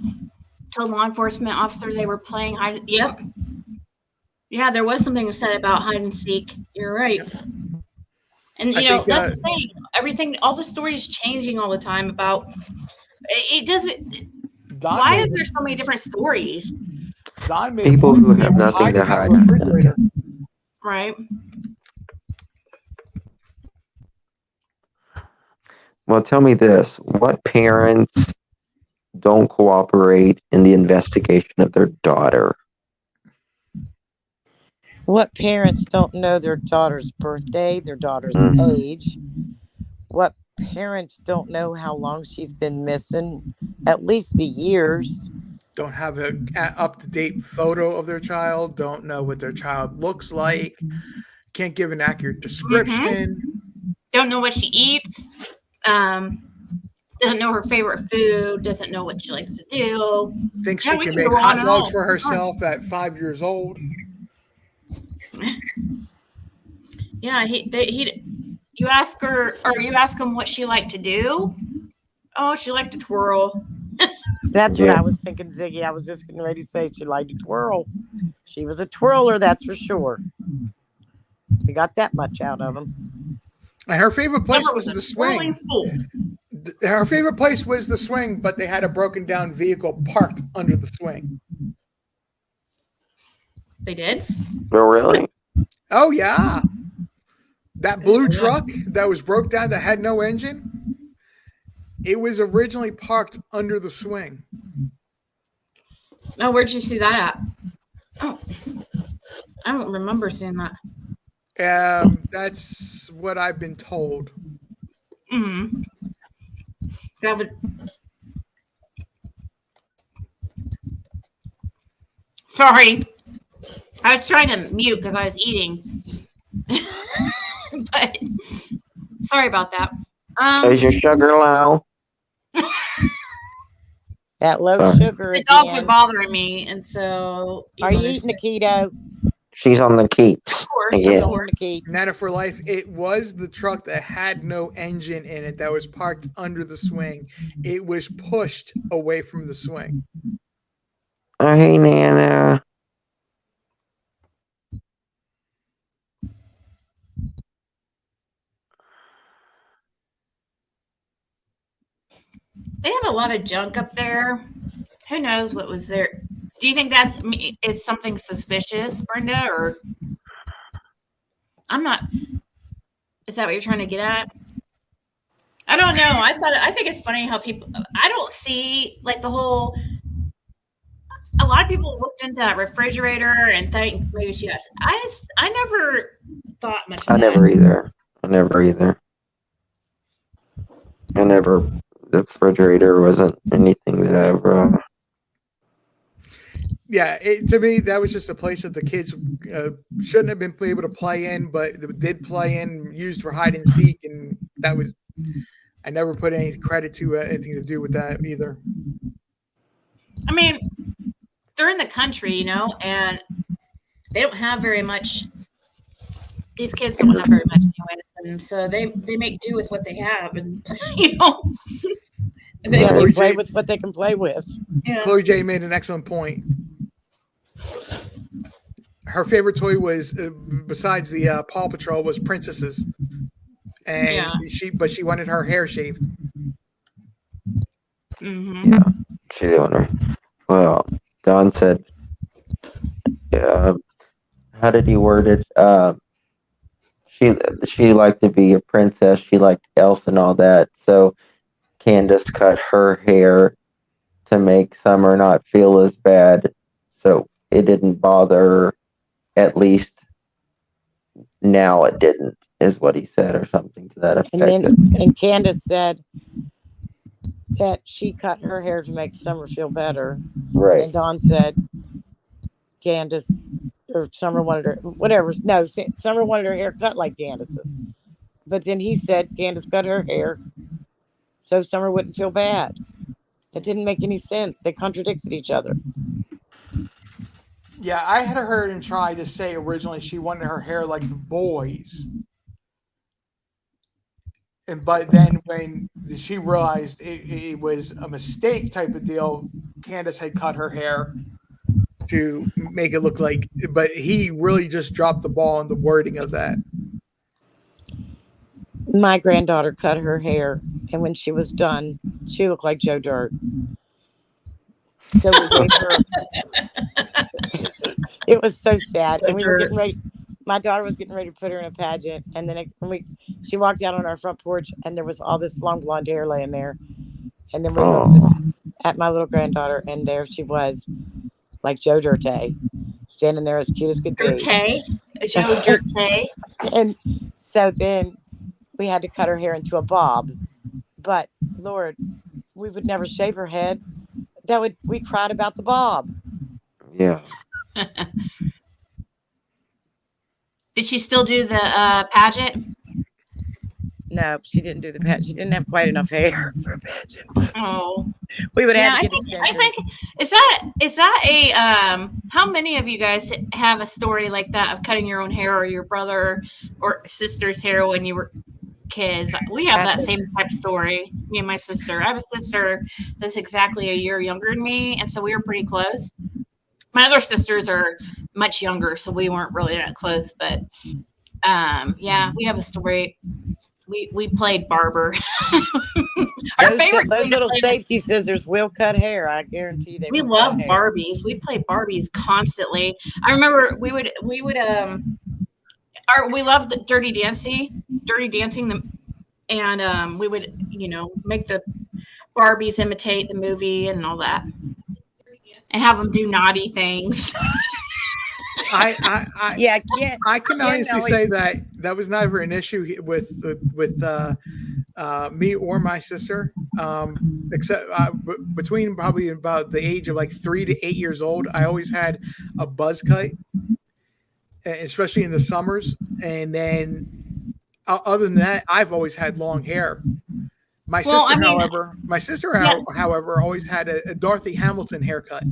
told law enforcement officer they were playing hide? Yep. Yeah, there was something said about hide and seek. You're right. And that's the thing. Everything, all the stories changing all the time about it. Doesn't. Why is there so many different stories? People who have nothing to hide. Right. Well, tell me this. What parents don't cooperate in the investigation of their daughter? What parents don't know their daughter's birthday, their daughter's age? What parents don't know how long she's been missing? At least the years. Don't have an up-to-date photo of their child. Don't know what their child looks like. Can't give an accurate description. Don't know what she eats. Doesn't know her favorite food. Doesn't know what she likes to do. Thinks she can make hot dogs for herself at 5 years old. Yeah, you ask her, or you ask him what she liked to do. Oh, she liked to twirl. That's what I was thinking, Ziggy. I was just getting ready to say she liked to twirl. She was a twirler, that's for sure. We got that much out of him. And her favorite place was the swing. Her favorite place was the swing, but they had a broken down vehicle parked under the swing. They did? Oh, really? Oh, yeah. That blue truck that was broke down that had no engine, it was originally parked under the swing. Oh, where'd you see that at? Oh, I don't remember seeing that. That's what I've been told. Mm-hmm. That would. Sorry, I was trying to mute because I was eating. But sorry about that. Is your sugar low? That low sugar. The dogs are bothering me, and so. Are you eating a keto? She's on the Keats Of course, again. of course. Nana for life. It was the truck that had no engine in it that was parked under the swing. It was pushed away from the swing. Oh, hey, Nana. They have a lot of junk up there. Who knows what was there? Do you think it's something suspicious, Brenda, or I'm not? Is that what you're trying to get at? I don't know. I think it's funny how people. I don't see like the whole. A lot of people looked into that refrigerator and think maybe she has. I never thought much of I that. never either. The refrigerator wasn't anything that I ever. Yeah, to me, that was just a place that the kids shouldn't have been able to play in, but did play in, used for hide and seek, and that was. I never put any credit to anything to do with that either. I mean, they're in the country, you know, and they don't have very much. These kids don't have very much anyways, and so they make do with what they have, and you know. They play with what they can play with. Yeah. Chloe J made an excellent point. Her favorite toy was, besides the Paw Patrol, was princesses, and she wanted her hair shaved. Mm-hmm. Yeah, she's the owner. Well, Don said, how did he word it? She liked to be a princess. She liked Elsa and all that. So Candace cut her hair to make Summer not feel as bad. So it didn't bother her. At least now it didn't, is what he said, or something to that effect. And Candace said that she cut her hair to make Summer feel better. Right. And Dawn said Candace or Summer wanted her Summer wanted her hair cut like Candace's. But then he said Candace cut her hair so Summer wouldn't feel bad. That didn't make any sense. They contradicted each other. Yeah, I had heard him try to say originally she wanted her hair like the boys. But then when she realized it was a mistake type of deal, Candace had cut her hair to make it look like, but he really just dropped the ball on the wording of that. My granddaughter cut her hair, and when she was done, she looked like Joe Dirt. So we gave her. It was so sad, and we were getting ready. My daughter was getting ready to put her in a pageant, and then she walked out on our front porch, and there was all this long blonde hair laying there. And then we looked at my little granddaughter, and there she was, like Joe Dirt, standing there as cute as could be. Joe Dirt. And so then we had to cut her hair into a bob. But Lord, we would never shave her head. We cried about the bob. Yeah. Did she still do the pageant? No, she didn't do the pageant. She didn't have quite enough hair for a pageant. Oh, we would have to I think is that a how many of you guys have a story like that of cutting your own hair or your brother or sister's hair when you were kids? We have that same type of story. Me and my sister. I have a sister that's exactly a year younger than me, and so we were pretty close. My other sisters are much younger, so we weren't really that close. But yeah, we have a story. We played barber. Those little safety scissors will cut hair. I guarantee they. We love Barbies. We play Barbies constantly. I remember we loved Dirty Dancing, and we would make the Barbies imitate the movie and all that, and have them do naughty things. I can honestly say that was never an issue with me or my sister, except between probably about the age of like 3 to 8 years old. I always had a buzz cut, especially in the summers, and then other than that, I've always had long hair. My sister, however, always had a Dorothy Hamilton haircut.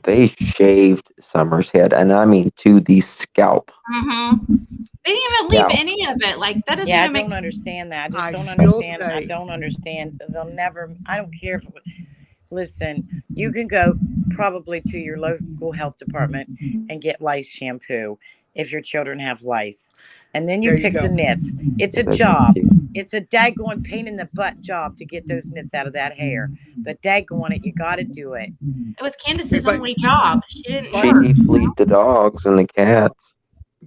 They shaved Summer's head, and I mean to the scalp. Mm-hmm. They didn't even leave any of it. Like that doesn't Yeah, I even make. don't understand that. I just I don't still understand. I say don't understand. They'll never. I don't care if. Listen, you can go probably to your local health department and get lice shampoo if your children have lice, and then you there you pick the go. nits. It's a Thank job. you. It's a daggone pain in the butt job to get those nits out of that hair. But daggone it, you got to do it. It was Candace's But only job. She didn't She work. defleed the dogs and the cats.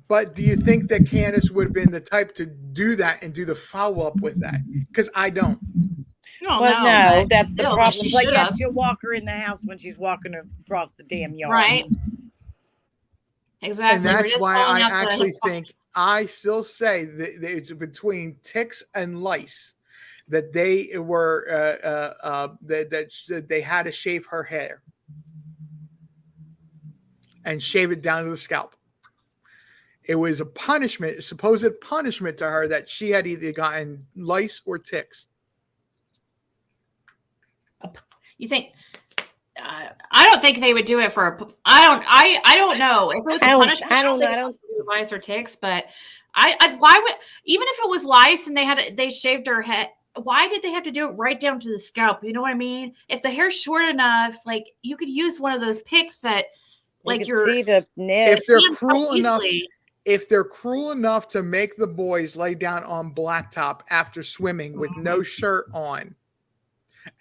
but do you think that Candace would have been the type to do that and do the follow up with that? Because I don't. No, Well, no, no, but that's the still, like she problem. But should yet have. she'll walk her in the house when she's walking across the damn yard. Right. Exactly. And We're that's just why calling I out actually the. think I still say that it's between ticks and lice that they were that they had to shave her hair and shave it down to the scalp. It was a punishment, a supposed punishment to her that she had either gotten lice or ticks. You think? I don't think they would do it for. I don't know if it was a punishment. I don't think it was lice or ticks, but why would, even if it was lice and they shaved her head, why did they have to do it right down to the scalp? You know what I mean? If the hair's short enough, like you could use one of those picks that, like you see the if they're cruel enough. If they're cruel enough to make the boys lay down on blacktop after swimming with no shirt on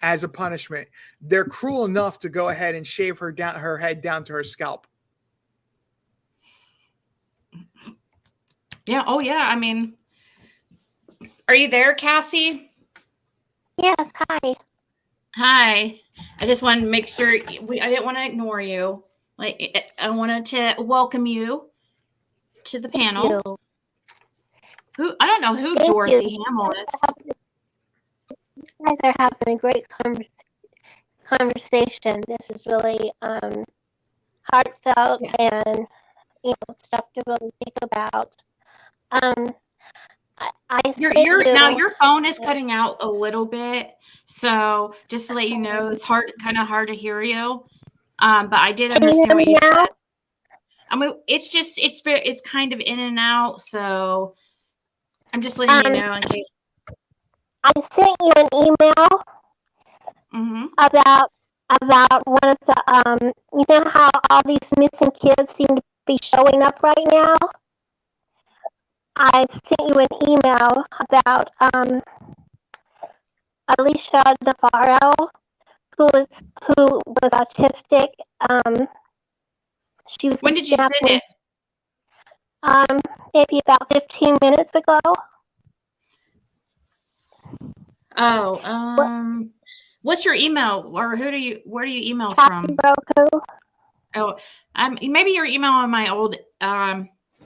as a punishment, they're cruel enough to go ahead and shave her head down to her scalp. Yeah. Oh, yeah. I mean, are you there, Cassie? Yes. Hi. Hi. I just wanted to make sure I didn't want to ignore you. Like, I wanted to welcome you to the panel. Who I don't know who Thank Dorothy you. Hamill is. You guys are having a great conversation. This is really heartfelt and stuff to really think about. Your phone is cutting out a little bit, so just to let you know, it's kind of hard to hear you. But I did understand what you said. I mean, it's kind of in and out, so I'm just letting you know in case. I sent you an email about one of the you know how all these missing kids seem to be showing up right now. I sent you an email about Alicia Navarro, who was autistic. She was. When did you send it? Maybe about 15 minutes ago. Oh, what's your email, or where do you email from? Roku. Oh, maybe your email on my old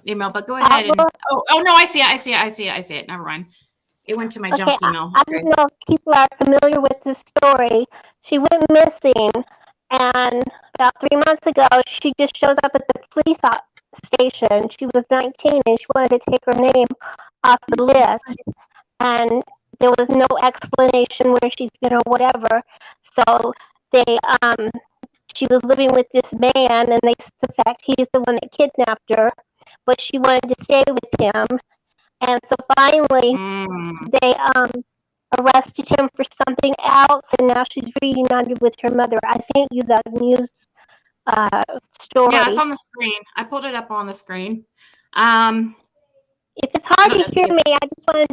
email, but go ahead and no, I see it. Never mind. It went to my junk email. I don't know if people are familiar with this story. She went missing, and about 3 months ago, she just shows up at the police station. She was 19, and she wanted to take her name off the list, and there was no explanation where she's been or whatever. So she was living with this man, and they suspect he's the one that kidnapped her, but she wanted to stay with him. And so finally, they arrested him for something else, and now she's reunited with her mother. I sent you that news story. Yeah, it's on the screen. I pulled it up on the screen. If it's hard to hear me, I just wanted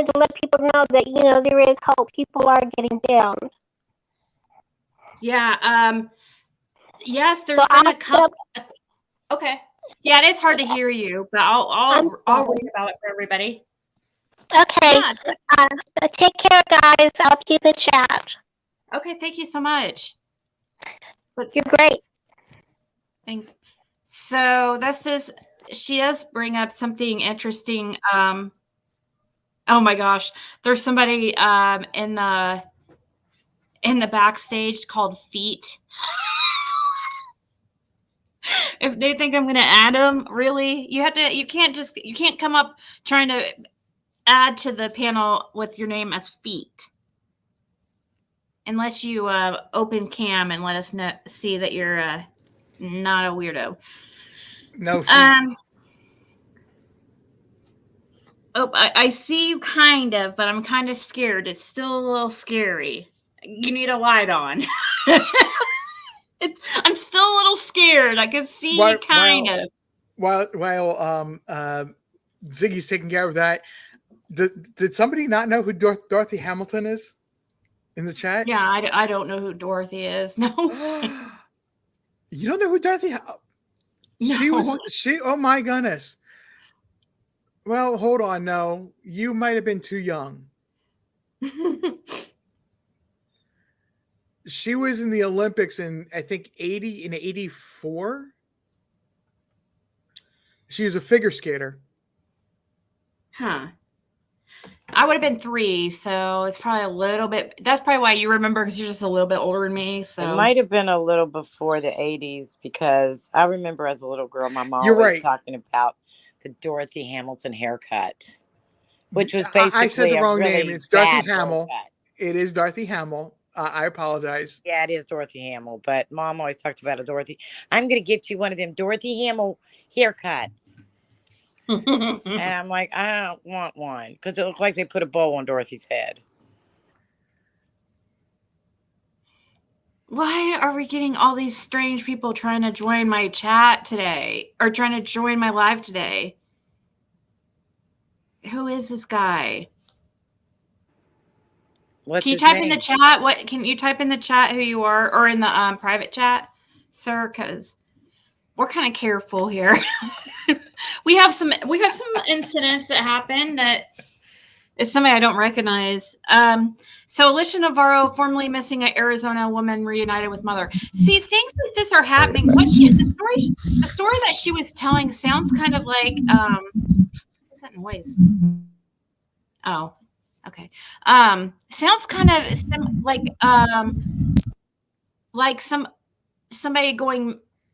to let people know that there is hope. People are getting down. Yeah. Yes, there's been a couple. Okay. Yeah, it is hard to hear you, but I'll read about it for everybody. Okay. Yeah. Take care, guys. I'll keep the chat. Okay, thank you so much. You're great. So she does bring up something interesting. Oh my gosh, there's somebody in the backstage called Feet. If they think I'm gonna add them, really, you can't come up trying to add to the panel with your name as Feet. unless you open cam and let us see that you're not a weirdo. No. Oh, I see you kind of, but I'm kind of scared. It's still a little scary. You need a light on. I'm still a little scared. I can see you kind of. While Ziggy's taking care of that, did somebody not know who Dorothy Hamilton is in the chat? Yeah, I don't know who Dorothy is. No. You don't know who Dorothy? No. She. Oh my goodness. Well, hold on. No, you might have been too young. She was in the Olympics in, I think, 80 and 84. She was a figure skater. Huh. I would have been 3, so it's probably a little bit. That's probably why you remember, because you're just a little bit older than me. So it might have been a little before the 80s, because I remember as a little girl, my mom You're was right. talking about the Dorothy Hamilton haircut, which was basically I said the wrong really name. It's Dorothy bad Hamill. haircut. It is Dorothy Hamill. I apologize. Yeah, it is Dorothy Hamill, but Mom always talked about a Dorothy. I'm going to get you one of them Dorothy Hamill haircuts. And I'm like, I don't want one, because it looked like they put a bow on Dorothy's head. Why are we getting all these strange people trying to join my chat today, or trying to join my live today? Who is this guy? What's can you his type name? in the chat? What can you type in the chat who you are, or in the private chat, sir? Because we're kind of careful here. we have some incidents that happen that is somebody I don't recognize. So Alicia Navarro, formerly missing at Arizona woman, reunited with mother. See, things like this are happening. The story that she was telling sounds kind of like what's that noise? Oh, okay. Sounds kind of like somebody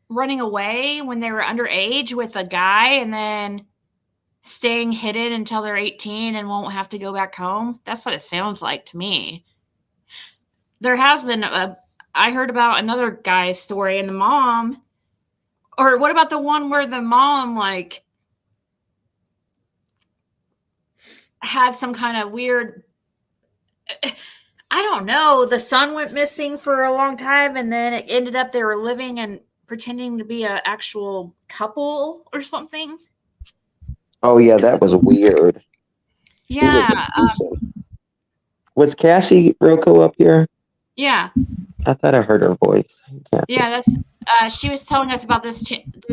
running away when they were underage with a guy, and then staying hidden until they're 18 and won't have to go back home. That's what it sounds like to me. There has been I heard about another guy's story, and the mom, or what about the one where the mom like had some kind of weird, I don't know, the son went missing for a long time, and then it ended up they were living and pretending to be an actual couple or something. Oh yeah, that was weird. Yeah. Was Cassie Rocco up here? Yeah. I thought I heard her voice. Yeah, that's she was telling us about this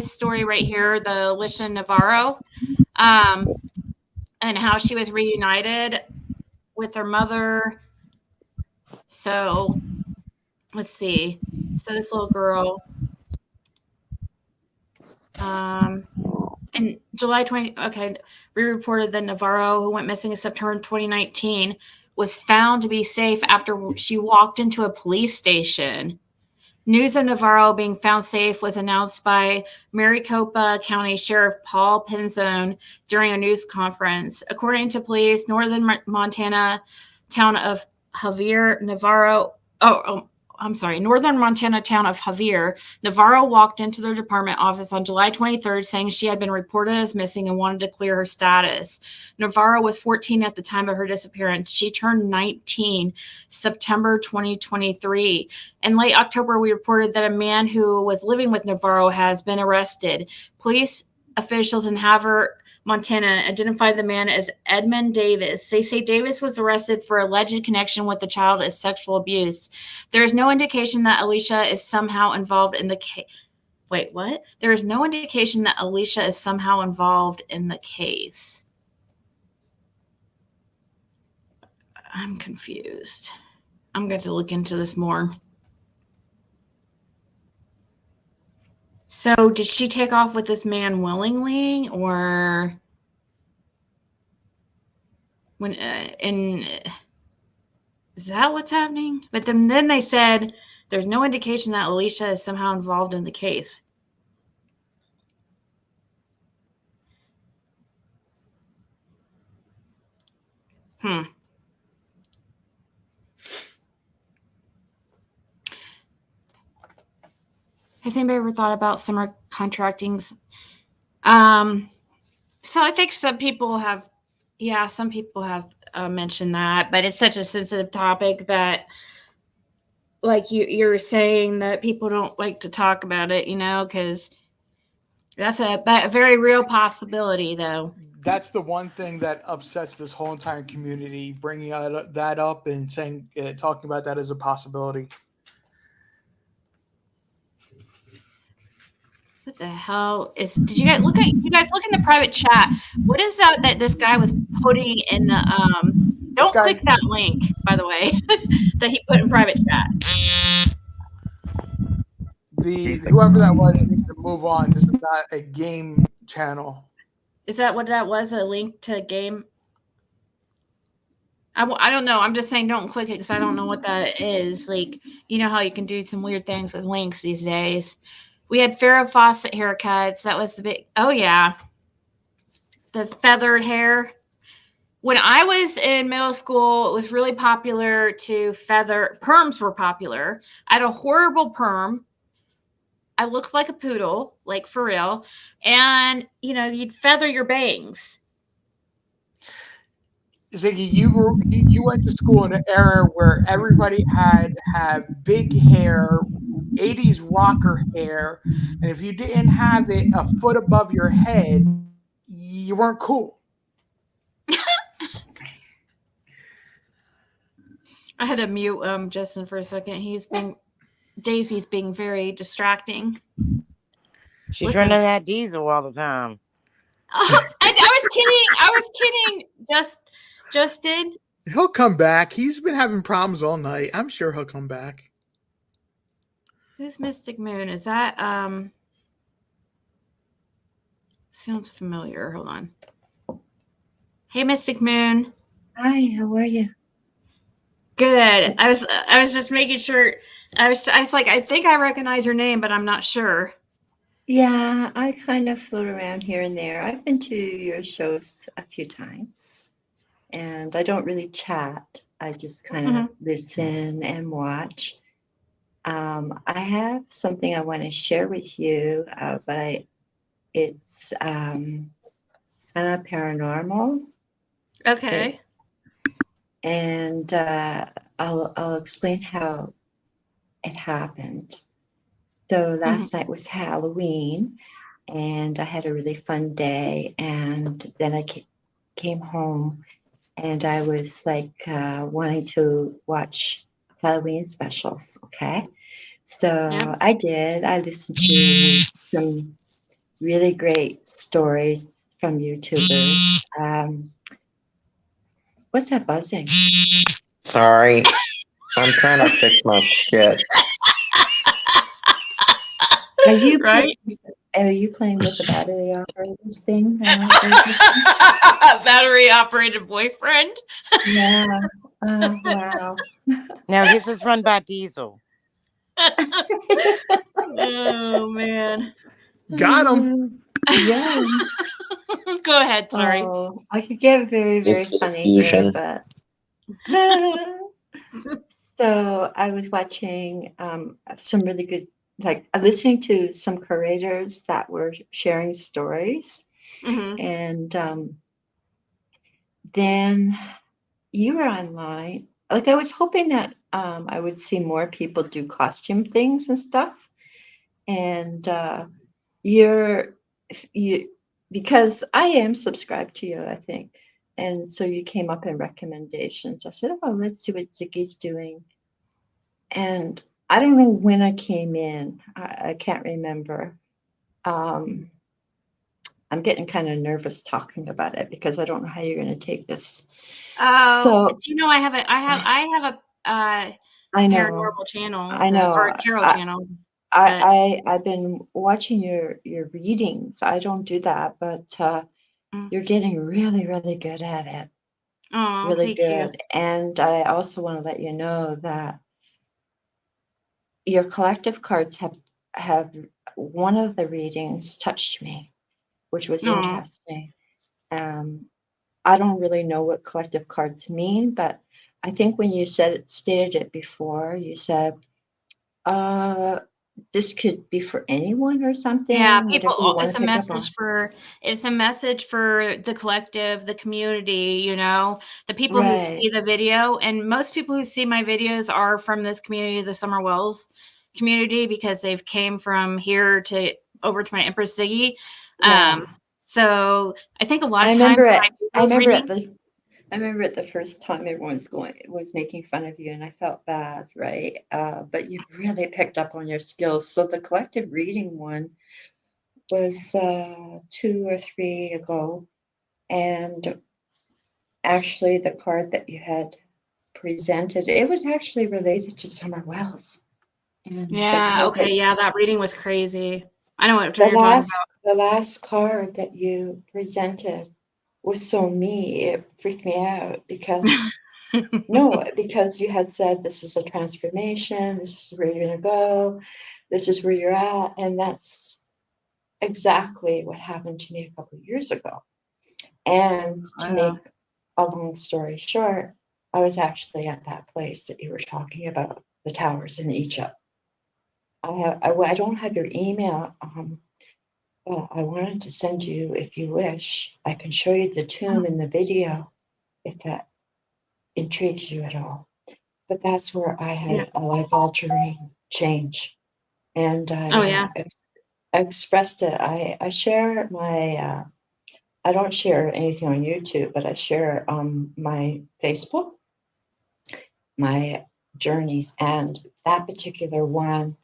story right here, the Alicia Navarro, and how she was reunited with her mother. So let's see. So this little girl, in July 20, okay, we reported that Navarro, who went missing in September 2019, was found to be safe after she walked into a police station. News of Navarro being found safe was announced by Maricopa County Sheriff Paul Penzone during a news conference. According to police, northern Montana town of Javier, Navarro, northern Montana town of Javier, Navarro walked into their department office on July 23rd saying she had been reported as missing and wanted to clear her status. Navarro was 14 at the time of her disappearance. She turned 19 September 2023. In late October, we reported that a man who was living with Navarro has been arrested. Police officials in Havre, Montana, identified the man as Edmund Davis. They say Davis was arrested for alleged connection with the child as sexual abuse. There is no indication that Alicia is somehow involved in the case. Wait, what? There is no indication that Alicia is somehow involved in the case. I'm confused. I'm going to look into this more. So did she take off with this man willingly, or when is that what's happening? But then they said there's no indication that Alicia is somehow involved in the case. Has anybody ever thought about summer contractings? So I think some people have, mentioned that, but it's such a sensitive topic that, like you're saying, that people don't like to talk about it, because that's a very real possibility, though. That's the one thing that upsets this whole entire community, bringing that up and saying, talking about that as a possibility. What the hell is? Did you guys look at? You guys look in the private chat. What is that this guy was putting in the? Don't click that link, by the way, that he put in private chat. Whoever that was needs to move on. This is not a game channel. Is that what that was? A link to a game? I don't know. I'm just saying don't click it because I don't know what that is. Like, you know how you can do some weird things with links these days. We had Farrah Fawcett haircuts. That was the big. Oh yeah, the feathered hair. When I was in middle school, it was really popular to feather. Perms were popular. I had a horrible perm. I looked like a poodle, like for real. And you'd feather your bangs. Ziggy, you went to school in an era where everybody had big hair, 80s rocker hair, and if you didn't have it a foot above your head, you weren't cool. I had to mute Justin for a second. Daisy's being very distracting. She's running that diesel all the time. I was kidding. Justin. He'll come back. He's been having problems all night. I'm sure he'll come back. Who's Mystic Moon? Is that sounds familiar. Hold on. Hey, Mystic Moon. Hi, how are you? Good. I was just making sure. I was like, I think I recognize your name, but I'm not sure. Yeah, I kind of float around here and there. I've been to your shows a few times, and I don't really chat. I just kind of listen and watch. I have something I want to share with you, but it's kind of paranormal. Okay. And I'll explain how it happened. So last night was Halloween, and I had a really fun day. And then I came home, and I was like wanting to watch Halloween specials. Okay, so I did. I listened to some really great stories from YouTubers. What's that buzzing? Sorry, I'm trying to fix my shit. Are you right? Are you playing with the battery operated thing? Battery operated boyfriend? Yeah. Wow. No, his is run by diesel. Oh man. Got him. Yeah. Go ahead. Sorry. Oh, I could get very, very funny here, but so I was watching some really good, like listening to some curators that were sharing stories, and then you were online. Like I was hoping that I would see more people do costume things and stuff, and you because I am subscribed to you, I think. And so you came up in recommendations. I said, oh, let's see what Ziggy's doing. And I don't know when I came in. I can't remember. I'm getting kind of nervous talking about it because I don't know how you're going to take this. So I have a I know, paranormal channel. I know, or a tarot channel. I've been watching your readings. I don't do that, but you're getting really, really good at it. Oh, really thank good. you. And I also want to let you know that your collective cards have one of the readings touched me, which was interesting. I don't really know what collective cards mean, but I think when you stated it before, you said this could be for anyone or something. Yeah, Whatever people. you want It's to a pick up on. message for. It's a message for the collective, the community. You know, the people who Right. see the video, and most people who see my videos are from this community, the Summer Wells community, because they've came from here to over to my Empress Ziggy. Yeah. So I think a lot I of times remember when it. I do I those remember at readings, the I remember it the first time everyone's was making fun of you, and I felt bad, right? But you've really picked up on your skills. So the collective reading one was 2 or 3 ago, and actually the card that you had presented, it was actually related to Summer Wells. And the yeah, card that okay, yeah, that reading was crazy. I know what the you're talking last card that you presented was so me, it freaked me out because about. no, because you had said this is a transformation, this is where you're gonna go, this is where you're at, and that's exactly what happened to me a couple of years ago. And to make Wow. a long story short, I was actually at that place that you were talking about, the towers in Egypt. I don't have your email, but I wanted to send you, if you wish, I can show you the tomb in the video if that intrigues you at all. But that's where I Yeah. had a life altering change. And Oh yeah. I expressed it. I share my, I don't share anything on YouTube, but I share my Facebook, my journeys. And that particular one,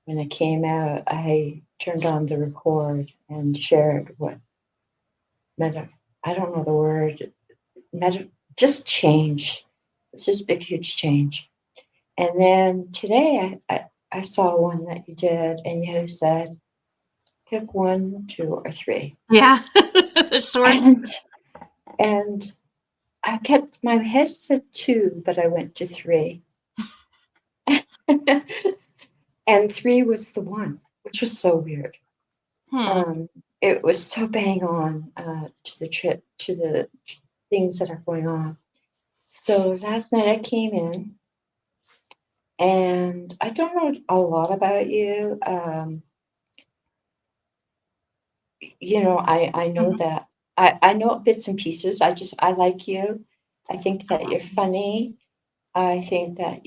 when it came out, I turned on the record and shared what I don't know the word, just change. It's just big, huge change. And then today I saw one that you did, and you said, pick 1, 2, or 3. Yeah. The shorts. And I kept my head said 2, but I went to 3. And 3 was the one, which was so weird. It was so bang on to the trip, to the things that are going on. So last night I came in, and I don't know a lot about you. I know that I know bits and pieces. I like you. I think that you're funny. I think that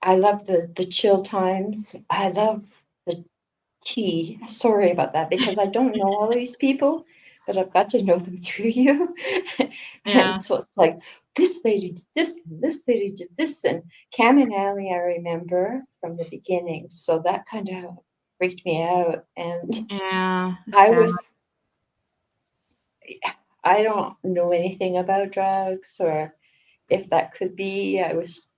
I love the chill times. I love the tea. Sorry about that because I don't know all these people, but I've got to know them through you. And Yeah. so it's like this lady did this, and this lady did this, and Cam and Allie I remember from the beginning. So that kind of freaked me out, and Yeah. I Sad. was I don't know anything about drugs or if that could be. I was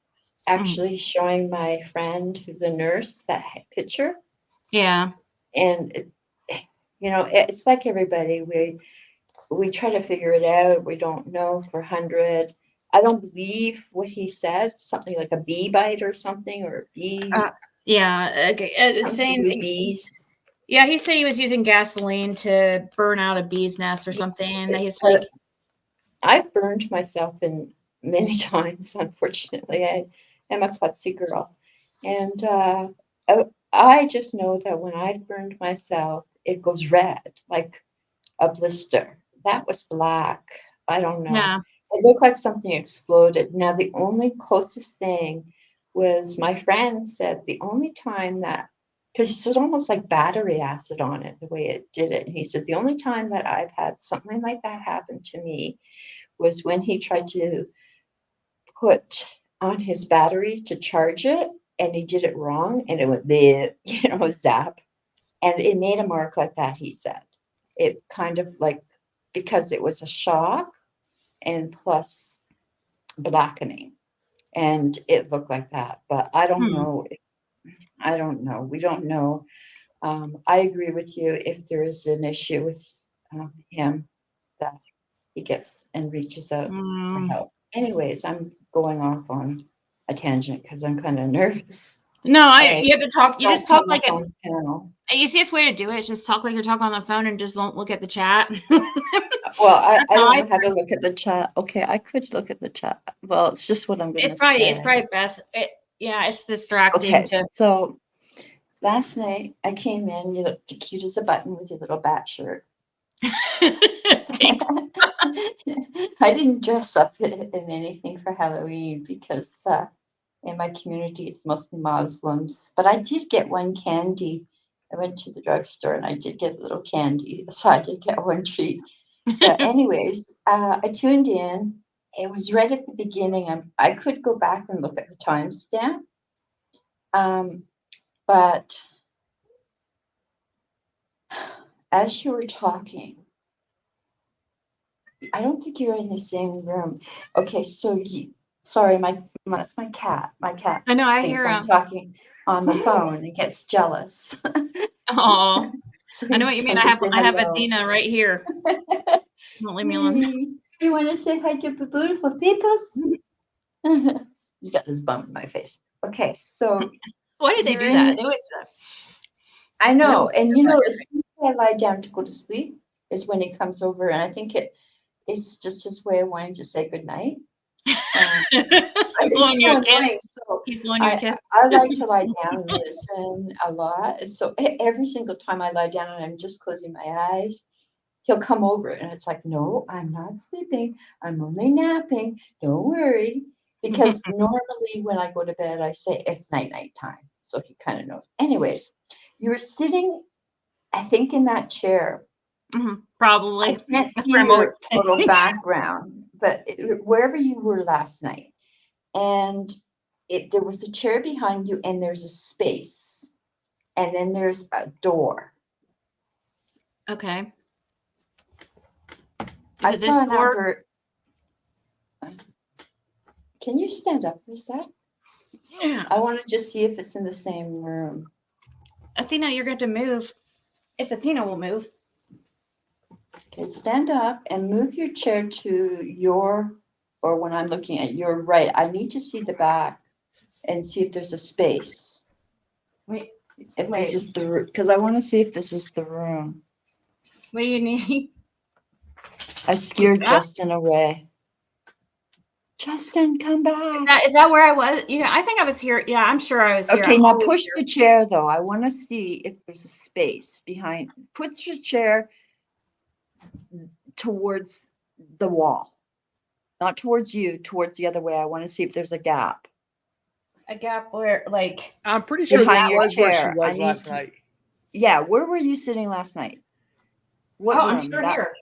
actually showing my friend who's a nurse that picture. Yeah. And, it's like everybody. We try to figure it out. We don't know for 100. I don't believe what he said, something like a bee bite or something, or a bee, Yeah. something to do with bees. Yeah, he said he was using gasoline to burn out a bee's nest or something. And he's like, I've burned myself in many times, unfortunately. I am a klutzy girl. And I just know that when I've burned myself, it goes red, like a blister. That was black. I don't know. yeah. It looked like something exploded. Now, the only closest thing was my friend said the only time that, because he said almost like battery acid on it, the way it did it. And he says the only time that I've had something like that happen to me was when he tried to put on his battery to charge it, and he did it wrong, and it went bleh, zap, and it made a mark like that. He said it kind of like, because it was a shock and plus blackening, and it looked like that. But I don't know. I don't know. We don't know. I agree with you. If there is an issue with him, that he gets and reaches out for help. Anyways, I'm going off on a tangent because I'm kind of nervous. No, you have to talk. You just talk like on panel. the easiest way to do it is just talk like you're talking on the phone and just don't look at the chat. Well, I don't know how to look at the chat. Okay, I could look at the chat. Well, it's just what I'm going to It's say. probably best. Yeah, it's distracting. Okay, so last night I came in, you looked cute as a button with your little bat shirt. I didn't dress up in anything for Halloween because in my community it's mostly Muslims, but I did get one candy. I went to the drugstore and I did get a little candy, so I did get one treat. But anyways, I tuned in. It was right at the beginning. I could go back and look at the timestamp, but as you were talking, I don't think you're in the same room. Okay, so sorry, that's my cat. My cat I know, I thinks hear I'm him. talking on the phone and gets jealous. Oh, So I know he's what you mean. trying to say I have hello. Athena right here. Don't leave me alone. You want to say hi to the beautiful peoples? He's got his bum in my face. Okay, so Why did they you're do in that? the, They always do that. I They know, always do and you that. know, as soon as I lie down to go to sleep is when he comes over, and I think it's just his way of wanting to say good night. He's It's blowing you so a kiss. annoying. So He's blowing you a I kiss. I like to lie down and listen a lot. So every single time I lie down and I'm just closing my eyes, he'll come over and it's like, no, I'm not sleeping. I'm only napping. Don't worry. Because normally when I go to bed, I say it's night time. So he kind of knows. Anyways, you were sitting, I think, in that chair. Probably. I can't That's see where I'm your always total sitting. background, but wherever you were last night, and there was a chair behind you, and there's a space, and then there's a door. Okay. I Is it saw this an door? Can you stand up for a sec? Yeah. I want to just see if it's in the same room. Athena, you're going to move. If Athena will move. Okay, stand up and move your chair to your, or when I'm looking at your right, I need to see the back and see if there's a space. Wait. If this is the room, because I want to see if this is the room. What do you need? I scared Justin away. Justin, come back. Is that where I was? Yeah, I think I was here. Yeah, I'm sure I was here. Okay, I'm now always push here. the chair though. I want to see if there's a space behind. Put your chair towards the wall, not towards you, towards the other way. I want to see if there's a gap. A gap where, like, I'm pretty sure behind this your was where she chair. was last night. Yeah, where were you sitting last night? What room? I'm sure here.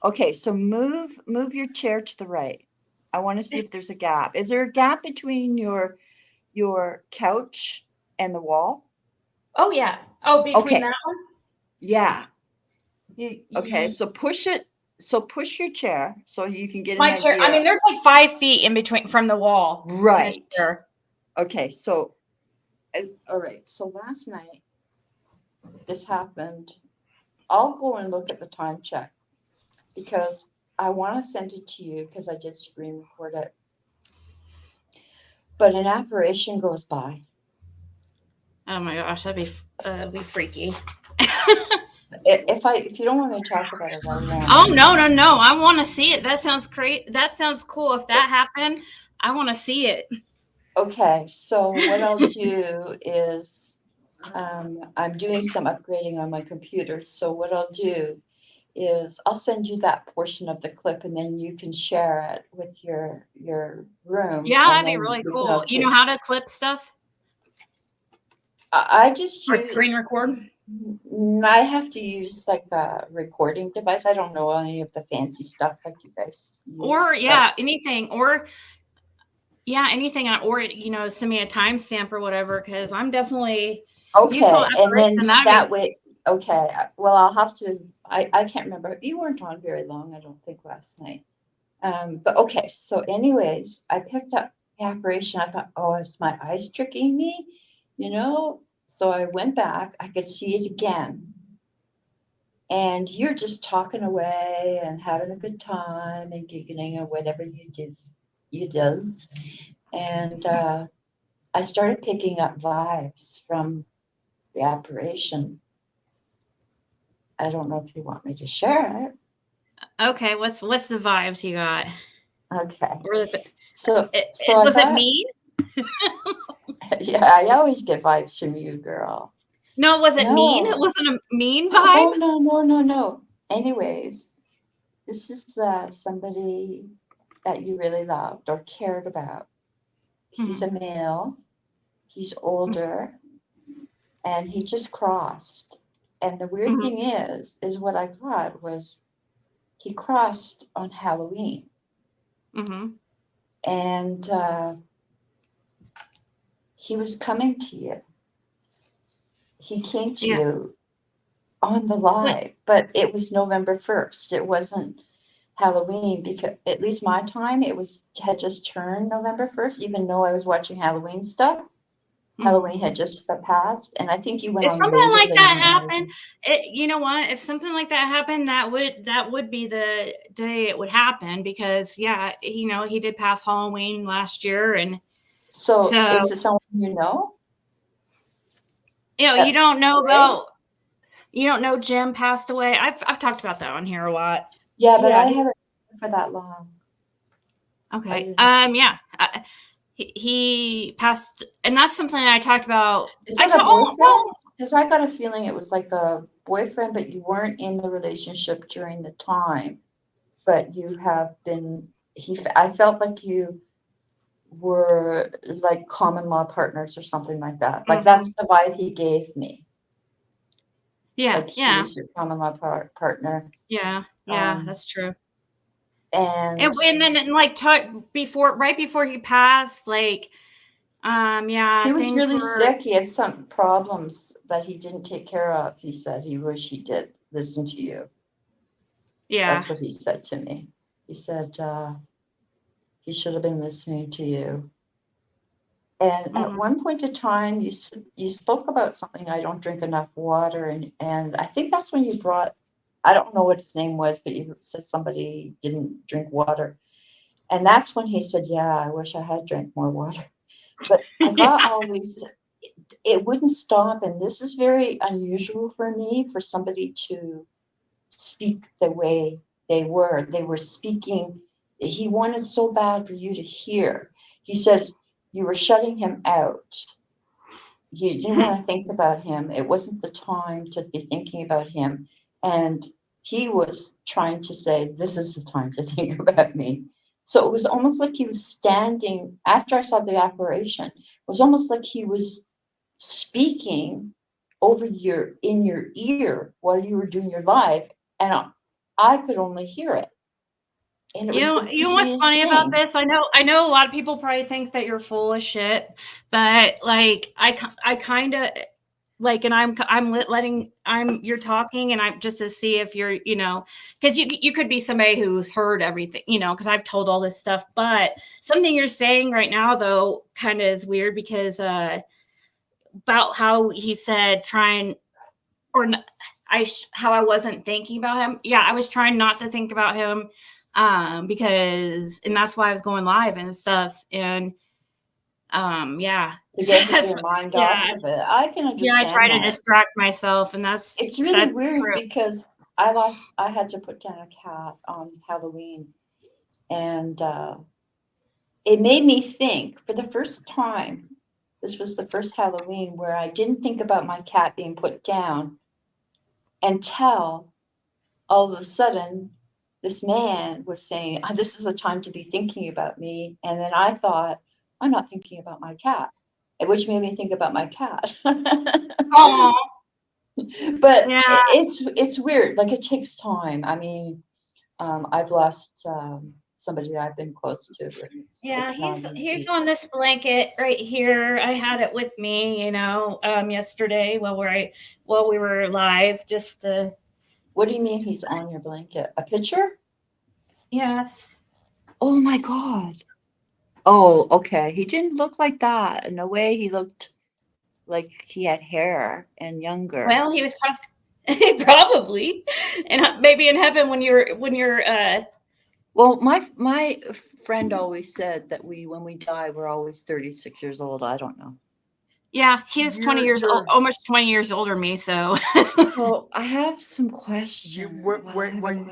Okay, so move your chair to the right. I want to see if there's a gap. Is there a gap between your couch and the wall? Oh, yeah. Oh, between that one? Yeah. Okay, so push it. So push your chair so you can get My an chair. idea. I mean, there's like 5 feet in between from the wall. Right. Okay, so all right. So last night this happened. I'll go and look at the time check because I want to send it to you because I did screen record it. But an apparition goes by. Oh my gosh, that'd be freaky. If you don't want me to talk about it, I won't. Oh no! I want to see it. That sounds great. That sounds cool. If that happened, I want to see it. Okay, so what I'll do is I'm doing some upgrading on my computer. So what I'll do is I'll send you that portion of the clip, and then you can share it with your room. Yeah, and that'd be then really we can cool. all You see know it. how to clip stuff? I just Or use screen record? I have to use like a recording device. I don't know any of the fancy stuff like you guys use. Or anything. Or anything. Or send me a timestamp or whatever. Because I'm definitely. Okay, and then that way. way. Okay, well, I'll have to. I can't remember. You weren't on very long, I don't think, last night. But okay. So, anyways, I picked up the apparition. I thought, oh, is my eyes tricking me? So I went back. I could see it again. And you're just talking away and having a good time and giggling or whatever you does. And I started picking up vibes from the apparition. I don't know if you want me to share it. Okay, what's the vibes you got? Okay. Or is it? So was it mean? Yeah, I always get vibes from you, girl. No, it wasn't mean. It No. wasn't a mean Oh, vibe. no. Anyways, this is somebody that you really loved or cared about. He's a male, he's older, and he just crossed. And the weird thing is what I got was he crossed on Halloween. And he was coming to you. He came to you on the live, but it was November 1st. It wasn't Halloween, because at least my time, had just turned November 1st, even though I was watching Halloween stuff. Halloween had just passed, and I think you went If on something later like than that me. happened, you know what? If something like that happened, that would be the day it would happen, because he did pass Halloween last year, and So is it someone you know? You don't know Jim passed away. I've talked about that on here a lot. Yeah, but I haven't for that long. Okay. He passed, and that's something I talked about. Is that a boyfriend? Because I got a feeling it was like a boyfriend, but you weren't in the relationship during the time. But you have been. I felt like you were like common law partners or something like that. Like that's the vibe he gave me. Like he was your common law partner. Yeah, that's true. And then like right before he passed, like he was things really were sick. He had some problems that he didn't take care of. He said he wished he did listen to you. Yeah. That's what he said to me. He said he should have been listening to you. And at one point in time, you spoke about something. I don't drink enough water, and I think that's when you brought. I don't know what his name was, but you said somebody didn't drink water, and that's when he said, "Yeah, I wish I had drank more water." But I got all these. It wouldn't stop, and this is very unusual for me, for somebody to speak the way they were. They were speaking. He wanted so bad for you to hear. He said you were shutting him out. You didn't want to think about him. It wasn't the time to be thinking about him. And he was trying to say, this is the time to think about me. So it was almost like he was standing, after I saw the operation, it was almost like he was speaking in your ear while you were doing your live, and I could only hear it. And it was you know what's funny about this? I know a lot of people probably think that you're full of shit, but like I kind of like, and you're talking, and I'm just to see if you're, because you could be somebody who's heard everything, because I've told all this stuff, but something you're saying right now though kind of is weird, because about how he said how I wasn't thinking about him. Yeah, I was trying not to think about him, because, and that's why I was going live and stuff. And to get your mind off of it. I can understand. Yeah, I try to distract myself, and it's really weird true. Because I had to put down a cat on Halloween, and it made me think for the first time. This was the first Halloween where I didn't think about my cat being put down until all of a sudden this man was saying, this is a time to be thinking about me. And then I thought, I'm not thinking about my cat, which made me think about my cat. Aww. But it's weird. Like, it takes time. I mean, I've lost somebody that I've been close to. He's on this blanket right here. I had it with me, yesterday while we were live, just to. What do you mean he's on your blanket? A picture? Yes. Oh my God. Oh, okay. He didn't look like that. In a way, he looked like he had hair and younger. Well, he was probably, and maybe in heaven when you're. Well, my friend always said that when we die, we're always 36 years old. I don't know. Yeah, he was 20 years old, You're almost 20 years older than me. So, So I have some you questions.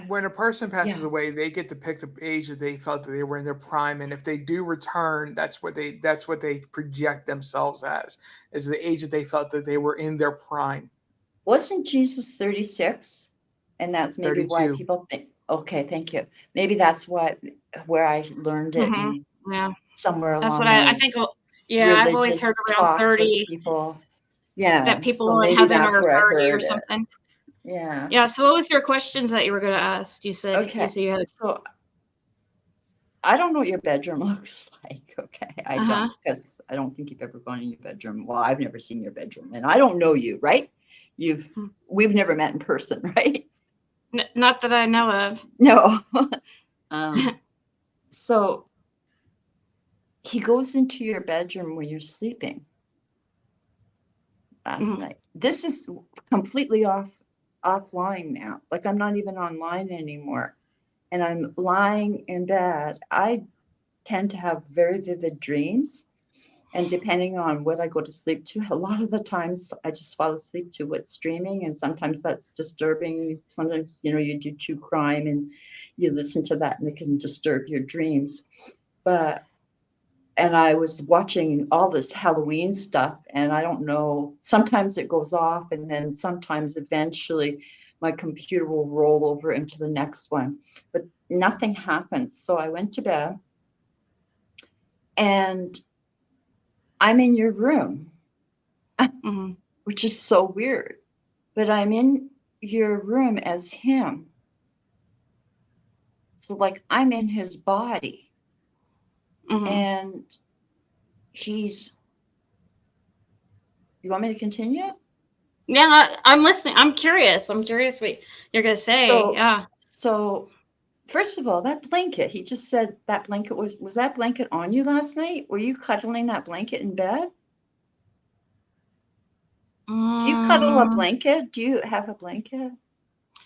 when a person passes Yeah. away, they get to pick the age that they felt that they were in their prime, and if they do return, that's what they project themselves as, is the age that they felt that they were in their prime. Wasn't Jesus 36? And that's maybe why 32. people think, okay, thank you. Maybe that's what where I learned it mhm, and yeah, somewhere that's what along I my think. Yeah, I've always heard religious around talks with 30 people. Yeah, that people so in maybe heaven that's are where I 30 or heard it. something. Yeah. Yeah. So, what was your questions that you were going to ask? You Okay. said you had. So I don't know what your bedroom looks like. Okay. I Uh huh. don't, because I don't think you've ever gone in your bedroom. Well, I've never seen your bedroom and I don't know you, right? We've never met in person, right? Not that I know of. No. So he goes into your bedroom when you're sleeping last Mhm. night. This is completely offline now. Like I'm not even online anymore. And I'm lying in bed. I tend to have very vivid dreams. And depending on what I go to sleep to, a lot of the times I just fall asleep to what's streaming. And sometimes that's disturbing. Sometimes, you do true crime and you listen to that and it can disturb your dreams. And I was watching all this Halloween stuff, and I don't know, sometimes it goes off, and then sometimes eventually my computer will roll over into the next one, but nothing happens. So I went to bed, and I'm in your room, Mhm. which is so weird, but I'm in your room as him. So, like, I'm in his body, Mhm. and he's, you want me to continue? Yeah, I'm listening. I'm curious. I'm curious what you're going to say. So, Yeah. so first of all, that blanket, he just said that blanket was that blanket on you last night? Were you cuddling that blanket in bed? Do you cuddle a Mm, blanket? Do you have a blanket?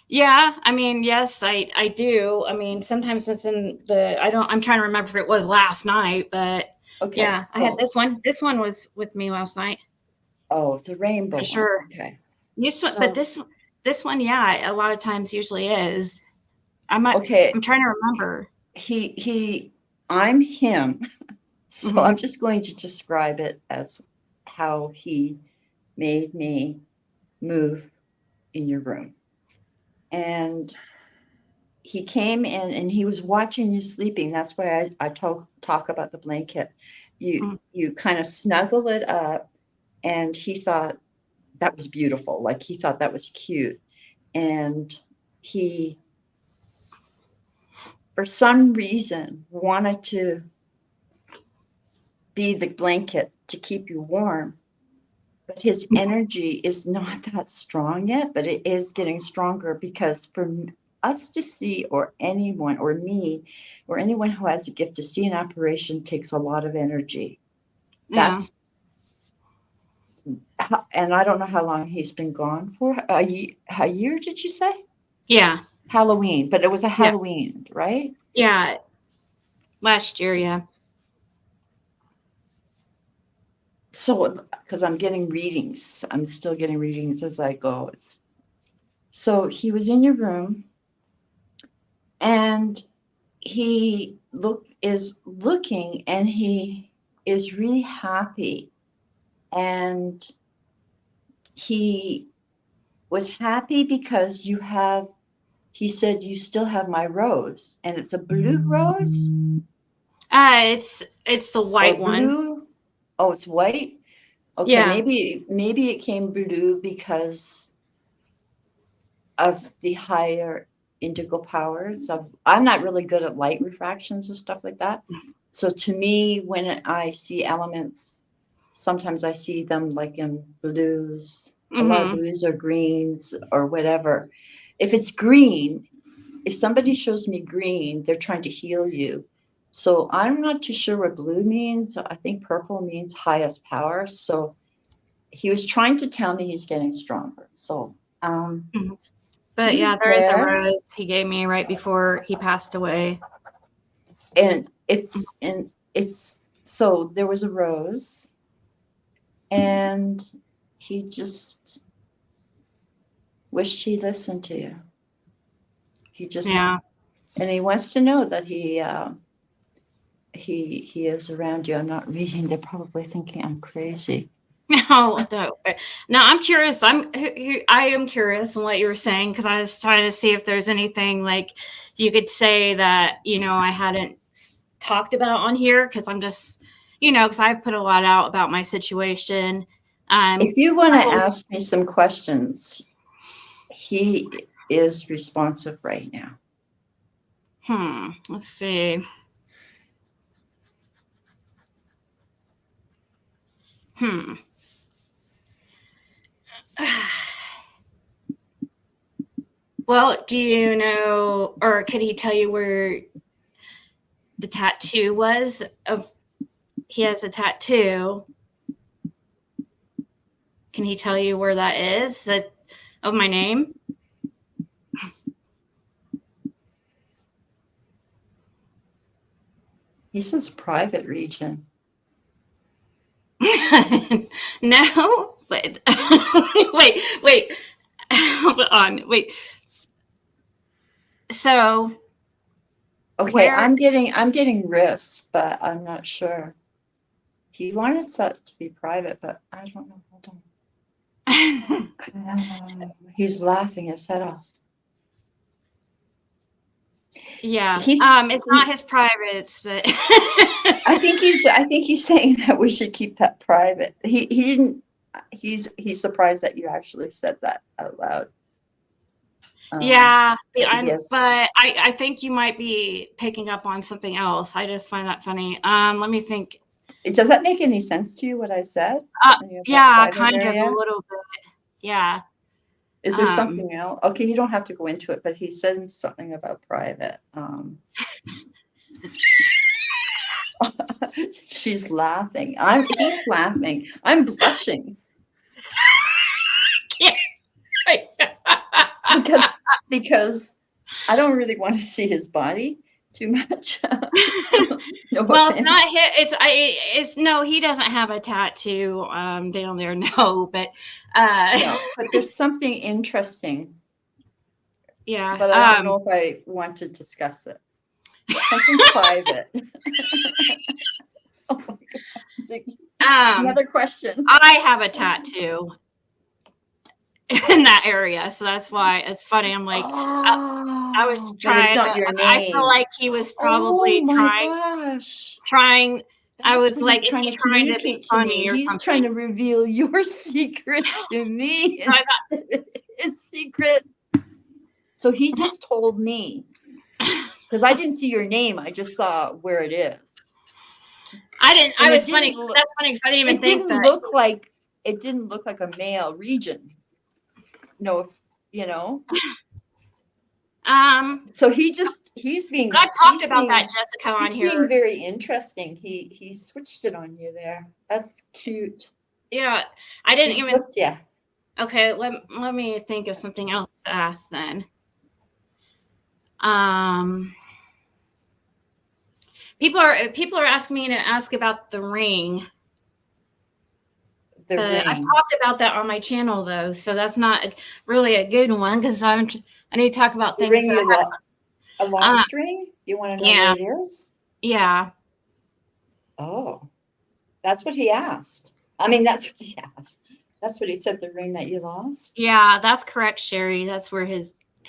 yeah. I mean, yes, I do. I mean, sometimes it's in the. I don't. I'm trying to remember if it was last night, but Okay, yeah, I had so this one. This one was with me last night oh, it's a rainbow for one. sure. Okay. But So this one, yeah, a lot of times usually is. okay, I'm trying to remember. I'm him. So Hmm. I'm just going to describe it as how he made me move in your room. And he came in and he was watching you sleeping. That's why I talk about the blanket. You kind of snuggle it up, and he thought that was beautiful. Like he thought that was cute, and he, for some reason, wanted to be the blanket to keep you warm. But his energy is not that strong yet, but it is getting stronger because for us to see, or anyone, or me, or anyone who has a gift to see an apparition takes a lot of energy. Yeah. That's, and I don't know how long he's been gone for. A year, did you say? Yeah. Halloween, but it was a Yeah. Halloween, right? Yeah. Last year, yeah. So, because I'm getting readings, I'm still getting readings as I go. So he was in your room, and he is looking, and he is really happy, and he was happy because he said you still have my rose, and it's a blue rose It's the or white one. blue. Oh, it's white. Okay, Yeah. maybe it came blue because of the higher indigo powers of, I'm not really good at light refractions and stuff like that. So to me, when I see elements, sometimes I see them like in blues, a lot of Hmm. blues or greens or whatever. If it's green, if somebody shows me green, they're trying to heal you. So I'm not too sure what blue means. I think purple means highest power. So he was trying to tell me he's getting stronger. So But yeah, he's there is a there, rose he gave me right before he passed away. and it's so there was a rose, And he just wished he listened to you. He just, Yeah. and he wants to know that he is around you. I'm not reading. They're probably thinking I'm crazy. No, no. Now I'm curious. I am curious on what you were saying, because I was trying to see if there's anything like you could say that, you know, I hadn't talked about on here, because I'm just, you know, because I've put a lot out about my situation. If you want to ask me some questions, he is responsive right now. Let's see. Well, do you know, or could he tell you where the tattoo was? He has a tattoo. Can he tell you where that is? Of my name? He says private region. No, but wait. Hold on. Wait. So okay, I'm getting risks, but I'm not sure. He wanted that to be private, but I don't know. Hold on. He's laughing his head off. Yeah. It's not his privates, but I think he's saying that we should keep that private. He didn't. He's surprised that you actually said that out loud. Yeah, Yes. but I think you might be picking up on something else. I just find that funny. Let me think. Does that make any sense to you, what I said? Yeah, kind of a little bit. Yeah. Is there something else? Okay, you don't have to go into it, but he said something about private. She's laughing. He's laughing. I'm blushing. because I don't really want to see his body too much. No, well, it's not his. It's no. He doesn't have a tattoo down there. No, but no, but there's something interesting. Yeah, but I don't know if I want to discuss it. Something private. Oh my God. Another question. I have a tattoo in that area, so that's why it's funny. I'm like, I was trying. It's not your name. I feel like he was probably trying. I was like, is he trying to be funny or He's something? trying to reveal your secret to me. His secret. So he just told me, because I didn't see your name. I just saw where it is. I didn't. I was funny. That's funny because I didn't even think that. It didn't look like a male region. No, you know. So he's being. I've talked about that, Jessica, on here. He's being very interesting. He switched it on you there. That's cute. Yeah, I didn't even. Flipped you. Okay, let me think of something else to ask then. People are asking me to ask about the ring. I've talked about that on my channel though, so that's not really a good one because I need to talk about things. Ring a lost ring? You want to know where it is? Yeah. Oh, that's what he asked. I mean, that's what he asked. That's what he said. The ring that you lost. Yeah, that's correct, Sherry. That's where he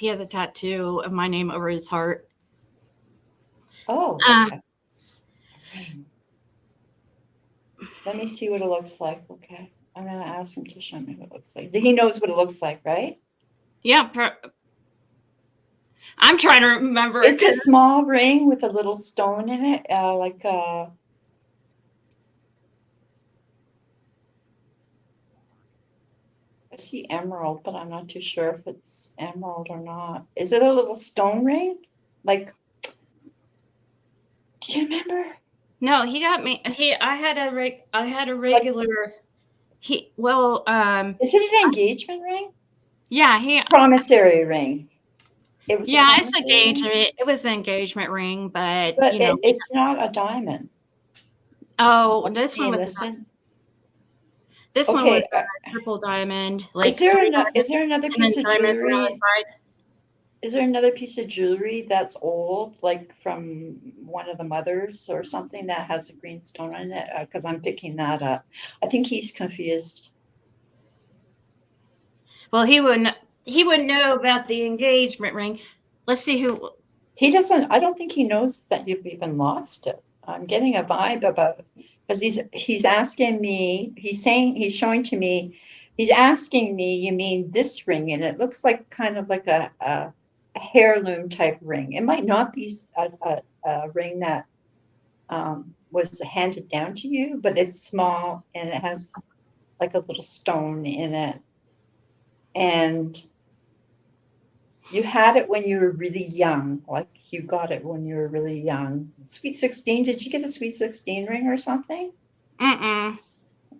has a tattoo of my name over his heart. Oh. Okay. Let me see what it looks like. Okay. I'm going to ask him to show me what it looks like. He knows what it looks like, right? Yeah. I'm trying to remember. It's a small ring with a little stone in it. I see emerald, but I'm not too sure if it's emerald or not. Is it a little stone ring? Like, do you remember? No, he got me. I had a regular. Is it an engagement ring? Yeah, promissory ring. It's engagement. It was an engagement ring, but you know, it's not a diamond. Oh, this one was. This one Okay. was a triple diamond, like Is there 3 is there diamonds another and then piece of diamonds around the jewelry? side. Is there another piece of jewelry that's old, like from one of the mothers or something that has a green stone in it? Because I'm picking that up. I think he's confused. Well, he wouldn't know about the engagement ring. Let's see who. He doesn't. I don't think he knows that you've even lost it. I'm getting a vibe about, because he's asking me. He's showing to me. He's asking me. You mean this ring? And it looks like kind of like a heirloom type ring. It might not be a ring that was handed down to you, but it's small and it has like a little stone in it. And you had it when you were really young, like you got it when you were really young. Sweet 16, did you get a Sweet 16 ring or something? Mm-mm.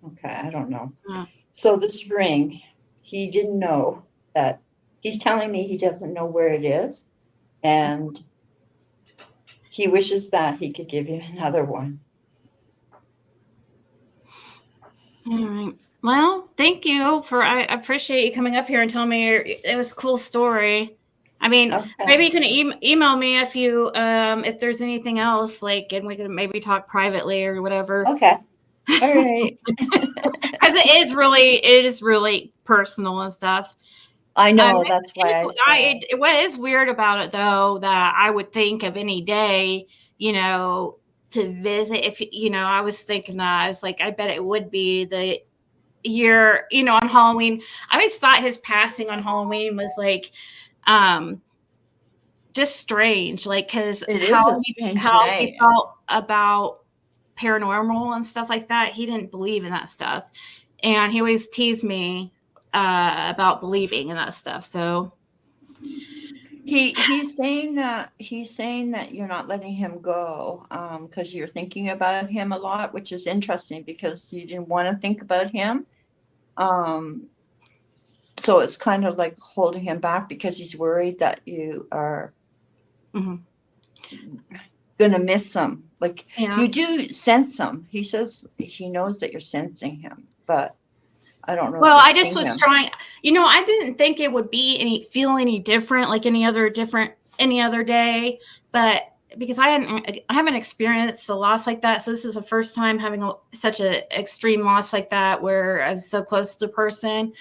Okay, I don't know. No. So this ring, he didn't know that. He's telling me he doesn't know where it is. And he wishes that he could give you another one. All right. Well, thank you I appreciate you coming up here and telling me it was a cool story. I mean, maybe you can email me if you if there's anything else, like, and we can maybe talk privately or whatever. Okay. All right. Because it is really personal and stuff. I know, that's why what is weird about it, though, that I would think of any day, to visit. If I was thinking that, I was like, I bet it would be the year, on Halloween. I always thought his passing on Halloween was like, just strange, like, because how he felt about paranormal and stuff like that. He didn't believe in that stuff, and he always teased me about believing in that stuff. So he's saying that you're not letting him go because you're thinking about him a lot, which is interesting because you didn't want to think about him. So it's kind of like holding him back because he's worried that you are gonna miss him. Like you do sense him. He says he knows that you're sensing him, but I don't know. Well, I just was trying, I didn't think it would feel any different, like any other day, but because I haven't experienced a loss like that. So this is the first time having such an extreme loss like that, where I was so close to the person.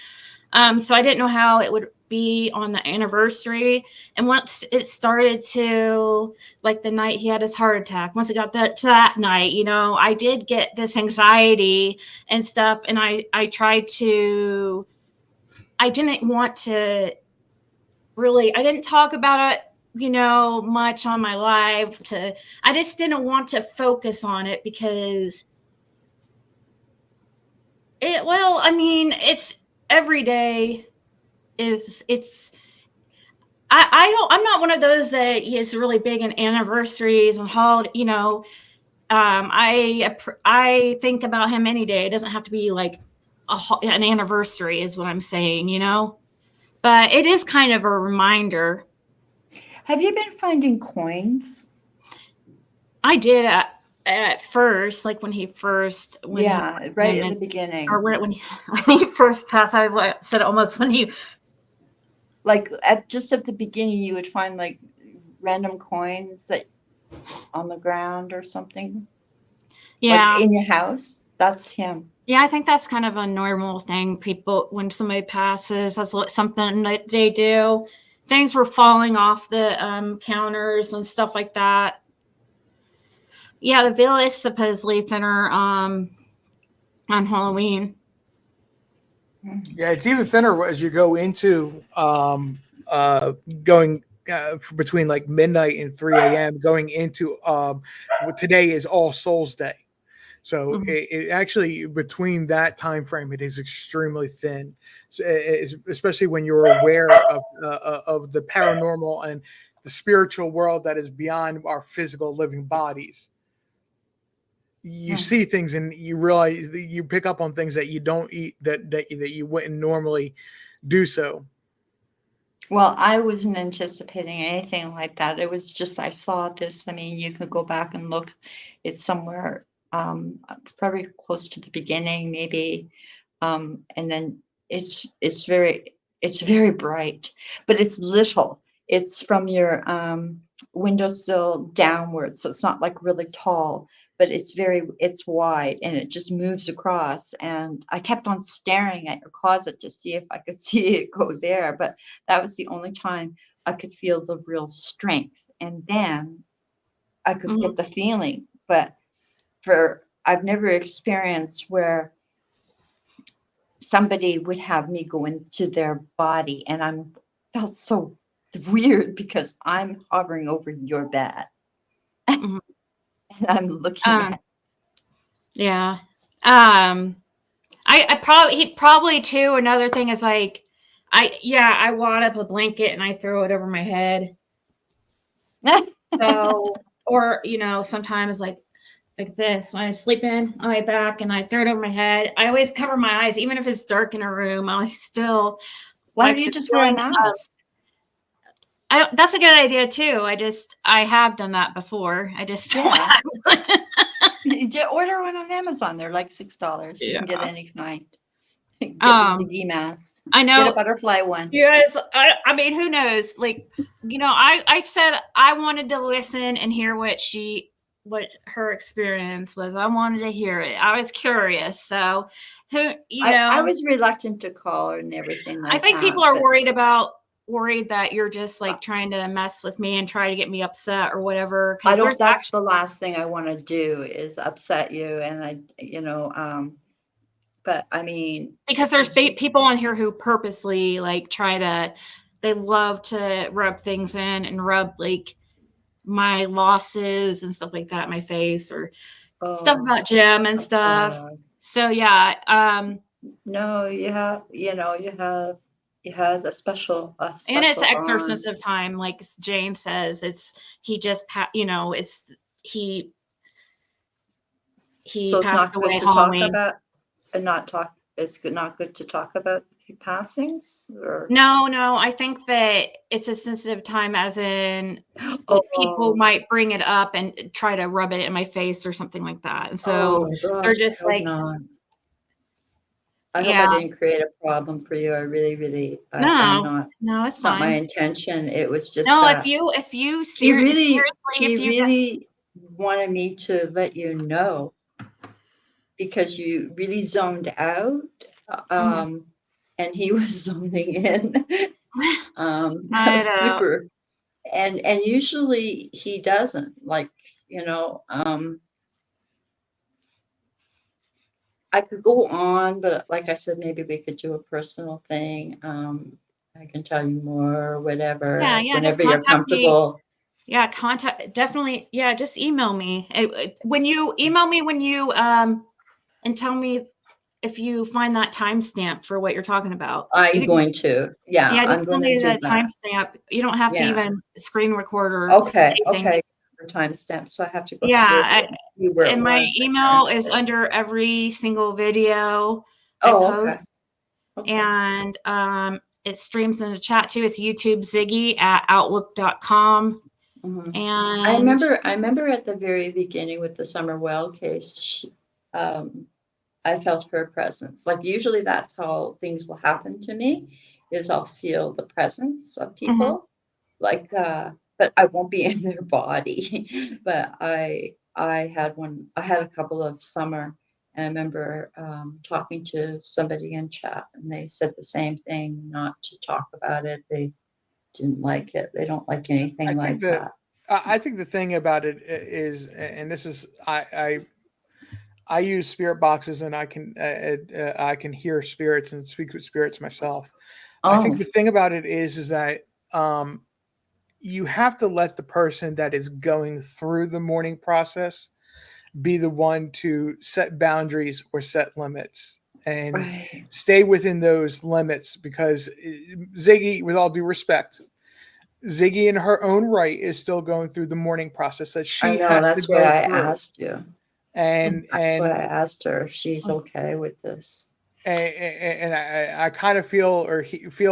So I didn't know how it would be on the anniversary. And once it started to, like, the night he had his heart attack, once it got to that night, I did get this anxiety and stuff. And I didn't want to really, I didn't talk about it, much on my live. I just didn't want to focus on it because it's every day I'm not one of those that is really big in anniversaries and holiday, I think about him any day. It doesn't have to be like an anniversary is what I'm saying, but it is kind of a reminder. Have you been finding coins? I did at first, like right at the beginning, or when he first passed. I said almost when he, like just at the beginning, you would find like random coins that on the ground or something. Yeah, like in your house. That's him. Yeah, I think that's kind of a normal thing. People, when somebody passes, that's something that they do. Things were falling off the counters and stuff like that. Yeah, the veil is supposedly thinner on Halloween. Yeah, it's even thinner as you go into going between like midnight and 3 a.m. going into today is All Souls Day. So it actually, between that time frame, it is extremely thin, so especially when you're aware of the paranormal and the spiritual world that is beyond our physical living bodies. You see things and you realize that you pick up on things that you don't eat, that you wouldn't normally do so. Well, I wasn't anticipating anything like that. It was just, I saw this. I mean, you could go back and look. It's somewhere probably close to the beginning, maybe And then it's very bright, but it's little. It's from your windowsill downwards, so it's not like really tall, but it's wide and it just moves across. And I kept on staring at your closet to see if I could see it go there, but that was the only time I could feel the real strength. And then I could get the feeling, but I've never experienced where somebody would have me go into their body, and felt so weird because I'm hovering over your bed and I'm looking at. Yeah. I probably too. Another thing is like, I wad up a blanket and I throw it over my head. So, or sometimes like this when I'm sleeping on my back and I throw it over my head. I always cover my eyes, even if it's dark in a room. I still. Why don't you just wear a mask? That's a good idea too. I have done that before. I just You order one on Amazon. They're like $6. You can get any kind. Get the Ziggy mask. I know. Get a butterfly one. Yes. I mean, who knows? Like, I said I wanted to listen and hear what her experience was. I wanted to hear it. I was curious. So I was reluctant to call her and everything like that. I think people are worried that you're just like trying to mess with me and try to get me upset or whatever. That's the last thing I want to do is upset you. And but I mean, because there's people on here who purposely like they love to rub things in and rub like my losses and stuff like that in my face or stuff about Jim and stuff. So yeah. No, you had a special and it's exorcism time, like Jane says. He so it's passed not away good to Halloween. talk about and not talk. It's not good to talk about passings. Or no, I think that it's a sensitive time, as in people might bring it up and try to rub it in my face or something like that, and so they're just like. I hope I didn't create a problem for you. I really, really. No, it's not my fine. intention. It was just no. that If you he really wanted me to let you know, because you really zoned out, and he was zoning in. Super, and usually he doesn't, like, I could go on, but like I said, maybe we could do a personal thing. I can tell you more or whatever. Yeah, whenever you're comfortable. Me. Yeah, definitely. Yeah, just email me. When you email me, and tell me if you find that timestamp for what you're talking about. I'm going to. Yeah, just tell me the timestamp. You don't have to even screen record or anything. Okay. The timestamp, so I have to go. And my email is under every single video I post. Okay. And it streams in the chat too. It's YouTube Ziggy at outlook.com. And I remember at the very beginning with the Summer Well case, I felt her presence. Like, usually that's how things will happen to me, is I'll feel the presence of people. Like, but I won't be in their body. But I had a couple of summer, and I remember talking to somebody in chat, and they said the same thing, not to talk about it. They didn't like it. They don't like anything like that. I think the thing about it is, and this is, I use spirit boxes, and I can hear spirits and speak with spirits myself. I think the thing about it is that you have to let the person that is going through the mourning process be the one to set boundaries or set limits and stay within those limits, because Ziggy, with all due respect, Ziggy in her own right is still going through the mourning process that she has to go through. That's why I asked you. And that's why I asked her if she's okay with this. And I kind of feel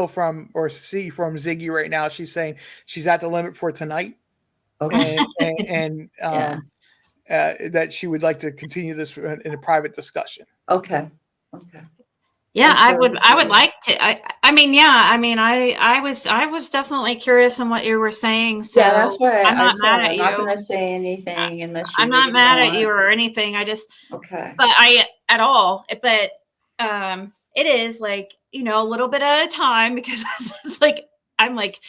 from see from Ziggy right now, she's saying she's at the limit for tonight. Okay. And that she would like to continue this in a private discussion. Okay. Yeah, I'm sure it's I would good. like to. I mean, yeah, I mean, I was definitely curious on what you were saying, Yeah, that's so why I'm I not said mad at I'm not you. gonna say I- anything unless you I'm not really mad at you want. or anything. I just, Okay. but I at all. But it is like, you know, a little bit at a time because it's like I'm like,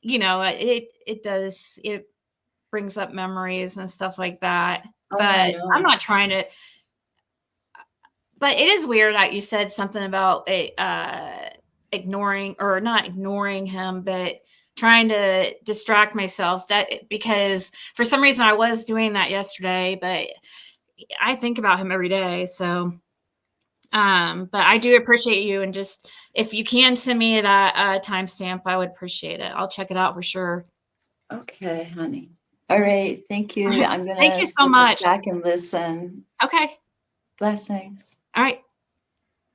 you know, it does it brings up memories and stuff like that. Oh, I But I'm know. not trying to. But it is weird that you said something about ignoring or not ignoring him, but trying to distract myself. That because for some reason I was doing that yesterday, but I think about him every day. So, but I do appreciate you, and just if you can send me that timestamp, I would appreciate it. I'll check it out for sure. Okay, honey. All right. Thank you. I'm Thank gonna you so sit much. back and listen. Okay. Blessings. All right.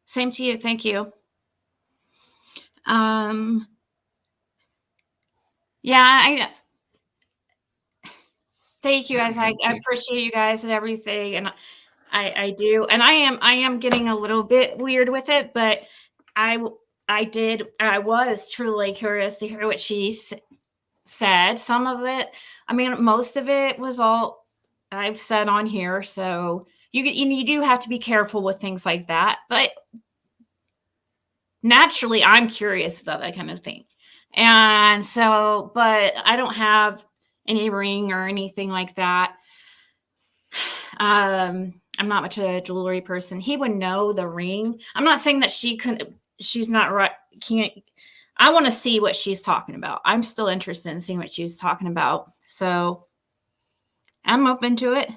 Same to you. Thank you. Um, yeah, I thank you guys. I appreciate you guys and everything. And I do. And I am getting a little bit weird with it, but I, I was truly curious to hear what she said. Some of it, I mean, most of it was all I've said on here. So you do have to be careful with things like that. But naturally, I'm curious about that kind of thing. And so, but I don't have any ring or anything like that. I'm not much of a jewelry person. He would know the ring. I'm not saying that she's not right. Can't, I want to see what she's talking about. I'm still interested in seeing what she's talking about. So I'm open to it.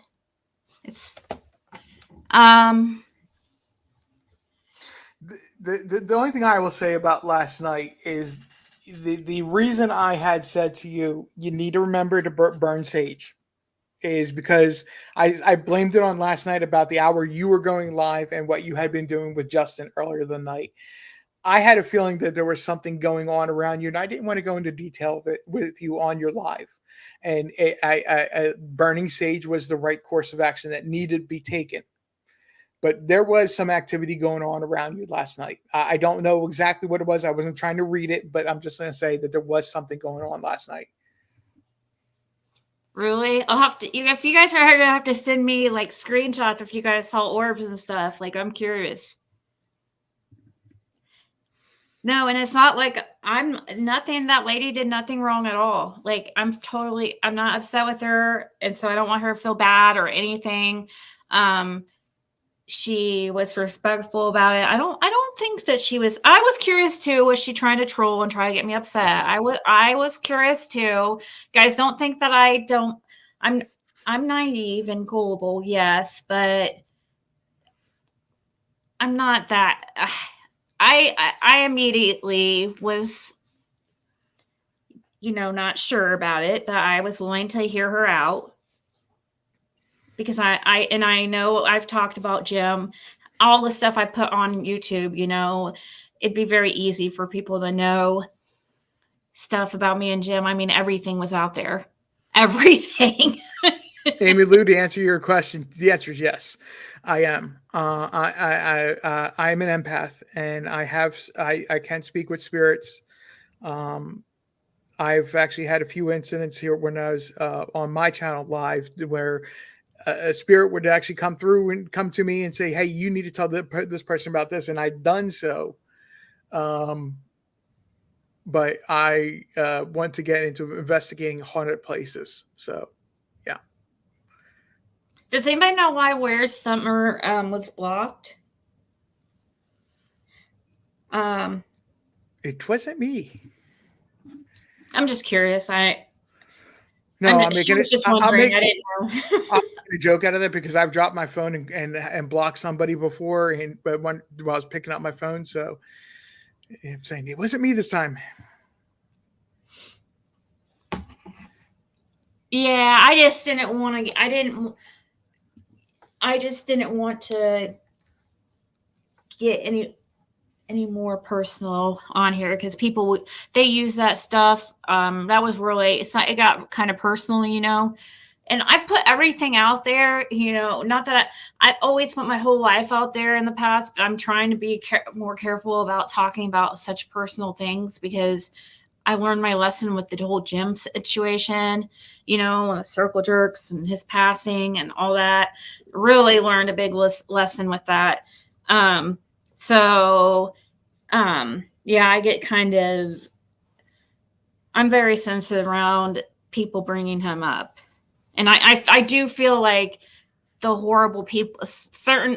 It's, um, The only thing I will say about last night is the reason I had said to you, you need to remember to burn sage, is because I blamed it on last night about the hour you were going live and what you had been doing with Justin earlier the night. I had a feeling that there was something going on around you, and I didn't want to go into detail with you on your live. And burning sage was the right course of action that needed to be taken. But there was some activity going on around you last night. I don't know exactly what it was. I wasn't trying to read it, but I'm just going to say that there was something going on last night. Really? I'll have to, if you guys are gonna have to send me like screenshots if you guys saw orbs and stuff. Like, I'm curious. No, and it's not like I'm nothing. That lady did nothing wrong at all. Like, I'm not upset with her. And so I don't want her to feel bad or anything. She was respectful about it. I don't think that I was curious too. Was she trying to troll and try to get me upset? I was curious too. Guys, don't think that I'm, I'm naive and gullible. Yes, but I'm not that. I immediately was, you know, not sure about it, but I was willing to hear her out because I know I've talked about Jim, all the stuff I put on YouTube, you know, it'd be very easy for people to know stuff about me and Jim. I mean, everything was out there. Everything. Amy Lou, to answer your question, the answer is yes. I am. I am an empath, and I can speak with spirits. I've actually had a few incidents here when I was on my channel live where a spirit would actually come through and come to me and say, "Hey, you need to tell this person about this," and I'd done so. But I want to get into investigating haunted places. So, yeah. Does anybody know why Where's Summer was blocked? It wasn't me. I'm just curious. She was just wondering. I didn't know. I'll make a joke out of that because I've dropped my phone and blocked somebody before, but while I was picking up my phone, so I'm saying it wasn't me this time. Yeah, I just didn't want to. I just didn't want to get any more personal on here because they use that stuff. That was really it got kind of personal, you know, and I put everything out there, not that I've always put my whole life out there in the past, but I'm trying to be more careful about talking about such personal things because I learned my lesson with the whole gym situation, circle jerks and his passing and all that. Really learned a big lesson with that. Yeah, I get I'm very sensitive around people bringing him up. And I do feel like the horrible people,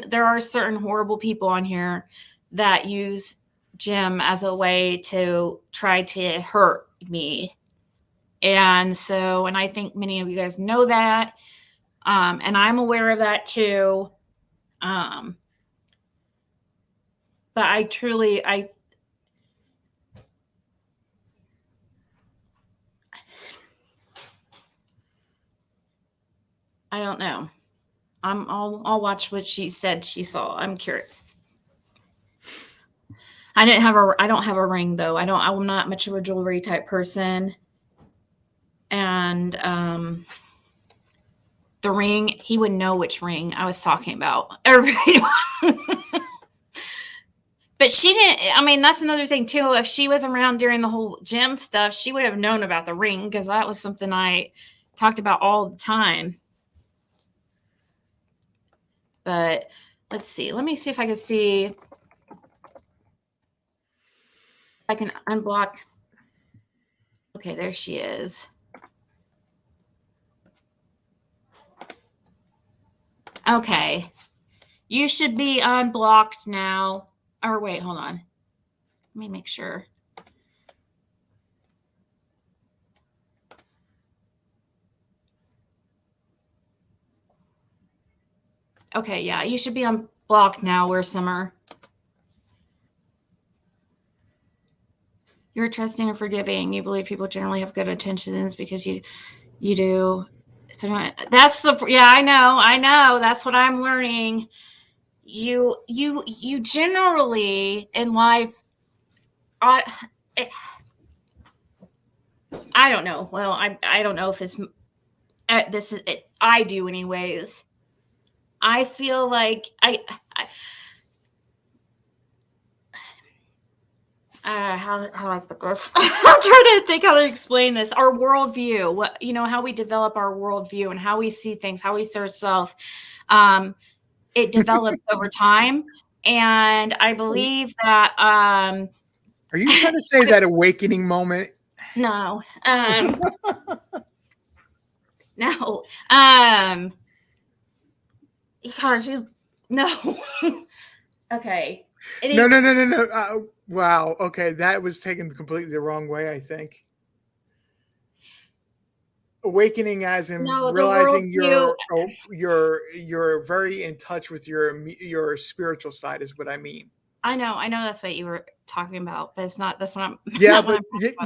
there are certain horrible people on here that use Jim as a way to try to hurt me. And I think many of you guys know that. And I'm aware of that too. But I don't know. I'll watch what she said she saw. I'm curious. I don't have a ring though. I'm not much of a jewelry type person. And the ring, he would know which ring I was talking about. Everybody. But she didn't. I mean, that's another thing too. If she was around during the whole gym stuff, she would have known about the ring because that was something I talked about all the time. But let's see. Let me see if I can see. I can unblock. Okay, there she is. Okay. You should be unblocked now. Or wait, hold on. Let me make sure. Okay, yeah, you should be unblocked now. Where's Summer? You're trusting and forgiving. You believe people generally have good intentions because you do. So I know. That's what I'm learning. You generally in life, I don't know. Well, I don't know if this is it. I do anyways. I feel like how do I put this? I'm trying to think how to explain this. Our worldview, how we develop our worldview and how we see things, how we see ourselves. It develops over time. And I believe that. Are you trying to say that awakening moment? No. No. Gosh, no. Okay. Anyway. No. Wow. Okay, that was taken completely the wrong way, I think. Awakening as in realizing you're very in touch with your spiritual side is what I mean. I know that's what you were talking about, but it's not. That's what I'm.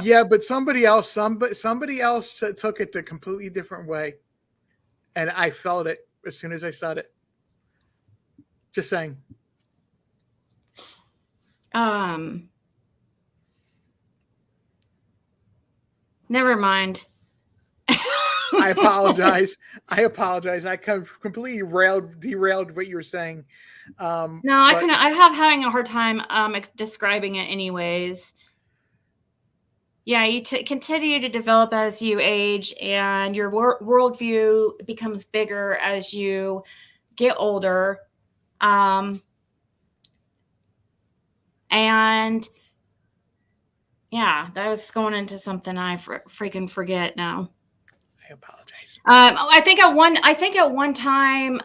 Yeah, but somebody else took it the completely different way, and I felt it as soon as I said it. Just saying. Never mind. I apologize. I completely derailed what you were saying. No, I have having a hard time describing it anyways. Yeah, you continue to develop as you age, and your worldview becomes bigger as you get older. And yeah, that was going into something I freaking forget now. I apologize. I think at one time,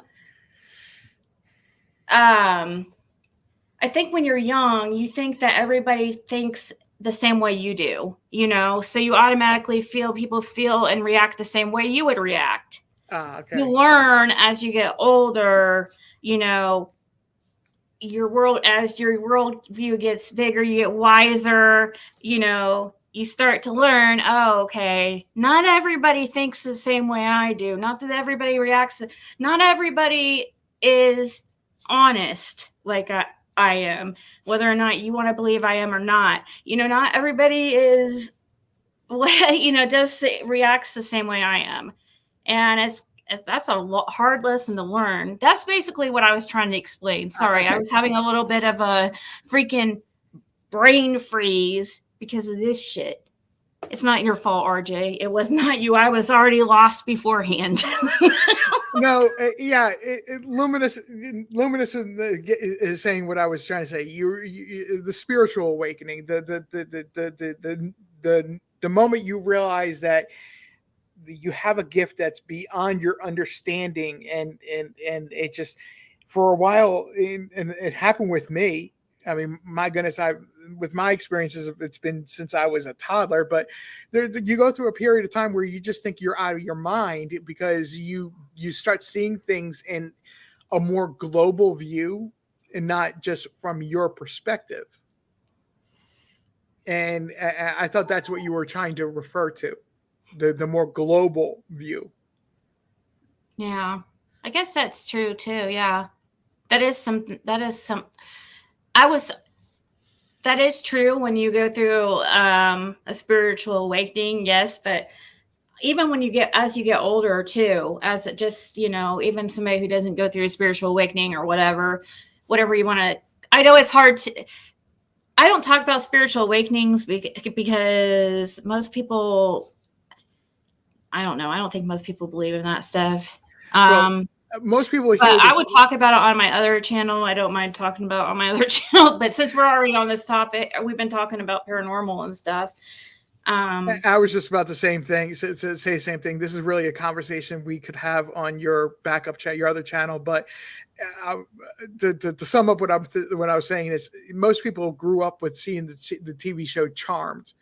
I think when you're young, you think that everybody thinks the same way you do, so you automatically people feel and react the same way you would react. Okay. You learn as you get older, your worldview gets bigger, you get wiser, you start to learn, okay, not everybody thinks the same way I do. Not that everybody reacts. Not everybody is honest like I am, whether or not you want to believe I am or not. Not everybody is, reacts the same way I am. And that's a hard lesson to learn. That's basically what I was trying to explain. Sorry, I was having a little bit of a freaking brain freeze because of this shit. It's not your fault, RJ. It was not you. I was already lost beforehand. No, Luminous is saying what I was trying to say. You the spiritual awakening, the moment you realize that you have a gift that's beyond your understanding, and it just, for a while, and it happened with me. I mean, my goodness, with my experiences, it's been since I was a toddler, but you go through a period of time where you just think you're out of your mind because you start seeing things in a more global view and not just from your perspective. And I thought that's what you were trying to refer to, the more global view. Yeah, I guess that's true too. Yeah, that is some. I was. That is true when you go through a spiritual awakening. Yes, but even when as you get older too, as it just, even somebody who doesn't go through a spiritual awakening or whatever you want to, I know it's hard to, I don't talk about spiritual awakenings because most people, I don't know. I don't think most people believe in that stuff. Most people but I would talk about it on my other channel. I don't mind talking about it on my other channel, but since we're already on this topic, we've been talking about paranormal and stuff. I was just about the same thing. Say the same thing. This is really a conversation we could have on your backup chat, your other channel. But to sum up what I was saying is, most people grew up with seeing the TV show Charmed,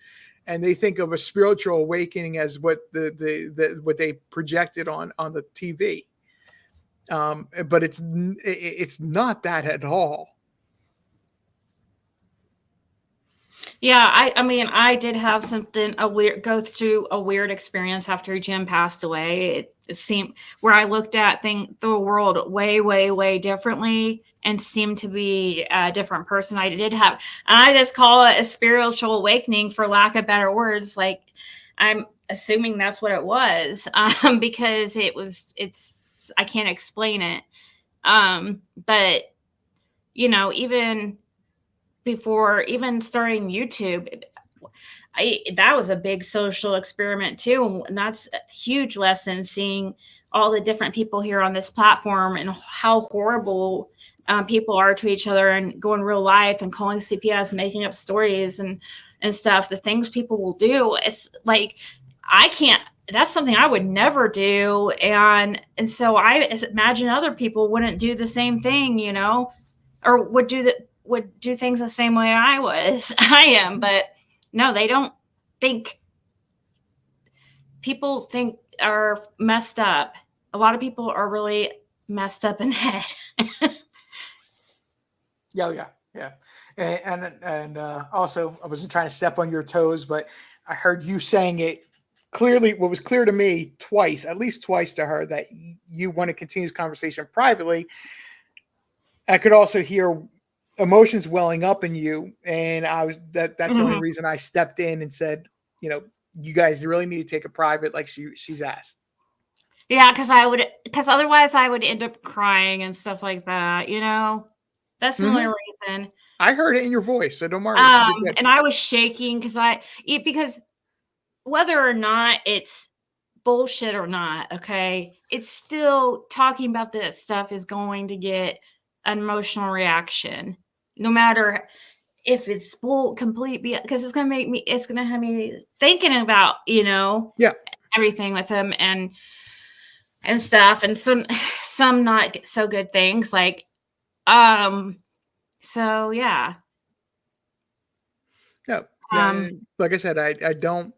and they think of a spiritual awakening as what what they projected on the TV. But it's not that at all. Yeah, I mean, I did have go through a weird experience after Jim passed away. It seemed where I looked at the world way, way, way differently and seemed to be a different person. I just call it a spiritual awakening for lack of better words. Like, I'm assuming that's what it was, because I can't explain it. But even before even starting YouTube, that was a big social experiment too. And that's a huge lesson, seeing all the different people here on this platform and how horrible people are to each other, and go in real life and calling CPS, making up stories and stuff. The things people will do. It's like, that's something I would never do. And so I imagine other people wouldn't do the same thing, or would do things the same way I am. But no, they don't think. People think are messed up. A lot of people are really messed up in the head. Yeah. And also, I wasn't trying to step on your toes, but I heard you saying it clearly. What was clear to me at least twice to her, that you want to continue this conversation privately. I could also hear emotions welling up in you, and that's the only reason I stepped in and said, you guys really need to take it private, like she's asked. Yeah, because otherwise I would end up crying and stuff like that. That's the only reason. I heard it in your voice, so don't worry. And I was shaking because whether or not it's bullshit or not, okay, it's still talking about this stuff is going to get an emotional reaction, no matter if it's complete, because it's going to have me thinking about, everything with him and stuff, and some not so good things, like, so yeah. No, like I said, I don't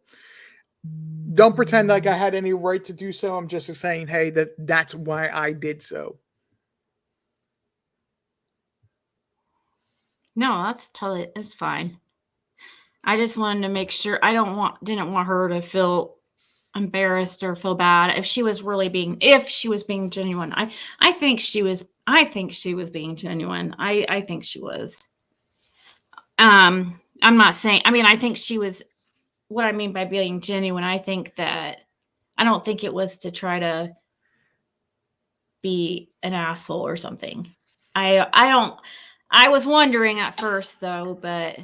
pretend like I had any right to do so. I'm just saying, hey, that's why I did so. No, it's fine. I just wanted to make sure. Didn't want her to feel embarrassed or feel bad if she was being genuine. I think she was being genuine. I think she was. I'm not saying, I think she was. What I mean by being genuine, I don't think it was to try to be an asshole or something. I was wondering at first though, but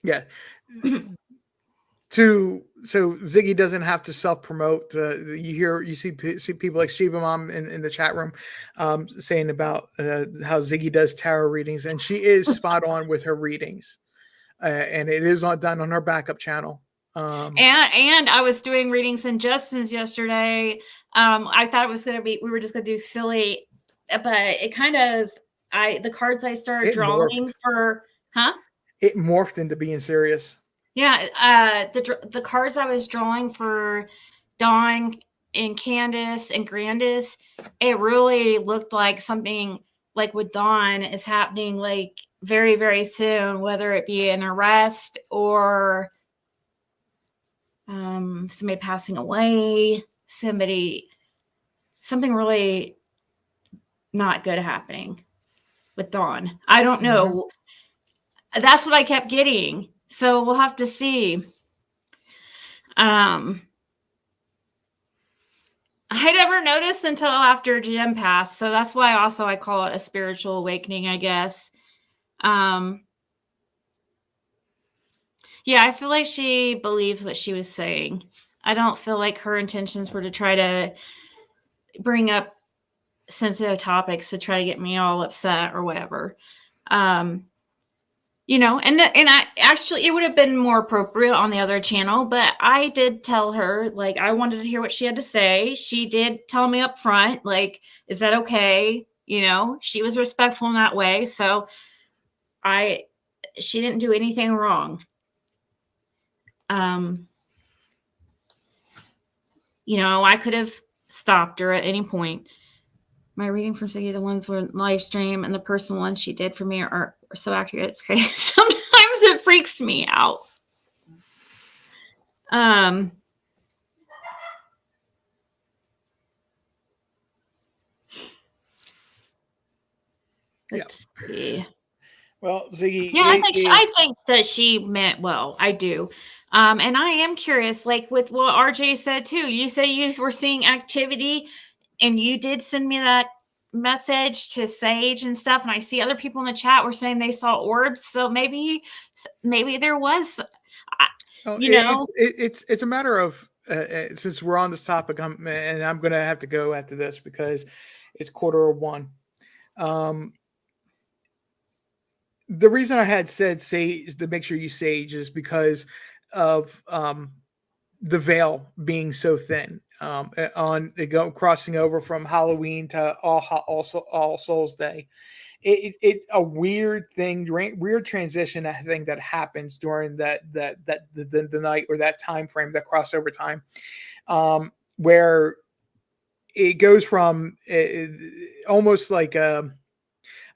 yeah. So Ziggy doesn't have to self-promote. You see people like Sheba Mom in the chat room saying about how Ziggy does tarot readings, and she is spot on with her readings, and it is done on her backup channel. And I was doing readings in Justin's yesterday. I thought it was gonna be, we were just gonna do silly, but it kind of, the cards I started drawing for, it morphed into being serious. Yeah, the cards I was drawing for Dawn and Candace and Grandis, it really looked like something like with Dawn is happening like very, very soon, whether it be an arrest or somebody passing away, something really not good happening with Dawn. I don't know. That's what I kept getting. So we'll have to see. I never noticed until after Jim passed, so that's why also I call it a spiritual awakening, I guess. Yeah, I feel like she believes what she was saying. I don't feel like her intentions were to try to bring up sensitive topics to try to get me all upset or whatever. You know, and I actually, it would have been more appropriate on the other channel, but I did tell her, like, I wanted to hear what she had to say. She did tell me up front, like, is that okay? You know, she was respectful in that way. So she didn't do anything wrong. You know, I could have stopped her at any point. My reading from Siggy, the ones were live stream, and the personal ones she did for me are so accurate. It's crazy. Sometimes it freaks me out. Let's see. Well, Ziggy. Yeah, I think that she meant well. I do. And I am curious, like with what RJ said too. You said you were seeing activity, and you did send me that message to Sage and stuff. And I see other people in the chat were saying they saw orbs. So maybe there was, it's a matter of since we're on this topic, and I'm going to have to go after this because it's 1:15. The reason I had said Sage to make sure you Sage is because of the veil being so thin crossing over from Halloween to All Souls Day. It's a weird thing, weird transition. I think that happens during the night or that time frame, that crossover time, where it goes from almost like an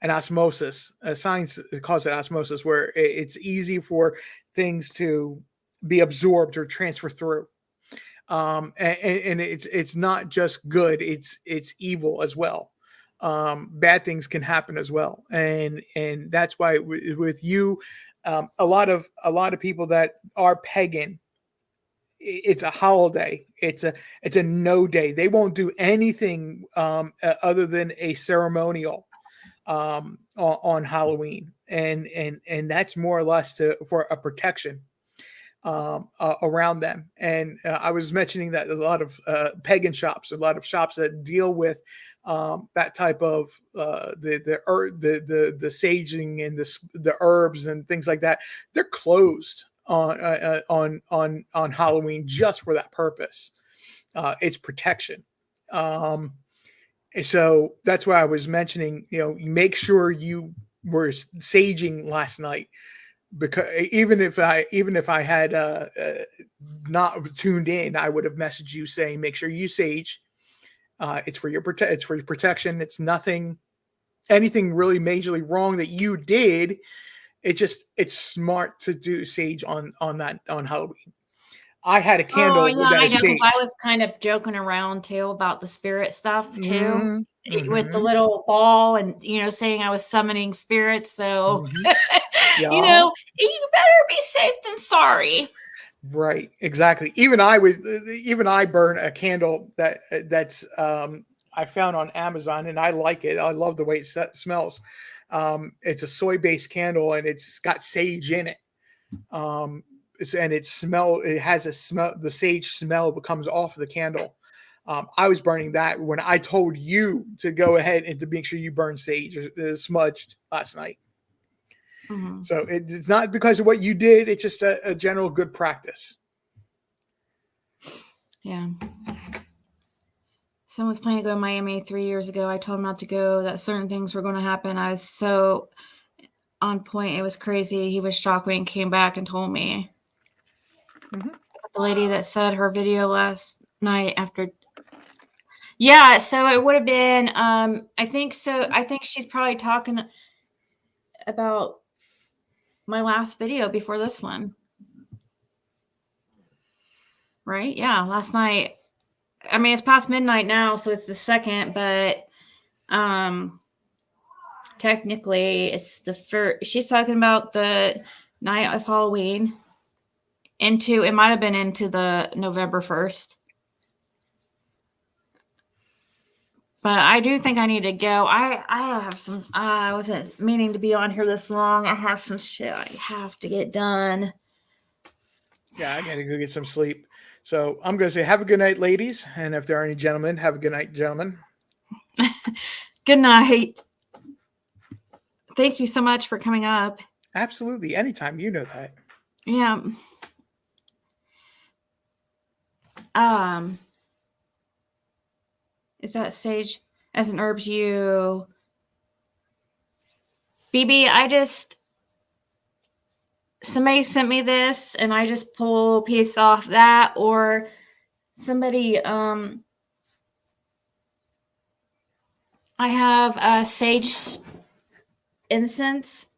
osmosis. Science calls it osmosis, where it's easy for things to be absorbed or transfer through. And it's not just good; it's evil as well. Bad things can happen as well, and that's why with you, a lot of people that are pagan, it's a holiday. It's a no day. They won't do anything other than a ceremonial on Halloween, and that's more or less for a protection around them. And I was mentioning that a lot of pagan shops, a lot of shops that deal with that type of the saging and the herbs and things like that, they're closed on Halloween just for that purpose. It's protection. So that's why I was mentioning, you make sure you were saging last night, because even if I had not tuned in, I would have messaged you saying, make sure you sage. It's for your protection. It's anything really majorly wrong that you did. It's smart to do sage on Halloween. I had a candle. Oh, yeah, I know, because I was kind of joking around too about the spirit stuff too, with the little ball and saying I was summoning spirits. So you better be safe than sorry. Right, exactly. Even I burn a candle that's I found on Amazon, and I like it. I love the way it smells. It's a soy-based candle, and it's got sage in it. It has a smell. The sage smell comes off of the candle. I was burning that when I told you to go ahead and to make sure you burn sage smudged last night. Mm-hmm. So it's not because of what you did. It's just a general good practice. Yeah. Someone was planning to go to Miami 3 years ago. I told him not to go, that certain things were going to happen. I was so on point. It was crazy. He was shocked when he came back and told me. Mm-hmm. The lady that said her video last night after. Yeah, so it would have been, I think so. I think she's probably talking about my last video before this one. Right? Yeah, last night. I mean, it's past midnight now, so it's the second, but technically it's the first. She's talking about the night of Halloween. It might have been into the November 1st. But I do think I need to go. I have some. I wasn't meaning to be on here this long. I have some shit I have to get done. Yeah, I gotta go get some sleep. So I'm gonna say have a good night, ladies. And if there are any gentlemen, have a good night, gentlemen. Good night. Thank you so much for coming up. Absolutely. Anytime. You know that. Yeah. Is that sage as an herb to you? BB, somebody sent me this and I just pull a piece off that, or somebody, I have a sage incense.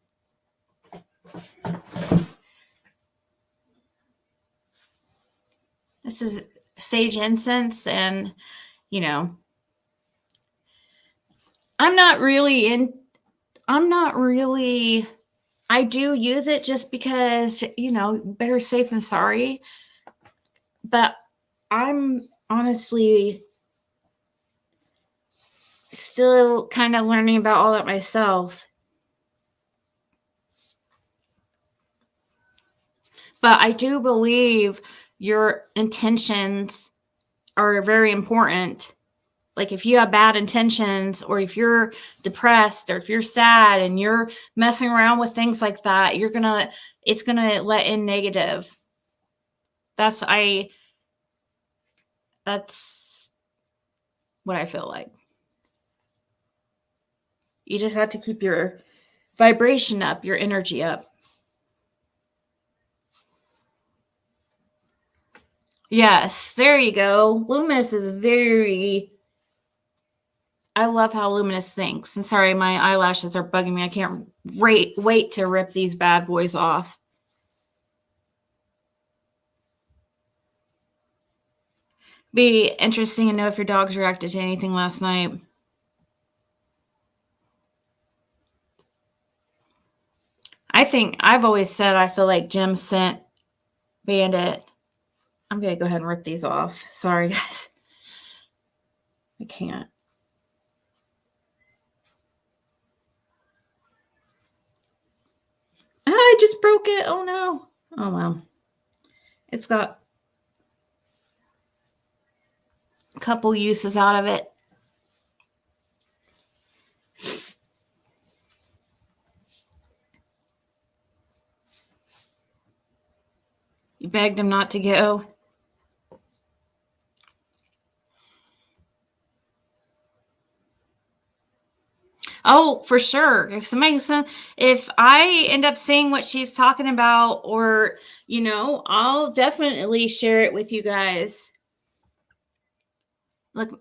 This is sage incense, and I'm not really I do use it just because, better safe than sorry. But I'm honestly still kind of learning about all that myself. But I do believe your intentions are very important. Like if you have bad intentions, or if you're depressed, or if you're sad and you're messing around with things like that, it's gonna let in negative. That's what I feel like. You just have to keep your vibration up, your energy up. Yes, there you go. Luminous is I love how Luminous thinks. And sorry, my eyelashes are bugging me. I can't wait to rip these bad boys off. Be interesting to know if your dogs reacted to anything last night. I've always said I feel like Jim sent Bandit. I'm going to go ahead and rip these off. Sorry, guys. I can't. I just broke it. Oh, no. Oh, well. It's got a couple uses out of it. You begged him not to go. Oh, for sure. If I end up seeing what she's talking about, or, I'll definitely share it with you guys. Look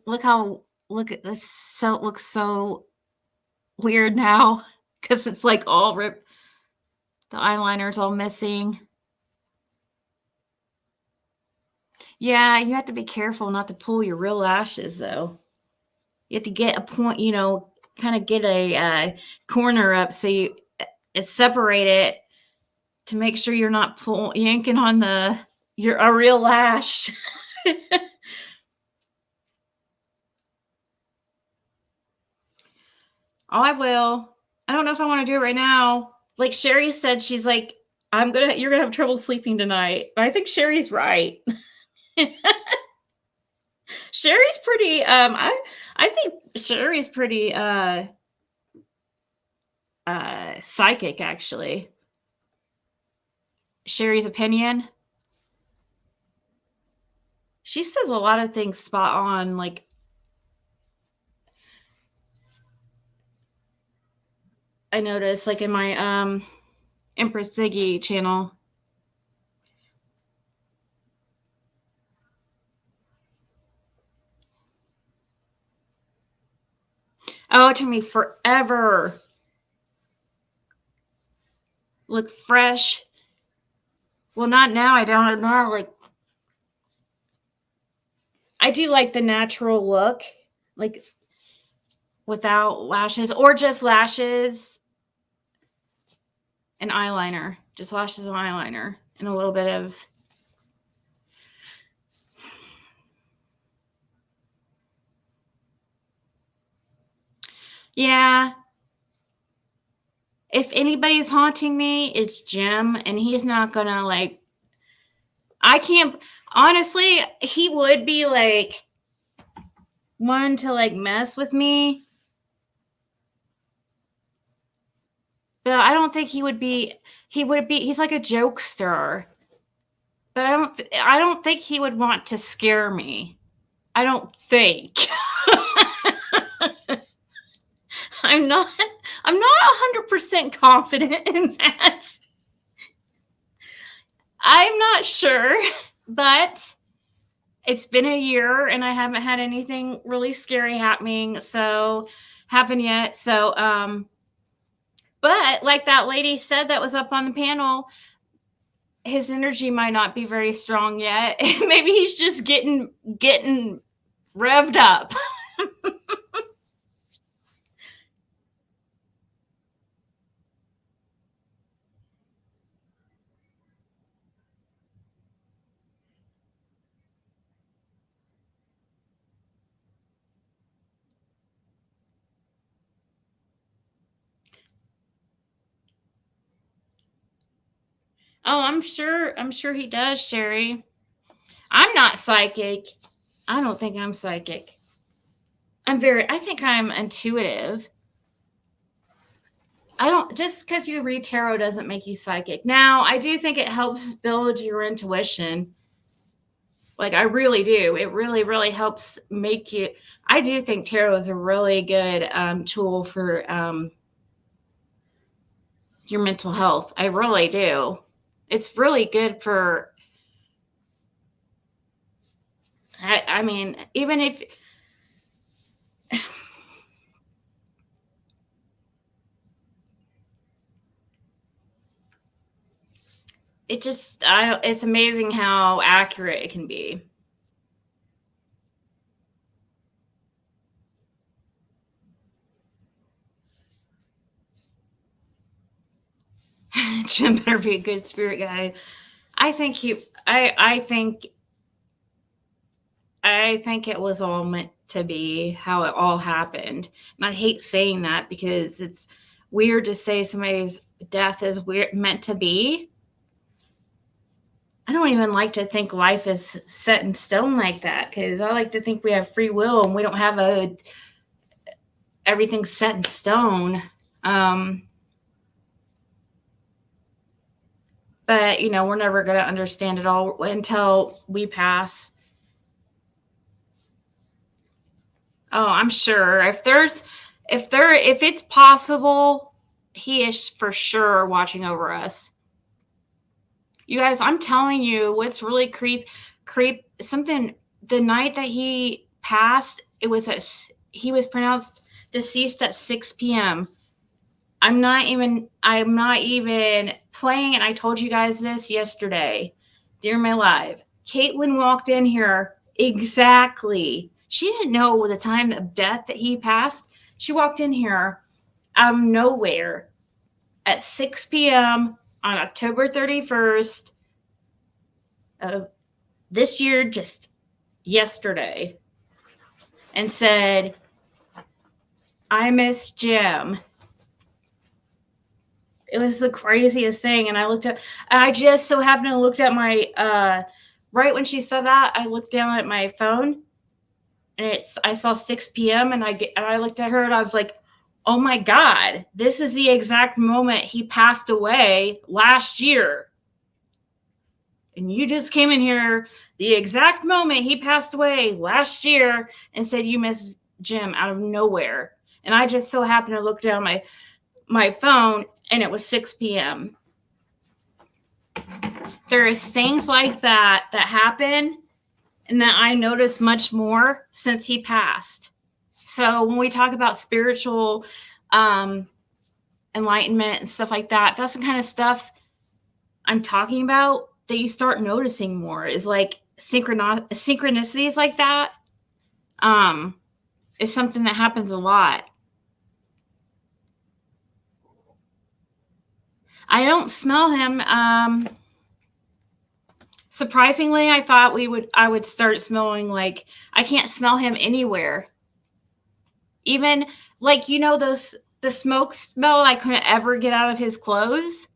at this. So it looks so weird now because it's like all ripped. The eyeliner's all missing. Yeah, you have to be careful not to pull your real lashes, though. You have to get a point, kind of get a corner up so it's separated to make sure you're not yanking on the You're a real lash. Oh, I will. I don't know if I want to do it right now. Like Sherry said, she's like, you're gonna have trouble sleeping tonight. But I think Sherry's right. Sherry's pretty, I think Sherry's pretty, psychic, actually. Sherry's opinion. She says a lot of things spot on, like, I noticed, like in my, Empress Ziggy channel. Oh, it took me forever. Look fresh. Well, not now. I don't now. Like, I do like the natural look, like without lashes or just lashes and eyeliner. Just lashes and eyeliner and a little bit of. Yeah. If anybody's haunting me, it's Jim, and he's not gonna like. I can't. Honestly, he would be like one to like mess with me, but I don't think he would be. He would be. He's like a jokester, but I don't think he would want to scare me. I don't think. I'm not 100% confident in that. I'm not sure, but it's been a year and I haven't had anything really scary happen yet. So, but like that lady said that was up on the panel, his energy might not be very strong yet. Maybe he's just getting revved up. Oh, I'm sure he does, Sherry. I'm not psychic. I don't think I'm psychic. I think I'm intuitive. Just because you read tarot doesn't make you psychic. Now, I do think it helps build your intuition. Like, I really do. It really, really helps make you. I do think tarot is a really good tool for your mental health. I really do. It's really good for. I mean, even if. It's amazing how accurate it can be. Jim better be a good spirit guide. I think it was all meant to be how it all happened. And I hate saying that because it's weird to say somebody's death is meant to be. I don't even like to think life is set in stone like that, because I like to think we have free will and we don't have everything's set in stone. But we're never going to understand it all until we pass. Oh, I'm sure if it's possible, he is for sure watching over us. You guys, I'm telling you, what's really something, the night that he passed, he was pronounced deceased at 6 p.m. I'm not even playing, and I told you guys this yesterday during my live. Caitlin walked in here exactly. She didn't know the time of death that he passed. She walked in here out of nowhere at 6 p.m. on October 31st. this year, just yesterday, and said, I miss Jim. It was the craziest thing. And I just so happened to look at my, right when she said that, I looked down at my phone, and I saw 6 p.m. and I looked at her and I was like, oh my God, this is the exact moment he passed away last year. And you just came in here the exact moment he passed away last year and said you miss Jim out of nowhere. And I just so happened to look down my phone, and it was 6 p.m. There is things like that happen and that I notice much more since he passed. So when we talk about spiritual enlightenment and stuff like that, that's the kind of stuff I'm talking about that you start noticing more, is like synchronicities like that. Is something that happens a lot. I don't smell him. Surprisingly, I thought I would start smelling like, I can't smell him anywhere. Even like, the smoke smell I couldn't ever get out of his clothes.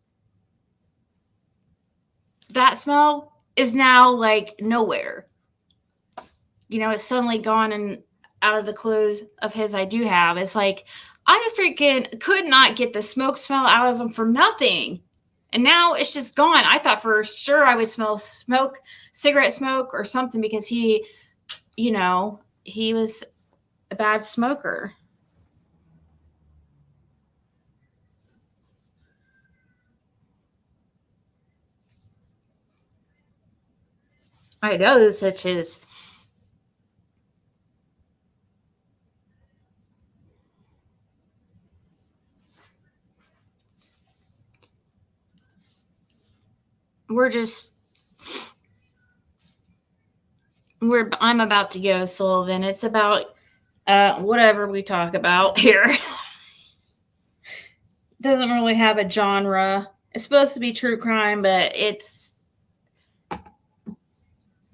That smell is now like nowhere. It's suddenly gone and out of the clothes of his I do have. It's like, I freaking could not get the smoke smell out of him for nothing. And now it's just gone. I thought for sure I would smell cigarette smoke or something, because he was a bad smoker. I know, such as I'm about to go, Sullivan. It's about whatever we talk about here. Doesn't really have a genre. It's supposed to be true crime, but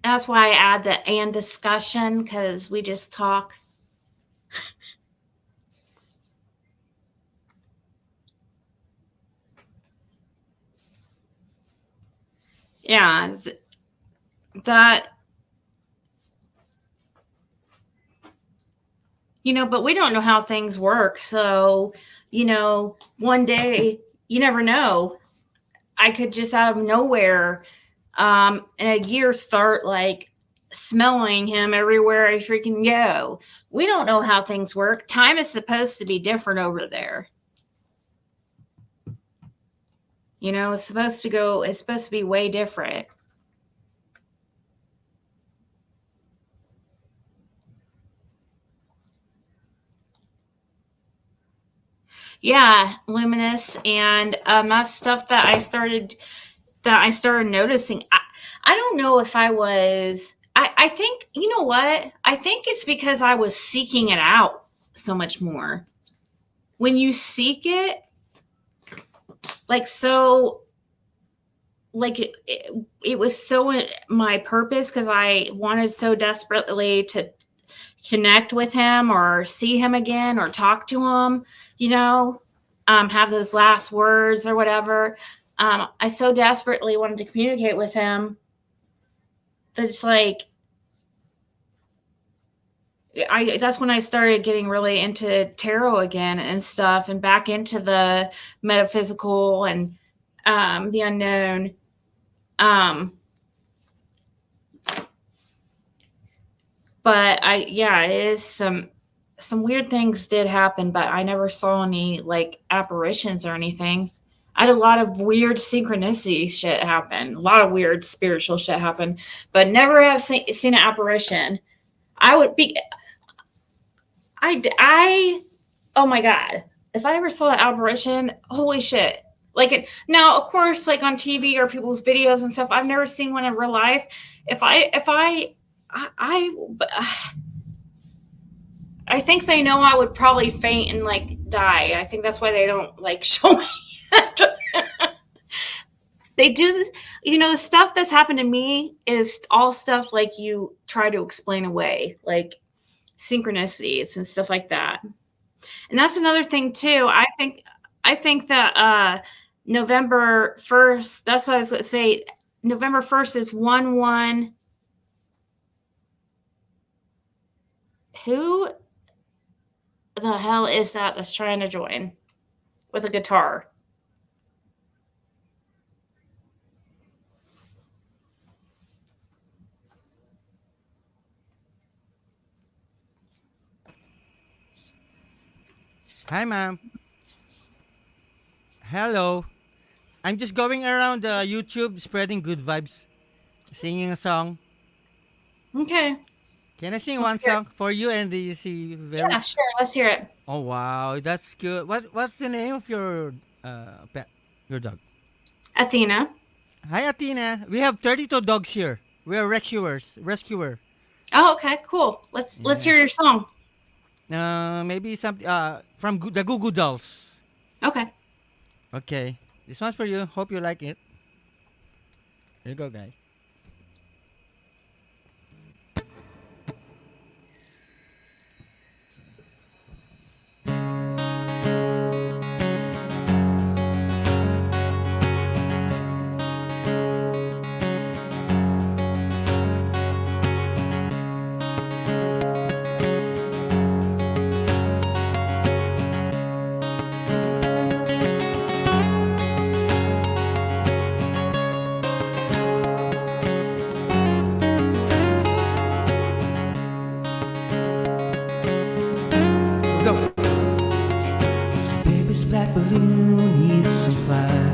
that's why I add the and discussion, because we just talk. Yeah, that, but we don't know how things work. So, one day, you never know. I could just out of nowhere, in a year, start like smelling him everywhere I freaking go. We don't know how things work. Time is supposed to be different over there. It's supposed to be way different. Yeah, luminous, and that's stuff that I started noticing. I don't know if I was. I think, you know what? I think it's because I was seeking it out so much more. When you seek it, it was so my purpose, because I wanted so desperately to connect with him or see him again or talk to him, have those last words or whatever. I so desperately wanted to communicate with him that it's like, that's when I started getting really into tarot again and stuff, and back into the metaphysical and the unknown. But it is some weird things did happen, but I never saw any like apparitions or anything. I had a lot of weird synchronicity shit happen, a lot of weird spiritual shit happen, but never have seen an apparition. Oh my God, if I ever saw an apparition, holy shit. Now, of course, like on TV or people's videos and stuff, I've never seen one in real life. I think they know I would probably faint and like die. I think that's why they don't like show me. They do this, the stuff that's happened to me is all stuff like you try to explain away, like synchronicities and stuff like that. And that's another thing too. I think that November 1st, that's what I was going to say. November 1st is 1/1. Who the hell is that's trying to join with a guitar? Hi, ma'am. Hello. I'm just going around YouTube spreading good vibes, singing a song. Okay. Can I sing one song for you and the see very? Yeah, sure. Let's hear it. Oh wow, that's good. What's the name of your pet? Your dog? Athena. Hi, Athena. We have 32 dogs here. We are rescuer. Oh, okay, cool. Let's hear your song. Maybe some from the Goo Goo Dolls. Okay. Okay, this one's for you. Hope you like it. Here you go, guys. This baby's black balloon needs some fire.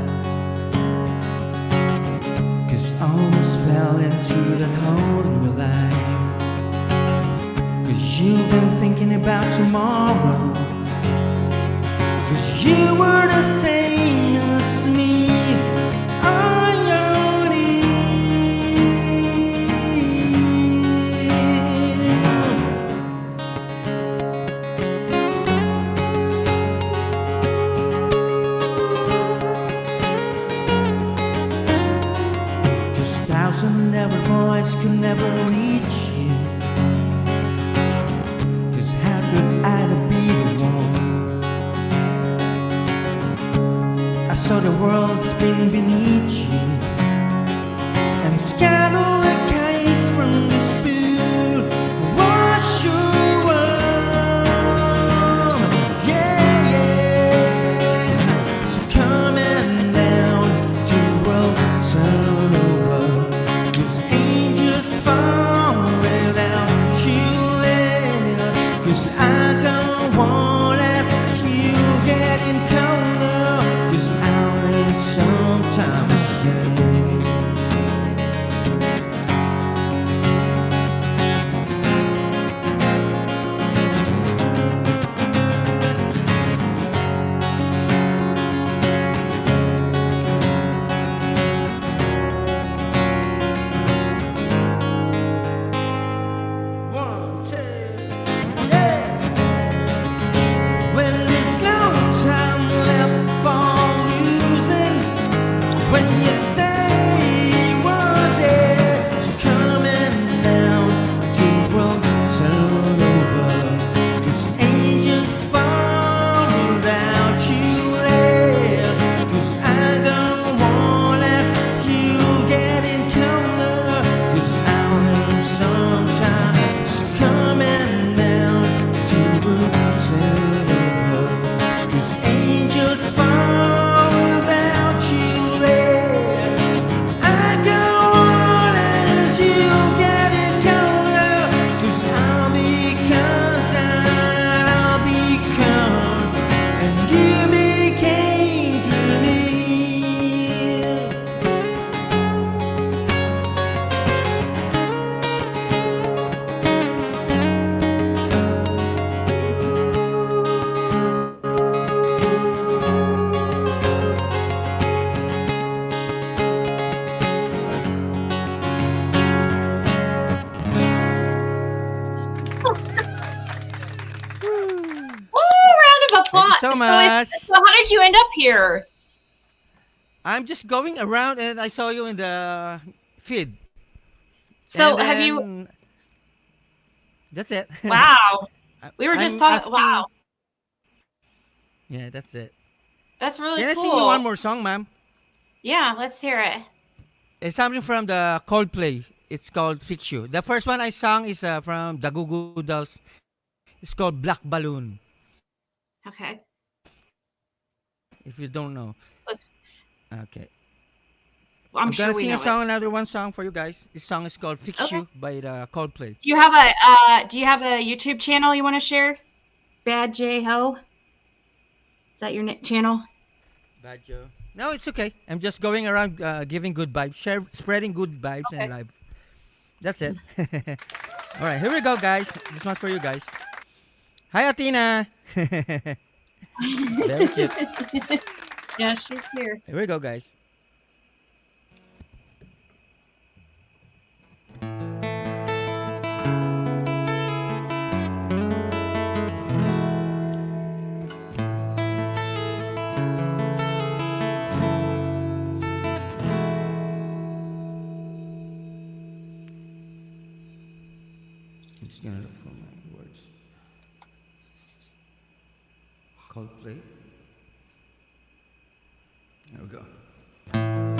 'Cause almost fell into that hole in your life. 'Cause you've been thinking about tomorrow. 'Cause you were the same as me on your thousand every voice could never reach you. 'Cause how could I be the one? I saw the world spin beneath you and scandal the case from the spoon. Wash your world, yeah, yeah. So coming down to the world, turn over. 'Cause angels fall without you there. 'Cause I don't want as you getting colder. 'Cause I'll need some time to say. When there's no time left for losing, when you say was it, so coming down to world turn over. 'Cause angels fall without you there. 'Cause I don't want as you getting colder. 'Cause I'll need some time, so coming down to world turn over. 'Cause angels fall without you there. I go on as you getting colder. 'Cause I'll become, and you became to me. Round of applause. Thank you so much. So how did you end up here? I'm just going around and I saw you in the feed. So And have you? then that's it. Wow. We were just I'm talking. asking. Wow, Yeah, that's it. that's really Can I sing you one cool. more song, ma'am? Yeah, let's hear it. It's something from the Coldplay. It's called Fix You. The first one I sang is from the Goo Goo Dolls. It's called Black Balloon. Okay. If you don't know. Let's. Okay. I'm I'm sure gonna we sing a know song, it. another one song for you guys. This song is called Fix Okay. You by the Coldplay. Do you have a YouTube channel you want to share? Bad J Ho. Is that your channel? Bad Joe. No, it's okay. I'm just going around giving good vibes, spreading good vibes and Okay. live. That's it. All right, here we go, guys. This one's for you guys. Hi, Athena. Very cute. Yeah, she's here. Here we go, guys. I'm just gonna look for my words. Coldplay. There we go.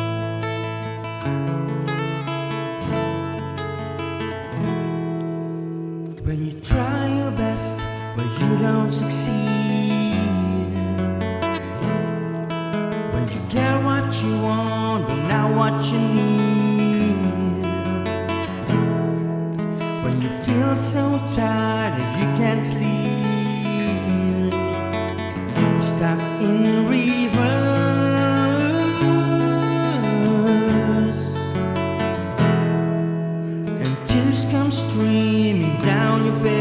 When you try your best, but you don't succeed. When you get what you want, but not what you need. When you feel so tired that you can't sleep. Stuck in reverse, and tears come streaming down your face.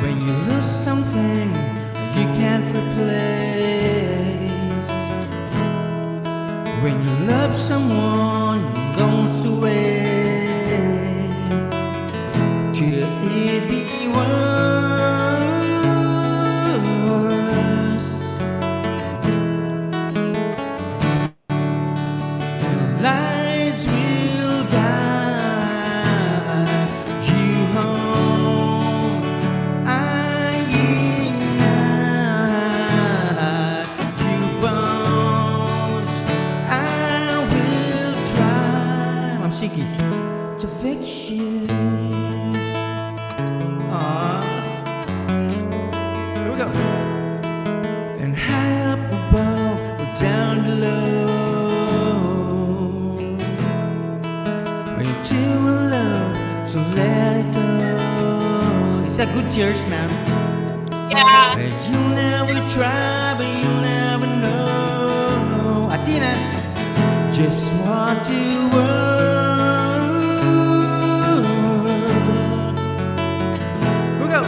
When you lose something you can't replace. When you love someone you don't away. Could it be worse? Lights will guide you home. I ignite you bones. I will try. I'm seeking to fix you. Here we go. And high up above or down below. When you're too in love, so let it go. Is that good tears, ma'am? Yeah. And you'll never try, but you'll never know. Athena, just what to work. Here we go.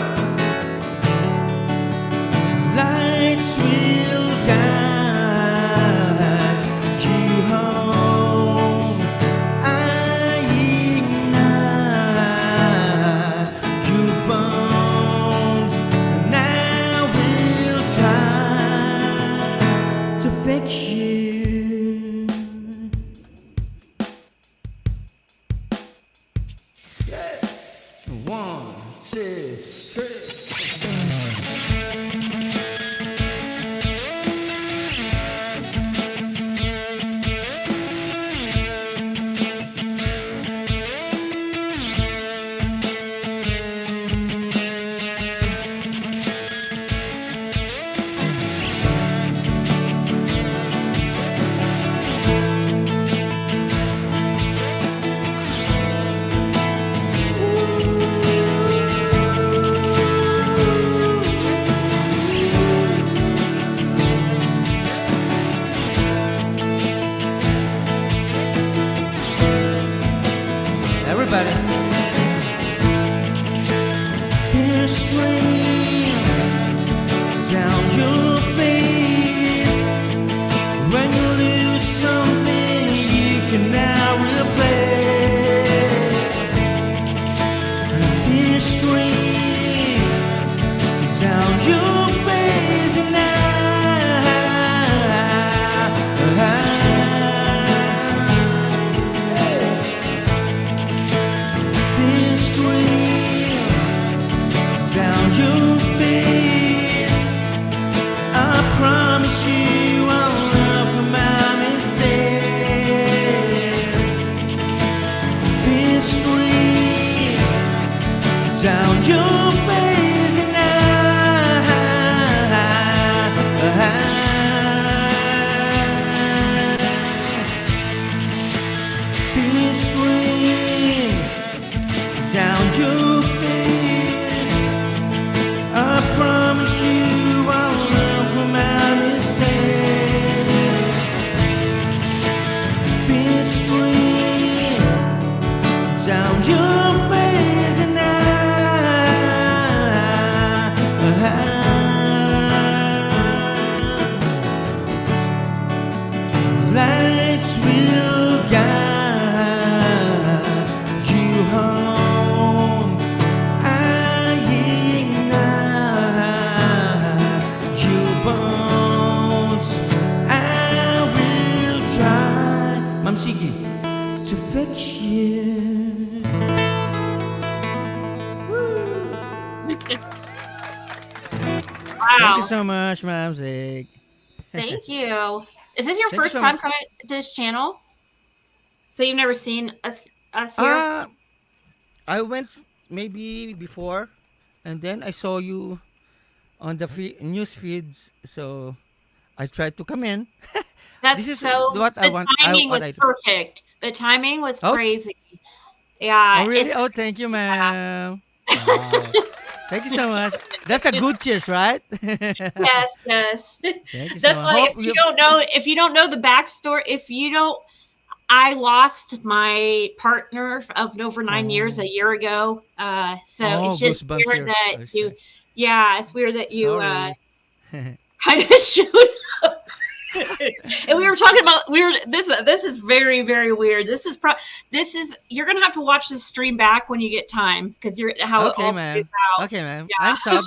Lights will guide you home. I ignite your bones, and I will try to fix you. One, two, three. Thank you Wow. so much, Ma'am Zig. Thank you. Is this your Thank you first so time much. coming to this channel? So you've never seen us here? Uh, I went maybe before, and then I saw you on the news feeds. So I tried to come in. That's This is so. what I The want. timing What was I. perfect. The timing was Oh, crazy. oh Yeah, really? it's Oh, thank you, ma'am. Wow. Thank you so much. That's a good cheers, right? yes, yes. Thank you so That's much. like Hope you. if you don't know the backstory, if you don't, I lost my partner of over 9 years a Oh, year ago. So oh, it's just goosebumps weird here. that Oh, you, sorry. yeah, it's weird that you Sorry. kind of showed up. And we were talking about this is very very weird. This is you're gonna have to watch this stream back when you get time because you're how it Okay, all plays ma'am. out. Okay, ma'am. I'm Yeah. sub.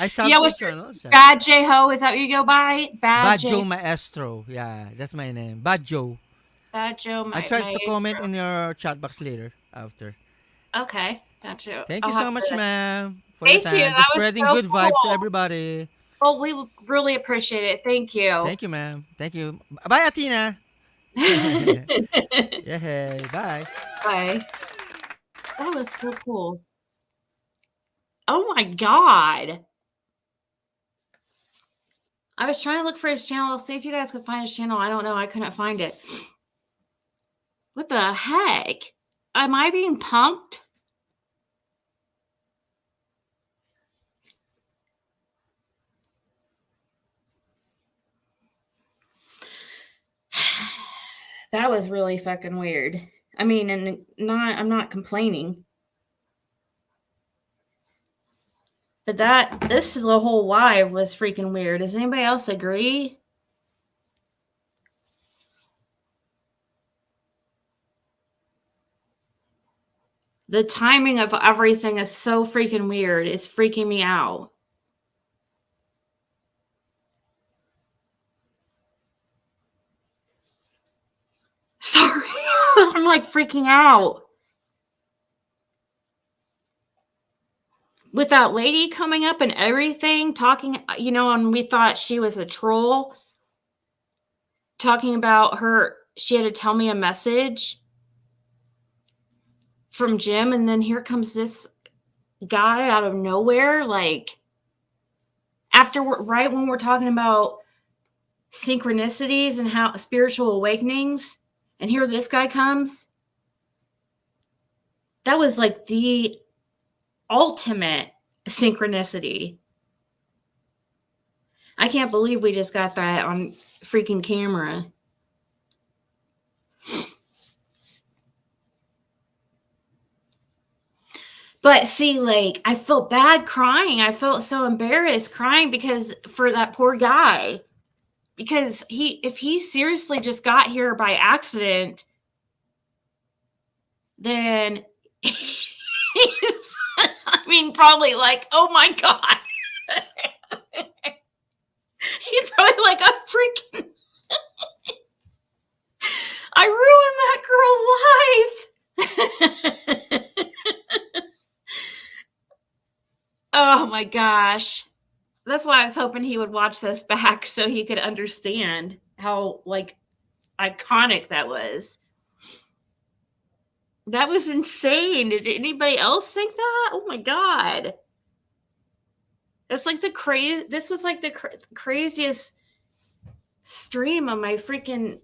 I sub Yeah, to your what's your channel. Sorry. Bad J Ho? Is that what you go by? Bad J Badjo Maestro. Yeah, that's my name. Badjo. Bad Joe I my tried to comment maestro. in your chat box later after. Okay, gotcha. Thank you I'll have so much, to. ma'am, for your Thank you. time. Just That was spreading so good vibes to cool. everybody. Oh, we really appreciate it. Thank you. Thank you, ma'am. Thank you. Bye, Athena. Yeah, hey, bye. Bye. That was so cool. Oh my god. I was trying to look for his channel. I'll see if you guys could find his channel. I don't know. I couldn't find it. What the heck? Am I being punked? That was really fucking weird. I mean, and I'm not complaining. But this is the whole live was freaking weird. Does anybody else agree? The timing of everything is so freaking weird. It's freaking me out. Sorry. I'm like freaking out. With that lady coming up and everything, talking, and we thought she was a troll, talking about she had to tell me a message from Jim, and then here comes this guy out of nowhere, like, right when we're talking about synchronicities and how spiritual awakenings, and here this guy comes. That was like the ultimate synchronicity. I can't believe we just got that on freaking camera. But see, like, I felt bad crying. I felt so embarrassed crying because for that poor guy. Because if he seriously just got here by accident, then he's, I mean, probably like, oh my God. He's probably like, I'm freaking, I ruined that girl's life. Oh my gosh. That's why I was hoping he would watch this back so he could understand how, like, iconic that was. That was insane. Did anybody else think that? Oh my God. That's like this was like the craziest stream of my freaking,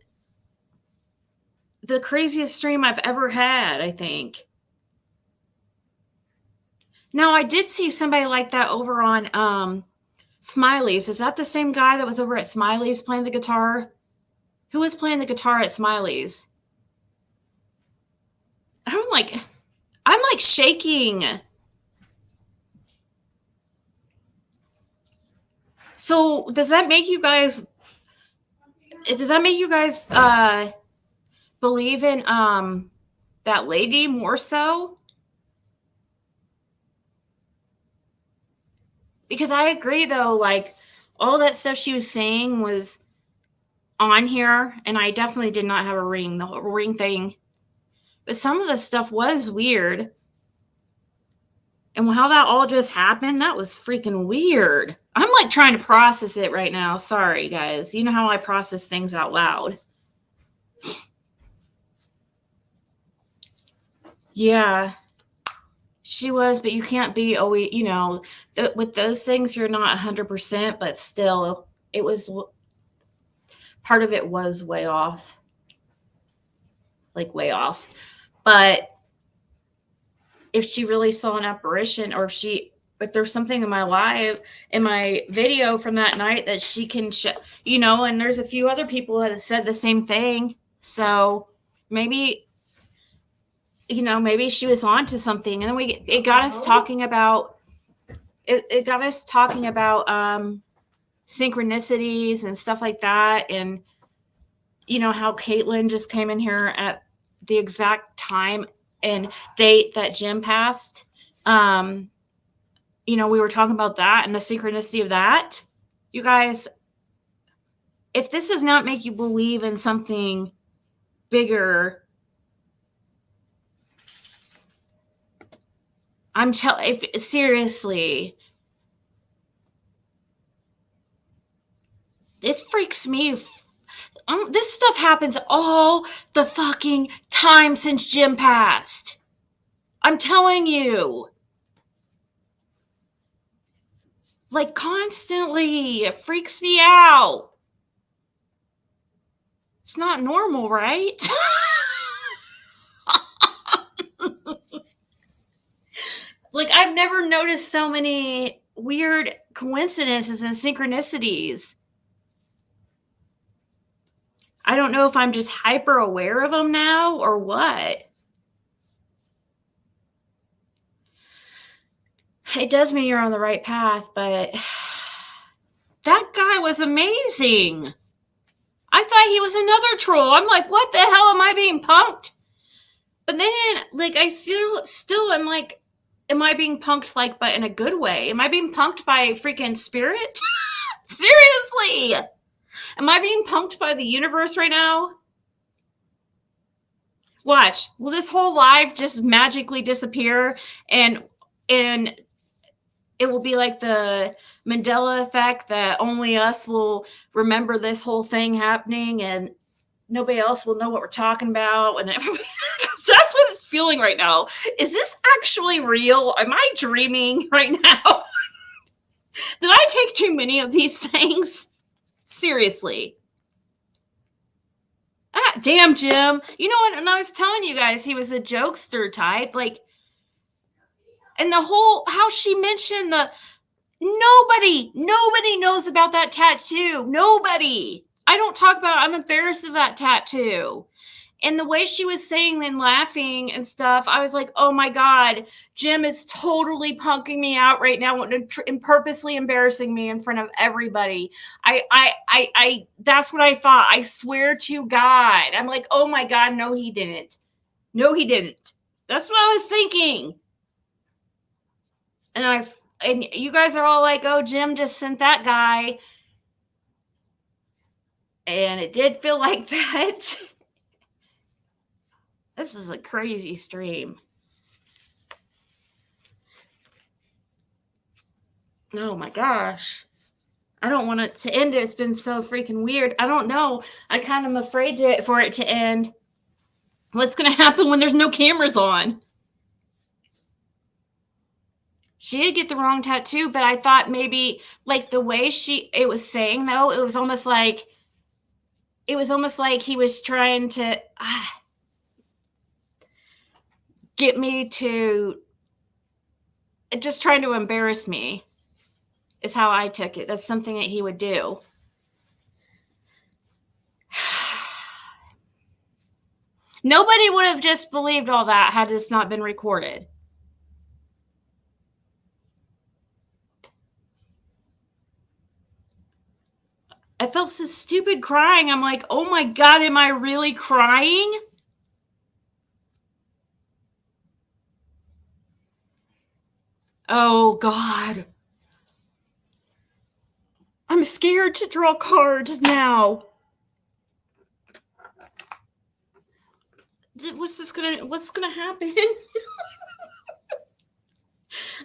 the craziest stream I've ever had, I think. Now, I did see somebody like that over on Smiley's. Is that the same guy that was over at Smiley's playing the guitar? Who was playing the guitar at Smiley's? I'm like shaking. So does that make you guys believe in that lady more so? Because I agree though, like all that stuff she was saying was on here, and I definitely did not have a ring, the whole ring thing. But some of the stuff was weird. And how that all just happened, that was freaking weird. I'm like trying to process it right now. Sorry, guys. You know how I process things out loud. Yeah, she was, but you can't be always, you know, with those things, you're not 100%, but still, it was, part of it was way off. Like, way off. But if she really saw an apparition, or if there's something in my live, in my video from that night that she can, you know, and there's a few other people that have said the same thing. So maybe, you know, maybe she was onto something. And then it got us talking about, it got us talking about synchronicities and stuff like that. And, you know, how Caitlin just came in here at the exact time and date that Jim passed. You know, we were talking about that and the synchronicity of that. You guys, if this does not make you believe in something bigger, seriously, it freaks me. This stuff happens all the fucking time since Jim passed. I'm telling you. Like, constantly. It freaks me out. It's not normal, right? Like, I've never noticed so many weird coincidences and synchronicities. I don't know if I'm just hyper aware of them now or what. It does mean you're on the right path, but that guy was amazing. I thought he was another troll. I'm like, what the hell, am I being punked? But then, like, I still am like, am I being punked, like, but in a good way? Am I being punked by freaking spirit? Seriously. Am I being punked by the universe right now? Watch. Will this whole live just magically disappear and it will be like the Mandela effect that only us will remember this whole thing happening and nobody else will know what we're talking about. And that's what it's feeling right now. Is this actually real? Am I dreaming right now? Did I take too many of these things? Seriously. Ah, damn, Jim. You know what? And I was telling you guys, he was a jokester type. Like, and the whole, how she mentioned nobody knows about that tattoo. Nobody. I don't talk about it. I'm embarrassed of that tattoo. And the way she was saying and laughing and stuff, I was like, oh my God, Jim is totally punking me out right now and purposely embarrassing me in front of everybody. I that's what I thought. I swear to God. I'm like, oh my God, no, he didn't. No, he didn't. That's what I was thinking. And you guys are all like, oh, Jim just sent that guy. And it did feel like that. This is a crazy stream. Oh my gosh. I don't want it to end. It's been so freaking weird. I don't know. I kind of am afraid for it to end. What's going to happen when there's no cameras on? She did get the wrong tattoo, but I thought maybe like the way it was saying though, it was almost like he was trying to get me to just trying to embarrass me is how I took it. That's something that he would do. Nobody would have just believed all that had this not been recorded. I felt so stupid crying. I'm like, oh my God, am I really crying? Oh God. I'm scared to draw cards now. What's gonna happen?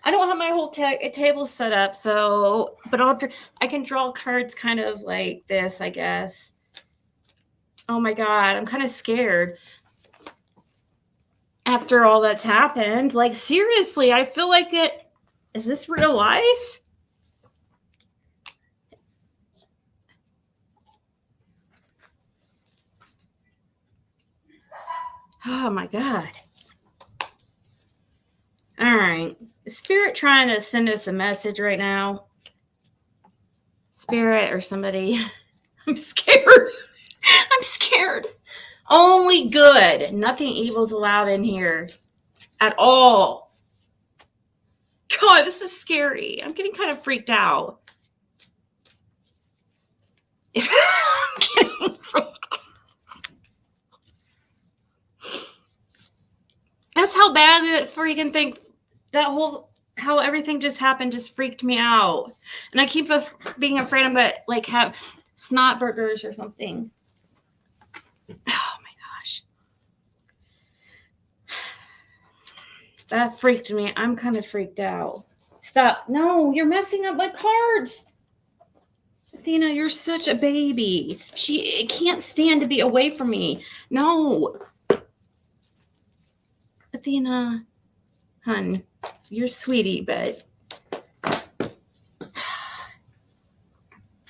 I don't have my whole table set up, so but I can draw cards kind of like this, I guess. Oh my god, I'm kind of scared. After all that's happened, like seriously, I feel like it. Is this real life? Oh my god. All right. Spirit trying to send us a message right now. Spirit or somebody. I'm scared. I'm scared. Only good. Nothing evil's allowed in here at all. God, this is scary. I'm getting kind of freaked out. I'm getting freaked. That's how bad that freaking thing, that whole, how everything just happened just freaked me out. And I keep being afraid I'm going to like have snot burgers or something. Oh my gosh. That freaked me. I'm kind of freaked out. Stop. No, you're messing up my cards. Athena, you're such a baby. She can't stand to be away from me. No. Athena, hun, you're sweetie, but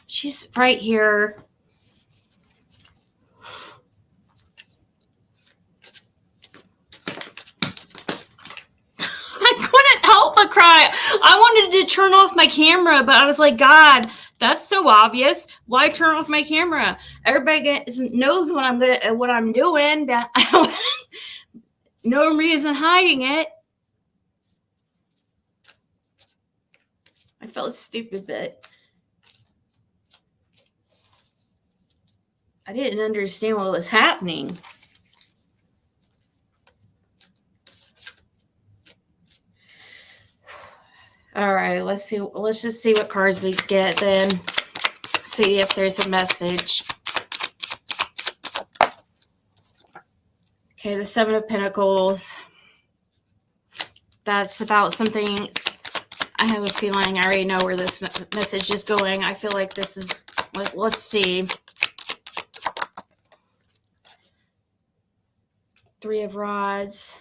she's right here. I couldn't help but cry. I wanted to turn off my camera, but I was like, God, that's so obvious. Why turn off my camera? Everybody knows what I'm doing. No reason hiding it. I felt stupid, but I didn't understand what was happening. All right, let's see. Let's just see what cards we get then. See if there's a message. Okay, the Seven of Pentacles. That's about something. I have a feeling I already know where this message is going. I feel like this is, let's see. Three of Rods.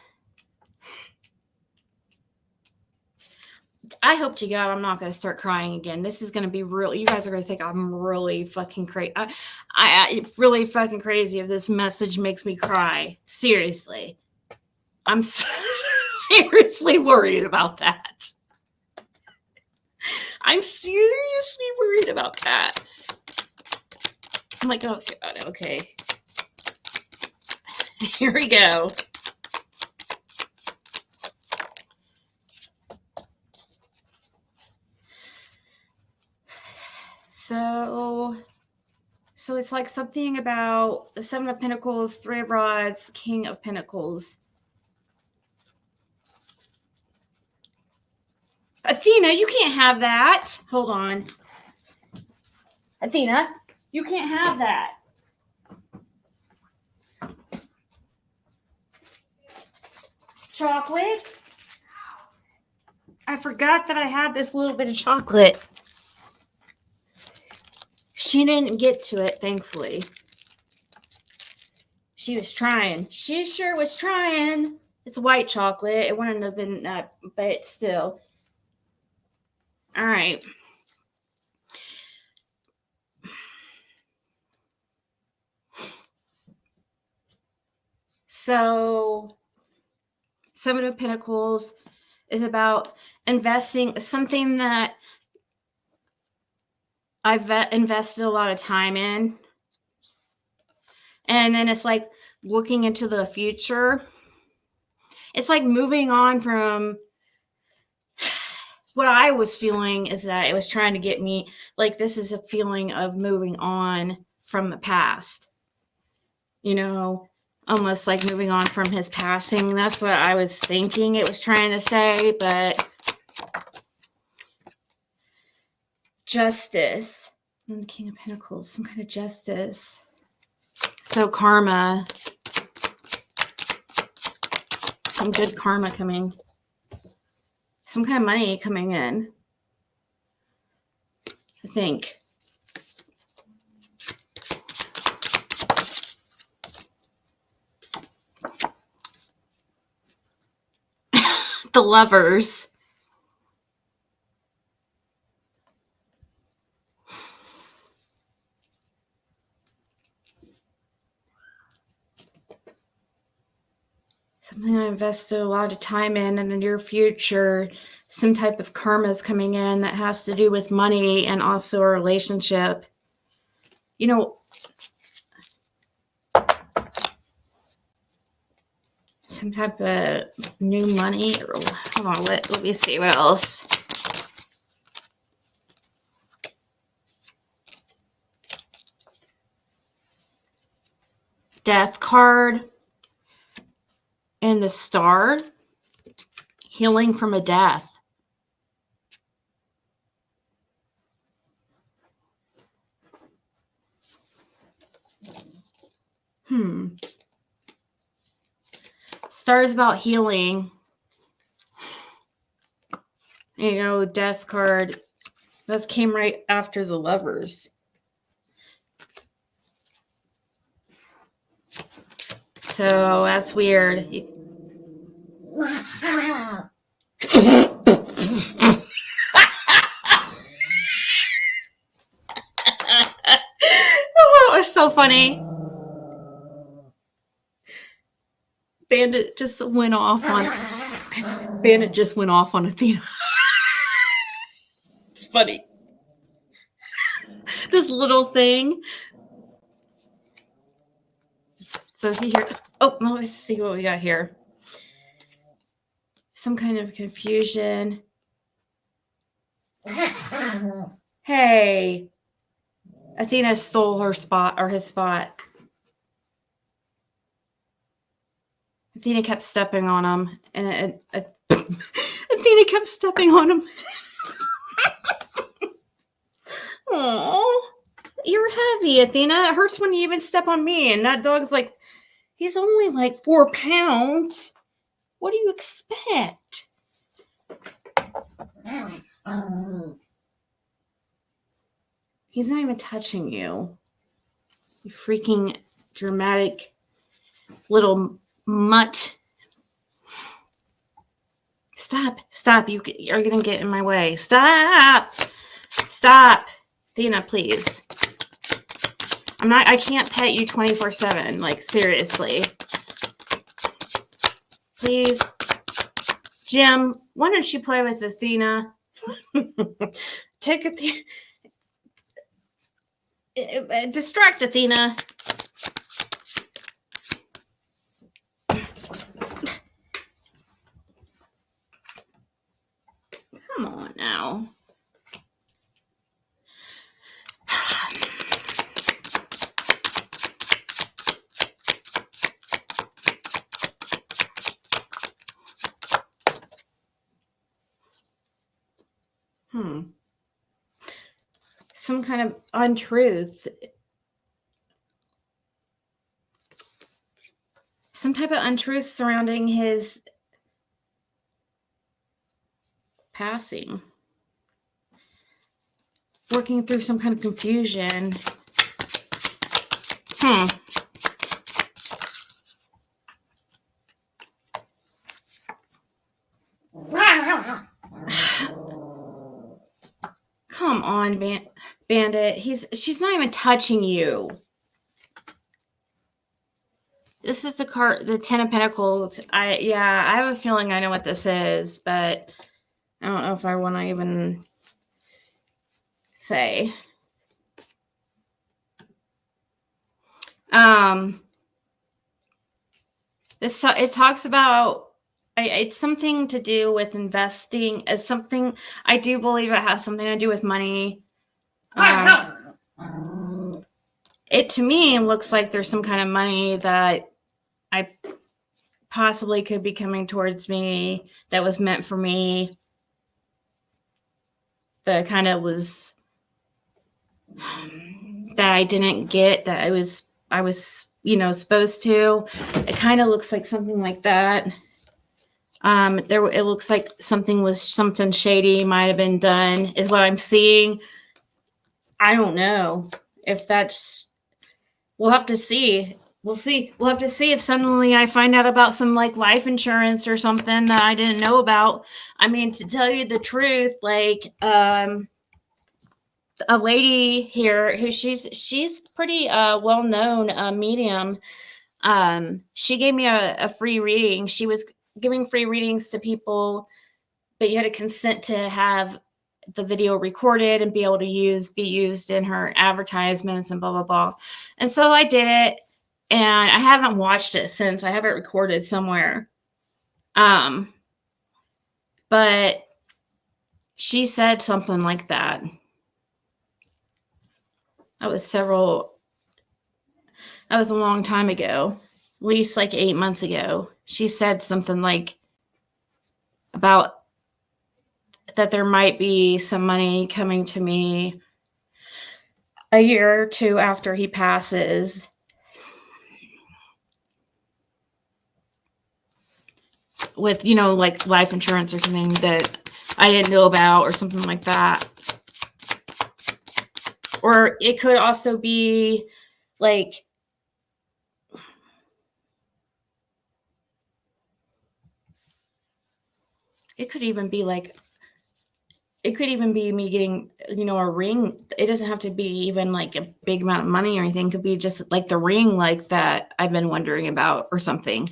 I hope to God I'm not going to start crying again. This is going to be real. You guys are going to think I'm really fucking crazy. I'm really fucking crazy if this message makes me cry. Seriously. I'm seriously worried about that. I'm seriously worried about that. I'm like, oh God, okay. Here we go. So it's like something about the Seven of Pentacles, Three of Rods, King of Pentacles. Athena, you can't have that. Hold on. Athena, you can't have that. Chocolate? I forgot that I had this little bit of chocolate. She didn't get to it, thankfully. She was trying. She sure was trying. It's white chocolate. It wouldn't have been that, but still. All right. So, Seven of Pentacles is about investing, something that I've invested a lot of time in. And then it's like looking into the future. It's like moving on from what I was feeling is that it was trying to get me, like, this is a feeling of moving on from the past. You know, almost like moving on from his passing. That's what I was thinking it was trying to say, but justice. And the King of Pentacles, some kind of justice. So karma. Some good karma coming. some kind of money coming in. I think. The lovers. Something I invested a lot of time in the near future. Some type of karma is coming in that has to do with money and also a relationship. You know, some type of new money. Hold on, let me see what else. Death card and the star. Healing from a death. Star is about healing. You know, death card. That came right after the lovers. So that's weird. Oh, that was so funny. Bandit just went off on Athena. It's funny. This little thing. So here, let's see what we got here. Some kind of confusion. Hey, Athena stole her spot or his spot. Athena kept stepping on him, and Athena kept stepping on him. Oh, you're heavy, Athena. It hurts when you even step on me. And that dog's like, he's only like 4 pounds. What do you expect? He's not even touching you. You freaking dramatic little mutt. Stop. You're going to get in my way. Stop. Athena, please. I can't pet you 24/7. Like, seriously. Please. Jim, why don't you play with Athena? Take Athena. Distract Athena. Come on now. Some kind of untruth. Some type of untruth surrounding his passing. Working through some kind of confusion. Come on, Bandit. She's not even touching you. This is the card, the 10 of Pentacles. I have a feeling I know what this is, but I don't know if I want to even say. It talks about it's something to do with investing. It's something I do believe it has something to do with money. It to me looks like there's some kind of money that I possibly could be coming towards me that was meant for me. That kind of was that I didn't get, that I was supposed to. It kind of looks like something like that. It looks like something shady might have been done, is what I'm seeing. I don't know if that's. We'll have to see. We'll see. We'll have to see if suddenly I find out about some like life insurance or something that I didn't know about. I mean, to tell you the truth, like a lady here who she's pretty well known medium. She gave me a free reading. She was giving free readings to people, but you had to consent to have the video recorded and be able to be used in her advertisements and blah blah blah. And so I did it, and I haven't watched it since. I have it recorded somewhere. But she said something like that. That was a long time ago, at least like 8 months ago. She said something like about that there might be some money coming to me a year or two after he passes. With, like life insurance or something that I didn't know about or something like that. Or it could also be like, it could even be me getting, a ring. It doesn't have to be even like a big amount of money or anything. It could be just like the ring like that I've been wondering about or something.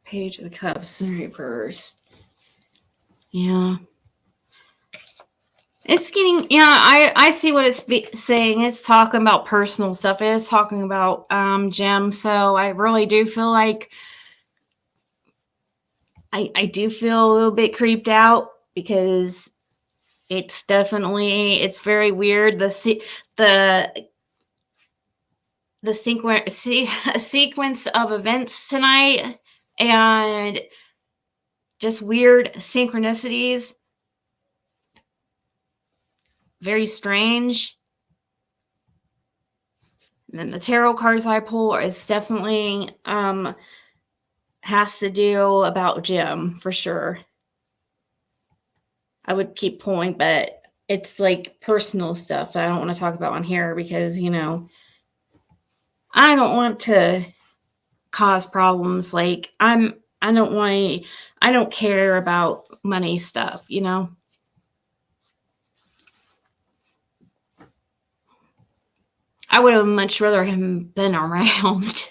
Page of Cups reversed. Yeah. It's getting, I see what it's saying. It's talking about personal stuff. It is talking about Jim. So I really do feel like I do feel a little bit creeped out because it's very weird. The sequence of events tonight and just weird synchronicities. Very strange. And then the tarot cards I pull is definitely has to do about Jim for sure. I would keep pulling, but it's like personal stuff that I don't want to talk about on here because, I don't want to cause problems. Like I don't care about money stuff, I would have much rather him been around.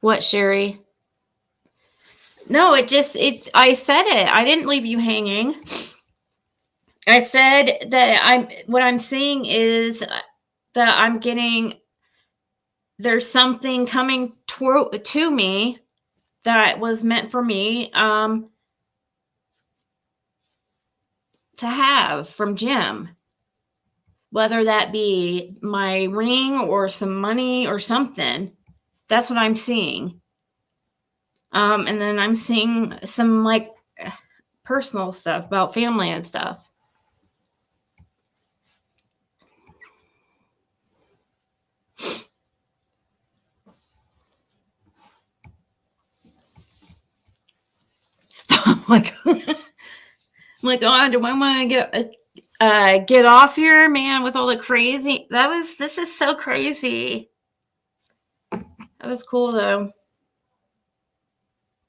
What, Sherry? No, I said it. I didn't leave you hanging. I said that what I'm seeing is that there's something coming to me that was meant for me to have from Jim. Whether that be my ring or some money or something. That's what I'm seeing. And then I'm seeing some like personal stuff about family and stuff. I'm like, do I want to get off here, man, with all the crazy? This is so crazy. That was cool though.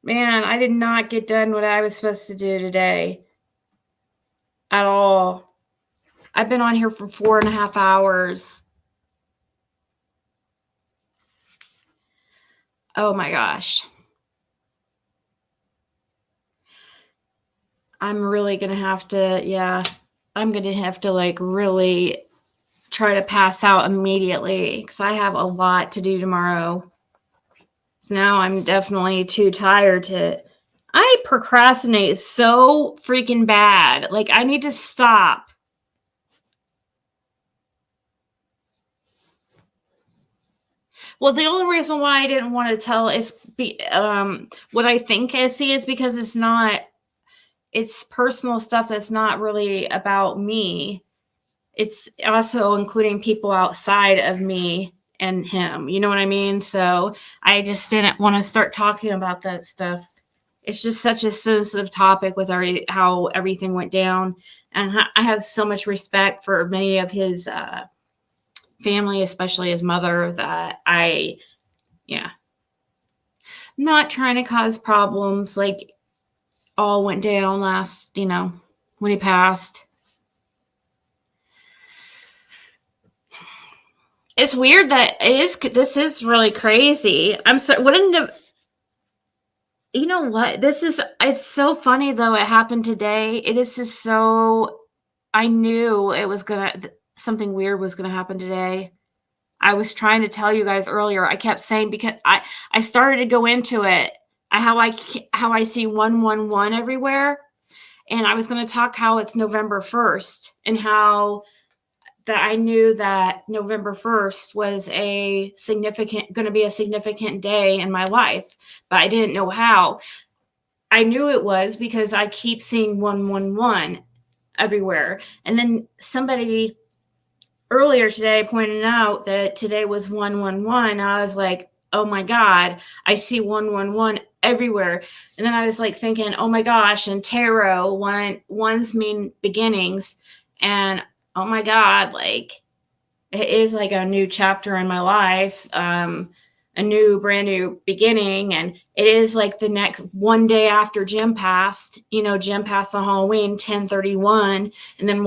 Man, I did not get done what I was supposed to do today. At all. I've been on here for 4.5 hours. Oh my gosh. I'm really going to have to, I'm going to have to like really try to pass out immediately because I have a lot to do tomorrow. So now I'm definitely too tired I procrastinate so freaking bad. Like I need to stop. Well, the only reason why I didn't want to tell is what I think I see is because it's personal stuff that's not really about me. It's also including people outside of me and him. You know what I mean? So I just didn't want to start talking about that stuff. It's just such a sensitive topic with how everything went down. And I have so much respect for many of his family, especially his mother, that yeah. Not trying to cause problems like all went down last, when he passed. It's weird that this is really crazy. I'm sorry. You know what? It's so funny though. It happened today. It is just so, I knew something weird was going to happen today. I was trying to tell you guys earlier. I kept saying, because I started to go into it, how I see 111 everywhere. And I was going to talk how it's November 1st and how that I knew that November 1st was going to be a significant day in my life, but I didn't know how. I knew it was because I keep seeing 111 everywhere. And then somebody earlier today pointed out that today was 111. I was like, oh my God, I see 111 everywhere. And then I was like thinking, oh my gosh, and tarot, ones mean beginnings. And oh my God, like it is like a new chapter in my life, a brand new beginning. And it is like the next one day after Jim passed, Jim passed on Halloween, 10/31. And then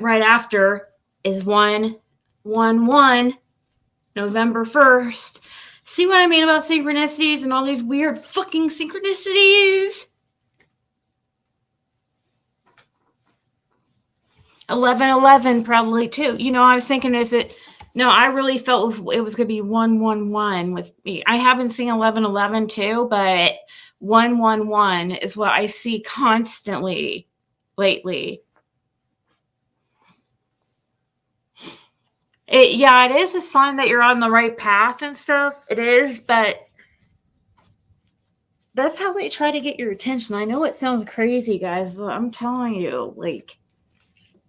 right after is 1/11, November 1st. See what I mean about synchronicities and all these weird fucking synchronicities? 11/11 probably too. I was thinking, I really felt it was going to be 1/11 with me. I haven't seen 11/11 too, but 1/11 is what I see constantly lately. It is a sign that you're on the right path and stuff. It is, but that's how they try to get your attention. I know it sounds crazy, guys, but I'm telling you, like,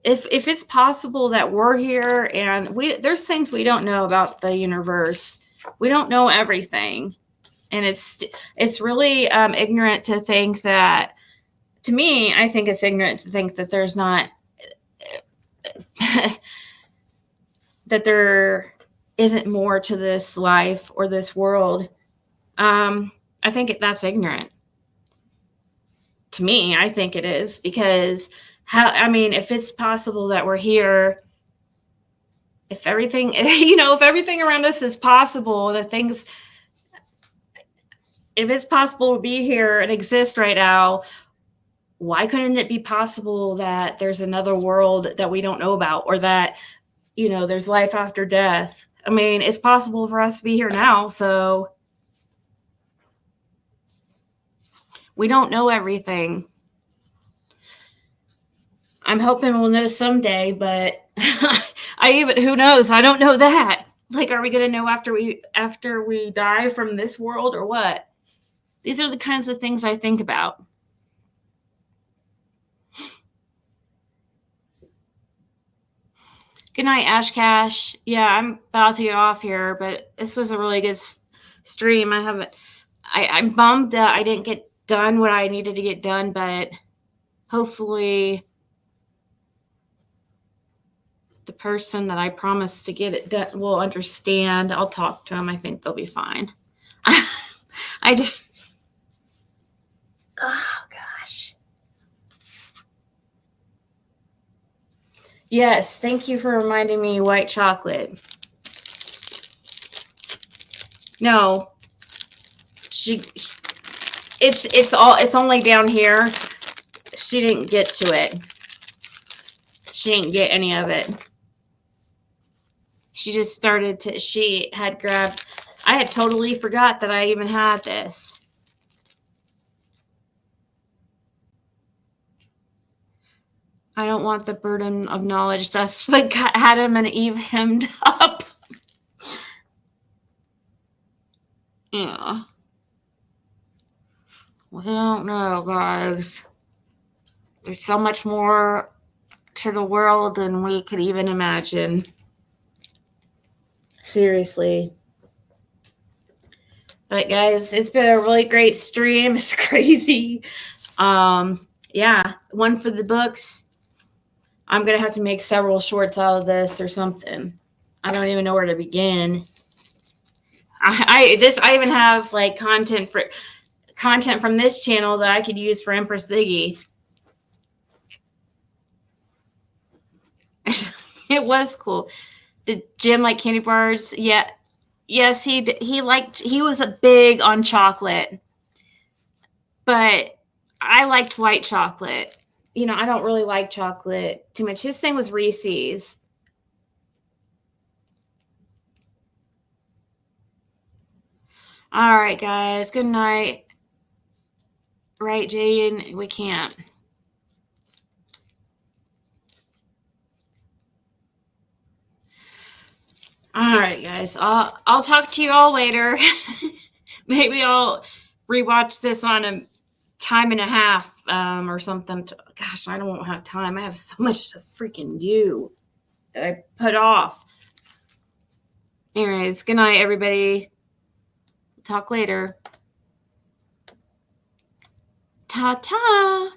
if it's possible that we're here and there's things we don't know about the universe. We don't know everything. And it's really ignorant to think that, to me, I think it's ignorant to think that there's not that there isn't more to this life or this world. I think that's ignorant. To me, I think it is, because if it's possible that we're here, if everything, if everything around us is possible, if it's possible to be here and exist right now, why couldn't it be possible that there's another world that we don't know about, or that, there's life after death? I mean, it's possible for us to be here now, so we don't know everything. I'm hoping we'll know someday, but who knows? I don't know that. Like, are we going to know after we die from this world, or what? These are the kinds of things I think about. Good night, Ash Cash. Yeah, I'm about to get off here, but this was a really good stream. I'm bummed that I didn't get done what I needed to get done, but hopefully the person that I promised to get it done will understand. I'll talk to them. I think they'll be fine. Oh gosh. Yes, thank you for reminding me, white chocolate. No. It's only down here. She didn't get to it. She didn't get any of it. She just she had grabbed, I had totally forgot that I even had this. I don't want the burden of knowledge. That's what got Adam and Eve hemmed up. don't know, guys. There's so much more to the world than we could even imagine. Seriously. But guys, it's been a really great stream. It's crazy. Yeah, one for the books. I'm gonna have to make several shorts out of this or something. I don't even know where to begin. I even have like content from this channel that I could use for Empress Ziggy. It was cool. Did Jim like candy bars? Yeah. Yes, he was a big on chocolate. But I liked white chocolate. You know, I don't really like chocolate too much. His thing was Reese's. All right, guys. Good night. Right, Jaden? We can't. All right, guys. I'll talk to you all later. Maybe I'll rewatch this on a time and a half or something. Gosh, I don't have time. I have so much to freaking do that I put off. Anyways, good night, everybody. Talk later. Ta-ta.